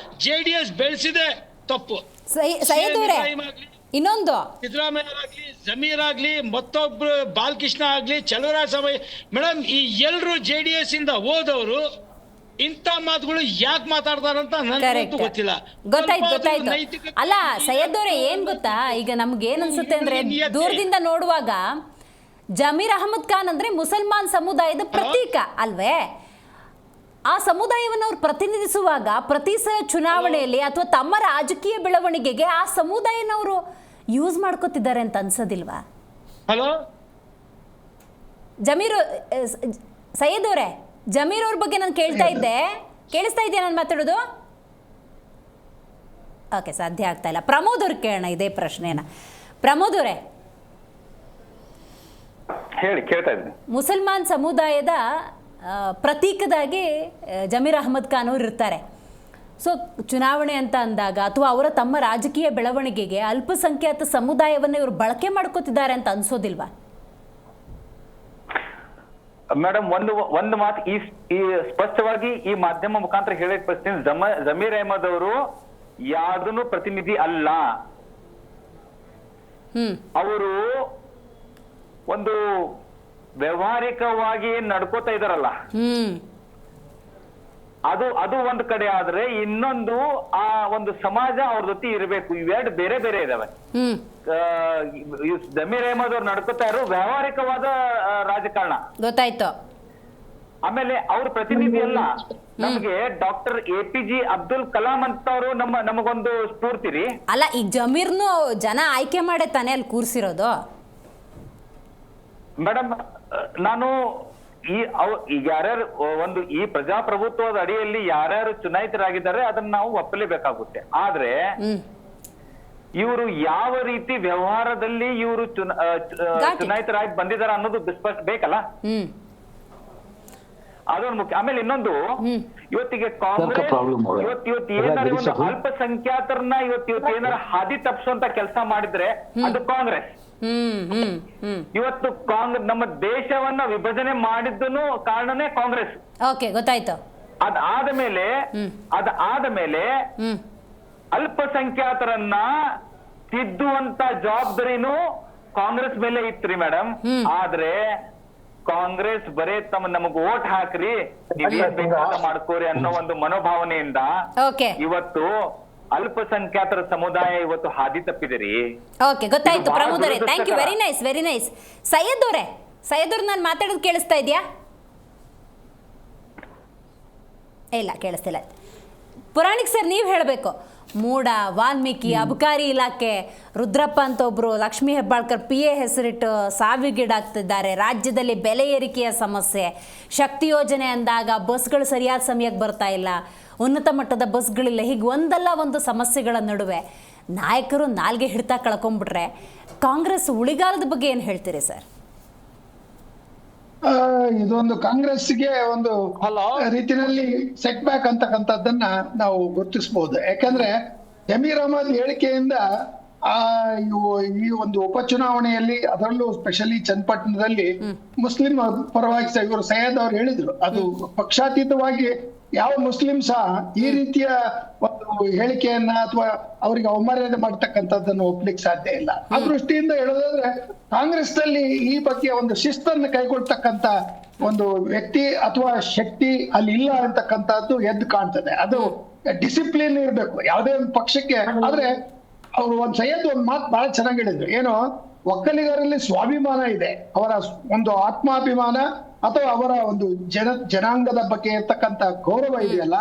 JDS ಬೆಳೆಸಿದೆ ತಪ್ಪು. ಇನ್ನೊಂದು, ಸಿದ್ದರಾಮಯ್ಯ ಜಮೀರ್ ಆಗ್ಲಿ, ಮತ್ತೊಬ್ರು ಬಾಲಕೃಷ್ಣ ಆಗ್ಲಿ, ಚಲುವರಾಜ ಮೇಡಮ್, ಈ ಎಲ್ರು JDS ಇಂದ ಹೋದವರು ಇಂಥ ಮಾತುಗಳು ಯಾಕೆ ಮಾತಾಡ್ತಾರಂತ ನನಗಂತೂ ಗೊತ್ತಿಲ್ಲ. ಗೊತ್ತಾಯ್ತು. ಅಲ್ಲ ಸೈಯದ್ ಅವರೇ, ಏನ್ ಗೊತ್ತಾ, ಈಗ ನಮ್ಗೆ ಏನ್ ಅನ್ಸುತ್ತೆ ಅಂದ್ರೆ, ದೂರದಿಂದ ನೋಡುವಾಗ ಜಮೀರ್ ಅಹಮದ್ ಖಾನ್ ಅಂದ್ರೆ ಮುಸಲ್ಮಾನ್ ಸಮುದಾಯದ ಪ್ರತೀಕ ಅಲ್ವೇ? ಆ ಸಮುದಾಯವನ್ನು ಅವ್ರು ಪ್ರತಿನಿಧಿಸುವಾಗ ಪ್ರತಿ ಸಲ ಚುನಾವಣೆಯಲ್ಲಿ ಅಥವಾ ತಮ್ಮ ರಾಜಕೀಯ ಬೆಳವಣಿಗೆಗೆ ಆ ಸಮುದಾಯನವರು ಯೂಸ್ ಮಾಡ್ಕೋತಿದ್ದಾರೆ ಅಂತ ಅನ್ಸೋದಿಲ್ವಾ? ಹಲೋ ಸೈಯದ್ ಅವರೇ, ಜಮೀರ್ ಅವ್ರ ಬಗ್ಗೆ ನಾನು ಕೇಳ್ತಾ ಇದ್ದೆ, ಕೇಳಿಸ್ತಾ ಇದೆಯಾ ನಾನು ಮಾತಾಡೋದು? ಓಕೆ, ಸಾಧ್ಯ ಆಗ್ತಾ ಇಲ್ಲ. ಪ್ರಮೋದ್ ಅವ್ರಿಗೆ ಕೇಳೋಣ ಇದೇ ಪ್ರಶ್ನೆನ. ಪ್ರಮೋದ್ ಅವರೇ, ಹೇಳಿ, ಕೇಳ್ತಾ ಇದ್ದೀನಿ. ಮುಸಲ್ಮಾನ್ ಸಮುದಾಯದ ಪ್ರತೀಕದಾಗಿ ಜಮೀರ್ ಅಹ್ಮದ್ ಖಾನ್ ಅವರು ಇರ್ತಾರೆ. ಸೊ ಚುನಾವಣೆ ಅಂತ ಅಂದಾಗ ಅಥವಾ ಅವರ ತಮ್ಮ ರಾಜಕೀಯ ಬೆಳವಣಿಗೆಗೆ ಅಲ್ಪಸಂಖ್ಯಾತ ಸಮುದಾಯವನ್ನು ಇವರು ಬಳಕೆ ಮಾಡ್ಕೋತಿದ್ದಾರೆ ಅಂತ ಅನ್ಸೋದಿಲ್ವಾ? ಮೇಡಮ್, ಒಂದು ಮಾತು ಈ ಸ್ಪಷ್ಟವಾಗಿ ಈ ಮಾಧ್ಯಮ ಮುಖಾಂತರ ಹೇಳಕ್ ಬಯಸ್ತೀನಿ. ಜಮೀರ್ ಅಹ್ಮದ್ ಅವರು ಯಾವ್ದನ್ನು ಪ್ರತಿನಿಧಿ ಅಲ್ಲ. ಅವರು ಒಂದು ವ್ಯವಹಾರಿಕವಾಗಿ ನಡ್ಕೋತಾ ಇದಾರಲ್ಲ, ಅದು ಒಂದು ಕಡೆ ಆದ್ರೆ, ಇನ್ನೊಂದು ಆ ಒಂದು ಸಮಾಜ ಅವ್ರ ಜೊತೆ ಇರಬೇಕು. ಇವೆರಡು ಬೇರೆ ಬೇರೆ ಇದಾವೆ. ಜಮೀರ್ ಅಹ್ಮದ್ ಅವ್ರು ನಡ್ಕೋತಾ ಇರೋ ವ್ಯಾವಹಾರಿಕವಾದ ರಾಜಕಾರಣ ಗೊತ್ತಾಯ್ತು. ಆಮೇಲೆ ಅವ್ರ ಪ್ರತಿನಿಧಿ ಅಲ್ಲ. ನಮ್ಗೆ ಡಾಕ್ಟರ್ APJ ಅಬ್ದುಲ್ ಕಲಾಂ ಅಂತವ್ರು ನಮಗೊಂದು ಸ್ಫೂರ್ತಿ ರೀ. ಅಲ್ಲ, ಈಗ ಜಮೀರ್ನು ಜನ ಆಯ್ಕೆ ಮಾಡೇ ತಾನೇ ಅಲ್ಲಿ ಕೂರ್ಸಿರೋದು. ಮೇಡಮ್, ನಾನು ಈಗ ಯಾರ್ಯಾರು ಒಂದು ಈ ಪ್ರಜಾಪ್ರಭುತ್ವದ ಅಡಿಯಲ್ಲಿ ಯಾರ್ಯಾರು ಚುನಾಯಿತರಾಗಿದ್ದಾರೆ ಅದನ್ನ ನಾವು ಒಪ್ಪಲೇಬೇಕಾಗುತ್ತೆ. ಆದ್ರೆ ಇವರು ಯಾವ ರೀತಿ ವ್ಯವಹಾರದಲ್ಲಿ ಇವರು ಚುನಾಯಿತರಾಗಿ ಬಂದಿದ್ದಾರೆ ಅನ್ನೋದು ಬೇಕಲ್ಲ, ಅದೊಂದು ಮುಖ್ಯ. ಆಮೇಲೆ ಇನ್ನೊಂದು, ಇವತ್ತಿಗೆ ಕಾಂಗ್ರೆಸ್ ಇವತ್ತು ಏನಾದ್ರು ಒಂದು ಅಲ್ಪಸಂಖ್ಯಾತರನ್ನ ಇವತ್ತು ಏನಾರ ಹಾದಿ ತಪ್ಪಿಸುವಂತ ಕೆಲಸ ಮಾಡಿದ್ರೆ ಅದು ಕಾಂಗ್ರೆಸ್. ಇವತ್ತು ನಮ್ಮ ದೇಶವನ್ನ ವಿಭಜನೆ ಮಾಡಿದ್ದನು ಕಾರಣನೇ ಕಾಂಗ್ರೆಸ್. ಓಕೆ, ಗೊತ್ತಾಯ್ತು. ಅದಾದ ಮೇಲೆ ಅಲ್ಪಸಂಖ್ಯಾತರನ್ನ ತಿದ್ದುವಂತ ಜವಾಬ್ದಾರಿನೂ ಕಾಂಗ್ರೆಸ್ ಮೇಲೆ ಇತ್ರಿ ಮೇಡಮ್. ಆದ್ರೆ ಕಾಂಗ್ರೆಸ್ ಬರೇ ನಮಗ್ ಓಟ್ ಹಾಕ್ರಿ, ನೀವೇನ್ ಬೇಕಾದ ಮಾಡ್ಕೋರಿ ಅನ್ನೋ ಒಂದು ಮನೋಭಾವನೆಯಿಂದ ಇವತ್ತು ಅಲ್ಪಸಂಖ್ಯಾತರ ಸಮುದಾಯ ಇವತ್ತು ಹಾದಿ ತಪ್ಪಿದಿರಿ. ಓಕೆ, ಗೊತ್ತಾಯ್ತು ಪ್ರಮೋದ್ ಅವರೇ. Thank you, very nice, very nice. Syed ಅವರೇ, ನಾನು ಮಾತಾಡೋದು ಕೇಳಿಸ್ತಾ ಇದೆಯಾ? ಇಲ್ಲ, ಕೇಳಿಸ್ತಿಲ್ಲ. ಪುರಾಣಿಕ್ ಸರ್, ನೀವು ಹೇಳಬೇಕು. ಮೂಡ, ವಾಲ್ಮೀಕಿ, ಅಬಕಾರಿ ಇಲಾಖೆ, ರುದ್ರಪ್ಪ ಅಂತ ಒಬ್ಬರು, ಲಕ್ಷ್ಮೀ ಹೆಬ್ಬಾಳ್ಕರ್ PA ಹೆಸರಿಟ್ಟು ಸಾವಿಗೀಡಾಗ್ತಿದ್ದಾರೆ. ರಾಜ್ಯದಲ್ಲಿ ಬೆಲೆ ಏರಿಕೆಯ ಸಮಸ್ಯೆ, ಶಕ್ತಿ ಯೋಜನೆ ಅಂದಾಗ ಬಸ್ಗಳು ಸರಿಯಾದ ಸಮಯಕ್ಕೆ ಬರ್ತಾ ಇಲ್ಲ, ಉನ್ನತ ಮಟ್ಟದ ಬಸ್ಗಳಿಲ್ಲ. ಹೀಗೆ ಒಂದಲ್ಲ ಒಂದು ಸಮಸ್ಯೆಗಳ ನಡುವೆ ನಾಯಕರು ನಾಲ್ಗೆ ಹಿಡ್ತಾ ಕಳ್ಕೊಂಡ್ಬಿಟ್ರೆ ಕಾಂಗ್ರೆಸ್ ಉಳಿಗಾಲದ ಬಗ್ಗೆ ಏನು ಹೇಳ್ತೀರಿ ಸರ್? ಇದೊಂದು ಕಾಂಗ್ರೆಸ್ಗೆ ಒಂದು ರೀತಿಯಲ್ಲಿ ಸೆಟ್ ಬ್ಯಾಕ್ ಅಂತಕ್ಕಂಥದ್ದನ್ನ ನಾವು ಗುರುತಿಸಬಹುದು. ಯಾಕಂದ್ರೆ ಜಮೀರ್ ಅಹ್ಮದ್ ಹೇಳಿಕೆಯಿಂದ ಈ ಒಂದು ಉಪಚುನಾವಣೆಯಲ್ಲಿ, ಅದರಲ್ಲೂ ಸ್ಪೆಷಲಿ ಚನ್ನಪಟ್ಟಣದಲ್ಲಿ ಮುಸ್ಲಿಂ ಪರವಾಗಿ ಇವರು ಸೈಯದ್ ಅವ್ರು ಹೇಳಿದ್ರು, ಅದು ಪಕ್ಷಾತೀತವಾಗಿ ಯಾವ ಮುಸ್ಲಿಂ ಸಹ ಈ ರೀತಿಯ ಒಂದು ಹೇಳಿಕೆಯನ್ನ ಅಥವಾ ಅವರಿಗೆ ಅವಮರ್ಯಾದೆ ಮಾಡ್ತಕ್ಕಂಥದ್ದನ್ನು ಒಪ್ಲಿಕ್ಕೆ ಸಾಧ್ಯ ಇಲ್ಲ. ಆ ದೃಷ್ಟಿಯಿಂದ ಹೇಳೋದಾದ್ರೆ ಕಾಂಗ್ರೆಸ್ ನಲ್ಲಿ ಈ ಬಗ್ಗೆ ಒಂದು ಶಿಸ್ತನ್ನು ಕೈಗೊಳ್ತಕ್ಕಂತ ಒಂದು ವ್ಯಕ್ತಿ ಅಥವಾ ಶಕ್ತಿ ಅಲ್ಲಿ ಇಲ್ಲ ಅಂತಕ್ಕಂಥದ್ದು ಎದ್ದು ಕಾಣ್ತದೆ. ಅದು ಡಿಸಿಪ್ಲಿನ್ ಇರ್ಬೇಕು ಯಾವುದೇ ಒಂದು ಪಕ್ಷಕ್ಕೆ. ಆದ್ರೆ ಅವ್ರು ಒಂದ್ ಸೈಯದ್ ಒಂದ್ ಮಾತು ಬಹಳ ಚೆನ್ನಾಗಿ ಹೇಳಿದ್ರು, ಏನು ಒಕ್ಕಲಿಗರಲ್ಲಿ ಸ್ವಾಭಿಮಾನ ಇದೆ, ಅವರ ಒಂದು ಆತ್ಮಾಭಿಮಾನ ಅಥವಾ ಅವರ ಒಂದು ಜನಾಂಗದ ಬಗ್ಗೆ ಇರ್ತಕ್ಕಂತ ಗೌರವ ಇದೆಯಲ್ಲ,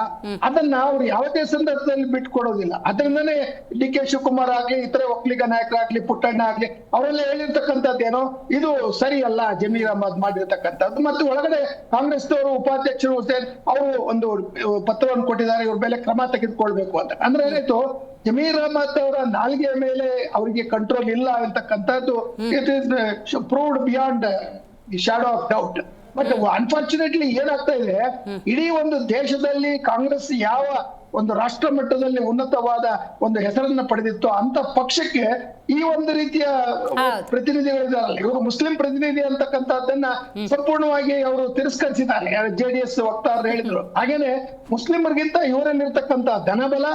ಅದನ್ನ ಅವ್ರು ಯಾವುದೇ ಸಂದರ್ಭದಲ್ಲಿ ಬಿಟ್ಕೊಡೋದಿಲ್ಲ. ಅದರಿಂದನೇ DK ಶಿವಕುಮಾರ್ ಆಗ್ಲಿ, ಇತರೆ ಒಕ್ಕಲಿಗ ನಾಯಕರಾಗ್ಲಿ, ಪುಟ್ಟಣ್ಣ ಆಗ್ಲಿ, ಅವರೆಲ್ಲ ಹೇಳಿರ್ತಕ್ಕಂಥದ್ದೇನೋ ಇದು ಸರಿ ಅಲ್ಲ ಜಮೀರ್ ಅಹ್ಮದ್ ಮಾಡಿರ್ತಕ್ಕಂಥದ್ದು. ಮತ್ತು ಒಳಗಡೆ ಕಾಂಗ್ರೆಸ್ನವರು ಉಪಾಧ್ಯಕ್ಷರು ಹುಸೇನ್ ಅವರು ಒಂದು ಪತ್ರವನ್ನು ಕೊಟ್ಟಿದ್ದಾರೆ, ಇವ್ರ ಮೇಲೆ ಕ್ರಮ ತೆಗೆದುಕೊಳ್ಬೇಕು ಅಂತ. ಅಂದ್ರೆ ಏನಾಯ್ತು, ಜಮೀರ್ ಅಹ್ಮದ್ ಅವರ ನಾಲ್ಗೆಯ ಮೇಲೆ ಅವರಿಗೆ ಕಂಟ್ರೋಲ್ ಇಲ್ಲ ಅಂತಕ್ಕಂಥದ್ದು it is proved beyond the shadow of doubt. But unfortunately ಏನಾಗ್ತಾ ಇದೆ, ಇಡೀ ಒಂದು ದೇಶದಲ್ಲಿ ಕಾಂಗ್ರೆಸ್ ಯಾವ ಒಂದು ರಾಷ್ಟ್ರ ಮಟ್ಟದಲ್ಲಿ ಉನ್ನತವಾದ ಒಂದು ಹೆಸರನ್ನ ಪಡೆದಿತ್ತು ಅಂತ ಪಕ್ಷಕ್ಕೆ ಈ ಒಂದು ರೀತಿಯ ಪ್ರತಿನಿಧಿಗಳಿದಾರಲ್ಲ, ಇವರು ಮುಸ್ಲಿಂ ಪ್ರತಿನಿಧಿ ಅಂತಕ್ಕಂಥದ್ದನ್ನ ಸಂಪೂರ್ಣವಾಗಿ ಅವರು ತಿರಸ್ಕರಿಸಿದ್ದಾರೆ. JDS ವಕ್ತಾರರು ಹೇಳಿದ್ರು. ಹಾಗೇನೆ ಮುಸ್ಲಿಮರಿಗಿಂತ ಇವರಲ್ಲಿರ್ತಕ್ಕಂಥ ಧನಬಲ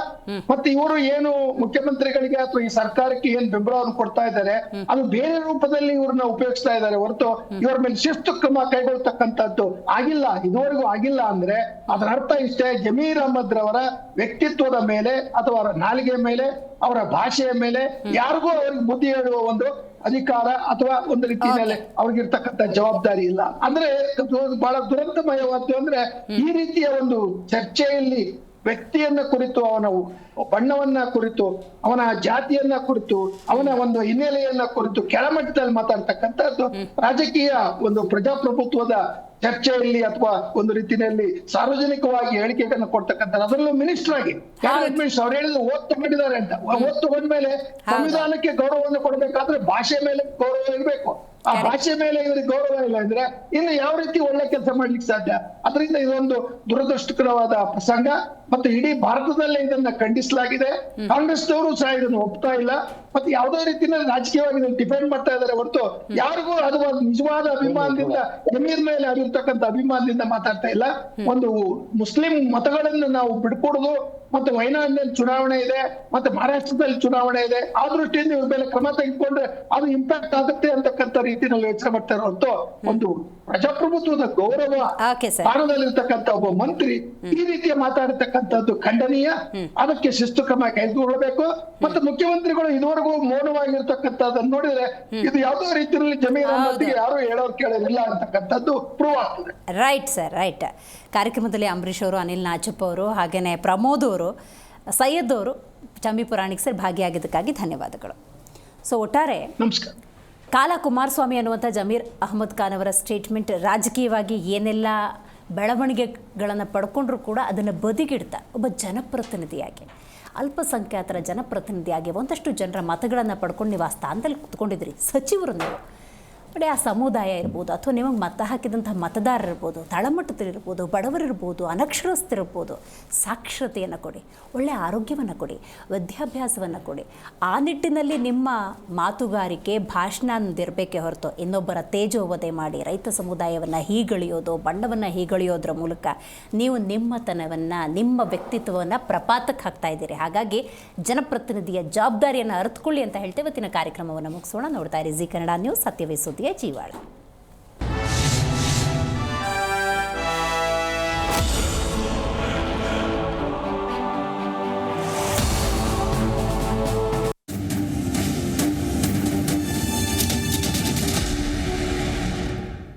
ಮತ್ತೆ ಇವರು ಏನು ಮುಖ್ಯಮಂತ್ರಿಗಳಿಗೆ ಅಥವಾ ಈ ಸರ್ಕಾರಕ್ಕೆ ಏನ್ ಬೆಂಬಲವನ್ನು ಕೊಡ್ತಾ ಇದ್ದಾರೆ ಅದು ಬೇರೆ ರೂಪದಲ್ಲಿ ಇವ್ರನ್ನ ಉಪಯೋಗಿಸ್ತಾ ಇದ್ದಾರೆ ಹೊರತು ಇವರ ಮೇಲೆ ಶಿಸ್ತು ಕ್ರಮ ಕೈಗೊಳ್ತಕ್ಕಂಥದ್ದು ಆಗಿಲ್ಲ, ಇದುವರೆಗೂ ಆಗಿಲ್ಲ. ಅಂದ್ರೆ ಅದರ ಅರ್ಥ ಇಷ್ಟೇ, ಜಮೀರ್ ಅಹ್ಮದ್ ರವರ ವ್ಯಕ್ತಿತ್ವದ ಮೇಲೆ ಅಥವಾ ಅವರ ನಾಲಿಗೆ ಮೇಲೆ, ಅವರ ಭಾಷೆಯ ಮೇಲೆ ಯಾರಿಗೂ ಅವ್ರಿಗೆ ಬುದ್ಧಿ ಹೇಳುವ ಒಂದು ಅಧಿಕಾರ ಅಥವಾ ಒಂದು ರೀತಿಯಲ್ಲಿ ಅವ್ರಿಗಿರ್ತಕ್ಕಂಥ ಜವಾಬ್ದಾರಿ ಇಲ್ಲ. ಅಂದ್ರೆ ಬಹಳ ದುರಂತಮಯವಾದ್ದು ಅಂದ್ರೆ ಈ ರೀತಿಯ ಒಂದು ಚರ್ಚೆಯಲ್ಲಿ ವ್ಯಕ್ತಿಯನ್ನ ಕುರಿತು, ಅವನ ಬಣ್ಣವನ್ನ ಕುರಿತು, ಅವನ ಜಾತಿಯನ್ನ ಕುರಿತು, ಅವನ ಒಂದು ಹಿನ್ನೆಲೆಯನ್ನ ಕುರಿತು ಕೆಳಮಟ್ಟದಲ್ಲಿ ಮಾತಾಡ್ತಕ್ಕಂಥದ್ದು ರಾಜಕೀಯ ಒಂದು ಪ್ರಜಾಪ್ರಭುತ್ವದ ಚರ್ಚೆಯಲ್ಲಿ ಅಥವಾ ಒಂದು ರೀತಿಯಲ್ಲಿ ಸಾರ್ವಜನಿಕವಾಗಿ ಹೇಳಿಕೆಗಳನ್ನು ಕೊಡ್ತಕ್ಕಂಥ, ಅದರಲ್ಲೂ ಮಿನಿಸ್ಟರ್ ಆಗಿ ಕ್ಯಾಬಿನೆಟ್ ಮಿನಿಸ್ಟರ್ ಅವ್ರು ಹೇಳಿದ್ರು ಓದ್ ತಗೊಂಡಿದ್ದಾರೆ ಅಂತ. ಓದ್ ತಗೊಂಡ್ಮೇಲೆ ಸಂವಿಧಾನಕ್ಕೆ ಗೌರವವನ್ನು ಕೊಡಬೇಕಾದ್ರೆ ಭಾಷೆ ಮೇಲೆ ಗೌರವ ಇರಬೇಕು. ಆ ಭಾಷೆ ಮೇಲೆ ಇವರಿಗೆ ಗೌರವ ಇಲ್ಲ ಅಂದ್ರೆ ಇನ್ನು ಯಾವ ರೀತಿ ಒಳ್ಳೆ ಕೆಲಸ ಮಾಡ್ಲಿಕ್ಕೆ ಸಾಧ್ಯ? ಅದರಿಂದ ಇದೊಂದು ದುರದೃಷ್ಟಕರವಾದ ಪ್ರಸಂಗ ಮತ್ತು ಇಡೀ ಭಾರತದಲ್ಲೇ ಇದನ್ನ ಖಂಡಿಸಲಾಗಿದೆ. ಕಾಂಗ್ರೆಸ್ನವರು ಸಹ ಇದನ್ನು ಒಪ್ತಾ ಇಲ್ಲ. ಮತ್ತೆ ಯಾವುದೇ ರೀತಿಯಲ್ಲಿ ರಾಜಕೀಯವಾಗಿ ಇದನ್ನು ಡಿಫೆಂಡ್ ಮಾಡ್ತಾ ಇದ್ದಾರೆ ಹೊರತು ಯಾರಿಗೂ ಅದು ಒಂದು ನಿಜವಾದ ಅಭಿಮಾನದಿಂದ, ಜಮೀರ್ ಮೇಲೆ ಆಗಿರ್ತಕ್ಕಂಥ ಅಭಿಮಾನದಿಂದ ಮಾತಾಡ್ತಾ ಇಲ್ಲ. ಒಂದು ಮುಸ್ಲಿಂ ಮತಗಳನ್ನು ನಾವು ಬಿಡ್ಕೊಡುದು, ಮತ್ತೆ ವಯನಾಡಿನಲ್ಲಿ ಚುನಾವಣೆ ಇದೆ, ಮತ್ತೆ ಮಹಾರಾಷ್ಟ್ರದಲ್ಲಿ ಚುನಾವಣೆ ಇದೆ. ಆ ದೃಷ್ಟಿಯಿಂದ ಇವ್ರ ಮೇಲೆ ಕ್ರಮ ತೆಗೆದುಕೊಂಡ್ರೆ ಅದು ಇಂಪ್ಯಾಕ್ಟ್ ಆಗುತ್ತೆ ಅಂತಕ್ಕಂಥ ರೀತಿಯಲ್ಲಿ ಯೋಚನೆ ಮಾಡ್ತಾರೆ ಹೊರತು ಒಂದು ಪ್ರಜಾಪ್ರಭುತ್ವದ ಗೌರವ ಸ್ಥಾನದಲ್ಲಿರ್ತಕ್ಕಂಥ ಒಬ್ಬ ಮಂತ್ರಿ ಈ ರೀತಿಯ ಮಾತಾಡತಕ್ಕಂಥದ್ದು ಖಂಡನೀಯ. ಅದಕ್ಕೆ ಶಿಸ್ತು ಕ್ರಮ ಕೈಗೊಳ್ಳಬೇಕು. ಮತ್ತೆ ಮುಖ್ಯಮಂತ್ರಿಗಳು ಇದುವರೆಗೂ ಮೌನವಾಗಿರ್ತಕ್ಕಂಥದ್ದನ್ನು ನೋಡಿದ್ರೆ ಇದು ಯಾವುದೋ ರೀತಿಯಲ್ಲಿ ಜಮೀರ್ ಅಹ್ಮದ್ಗೆ ಯಾರು ಹೇಳೋರು ಕೇಳೋದಿಲ್ಲ ಅಂತಕ್ಕಂಥದ್ದು ಪ್ರೂವ್ ಆಗ್ತದೆ. Right sir, right. ಕಾರ್ಯಕ್ರಮದಲ್ಲಿ ಅಂಬರೀಷ್ ಅವರು, ಅನಿಲ್ ನಾಚಪ್ಪ ಅವರು, ಹಾಗೆಯೇ ಪ್ರಮೋದ್ ಅವರು, ಸೈಯದ್ ಅವರು, ಚಮ್ಮಿ ಪುರಾಣಿಕ್ ಸರ್ ಭಾಗಿಯಾಗಿದ್ದಕ್ಕಾಗಿ ಧನ್ಯವಾದಗಳು. ಸೊ ಒಟ್ಟಾರೆ ನಮಸ್ಕಾರ. ಕಾಲಾ ಕುಮಾರಸ್ವಾಮಿ ಅನ್ನುವಂಥ ಜಮೀರ್ ಅಹ್ಮದ್ ಖಾನ್ ಅವರ ಸ್ಟೇಟ್ಮೆಂಟ್ ರಾಜಕೀಯವಾಗಿ ಏನೆಲ್ಲ ಬೆಳವಣಿಗೆಗಳನ್ನು ಪಡ್ಕೊಂಡ್ರೂ ಕೂಡ ಅದನ್ನು ಬದಿಗಿಡ್ತಾ ಒಬ್ಬ ಜನಪ್ರತಿನಿಧಿಯಾಗಿ, ಅಲ್ಪಸಂಖ್ಯಾತರ ಜನಪ್ರತಿನಿಧಿಯಾಗಿ ಒಂದಷ್ಟು ಜನರ ಮತಗಳನ್ನು ಪಡ್ಕೊಂಡು ನೀವು ಆ ಸ್ಥಾನದಲ್ಲಿ ಕೂತ್ಕೊಂಡಿದ್ರಿ, ಸಚಿವರು ನೀವು. ಬಟ್ ಆ ಸಮುದಾಯ ಇರ್ಬೋದು ಅಥವಾ ನಿಮಗೆ ಮತ ಹಾಕಿದಂಥ ಮತದಾರರಿರ್ಬೋದು, ತಳಮಟ್ಟದಲ್ಲಿರ್ಬೋದು, ಬಡವರಿರ್ಬೋದು, ಅನಕ್ಷರಸ್ಥರಿರ್ಬೋದು, ಸಾಕ್ಷರತೆಯನ್ನು ಕೊಡಿ, ಒಳ್ಳೆಯ ಆರೋಗ್ಯವನ್ನು ಕೊಡಿ, ವಿದ್ಯಾಭ್ಯಾಸವನ್ನು ಕೊಡಿ. ಆ ನಿಟ್ಟಿನಲ್ಲಿ ನಿಮ್ಮ ಮಾತುಗಾರಿಕೆ, ಭಾಷಣ ಅನ್ನೋದಿರಬೇಕೇ ಹೊರತು ಇನ್ನೊಬ್ಬರ ತೇಜೋವಧೆ ಮಾಡಿ ರೈತ ಸಮುದಾಯವನ್ನು ಹೀಗಳಿಯೋದು, ಬಣ್ಣವನ್ನು ಹೀಗಳಿಯೋದ್ರ ಮೂಲಕ ನೀವು ನಿಮ್ಮತನವನ್ನು, ನಿಮ್ಮ ವ್ಯಕ್ತಿತ್ವವನ್ನು ಪ್ರಪಾತಕ್ಕೆ ಹಾಕ್ತಾ ಇದ್ದೀರಿ. ಹಾಗಾಗಿ ಜನಪ್ರತಿನಿಧಿಯ ಜವಾಬ್ದಾರಿಯನ್ನು ಅರಿತುಕೊಳ್ಳಿ ಅಂತ ಹೇಳ್ತೇವೆ. ಇವತ್ತಿನ ಕಾರ್ಯಕ್ರಮವನ್ನು ಮುಗಿಸೋಣ. ನೋಡ್ತಾ ಇರಿ ಜಿ ಕನ್ನಡ ನ್ಯೂಸ್, ಸತ್ಯವೇ ಸುದ್ದಿಯ ಜೀವಾಳ.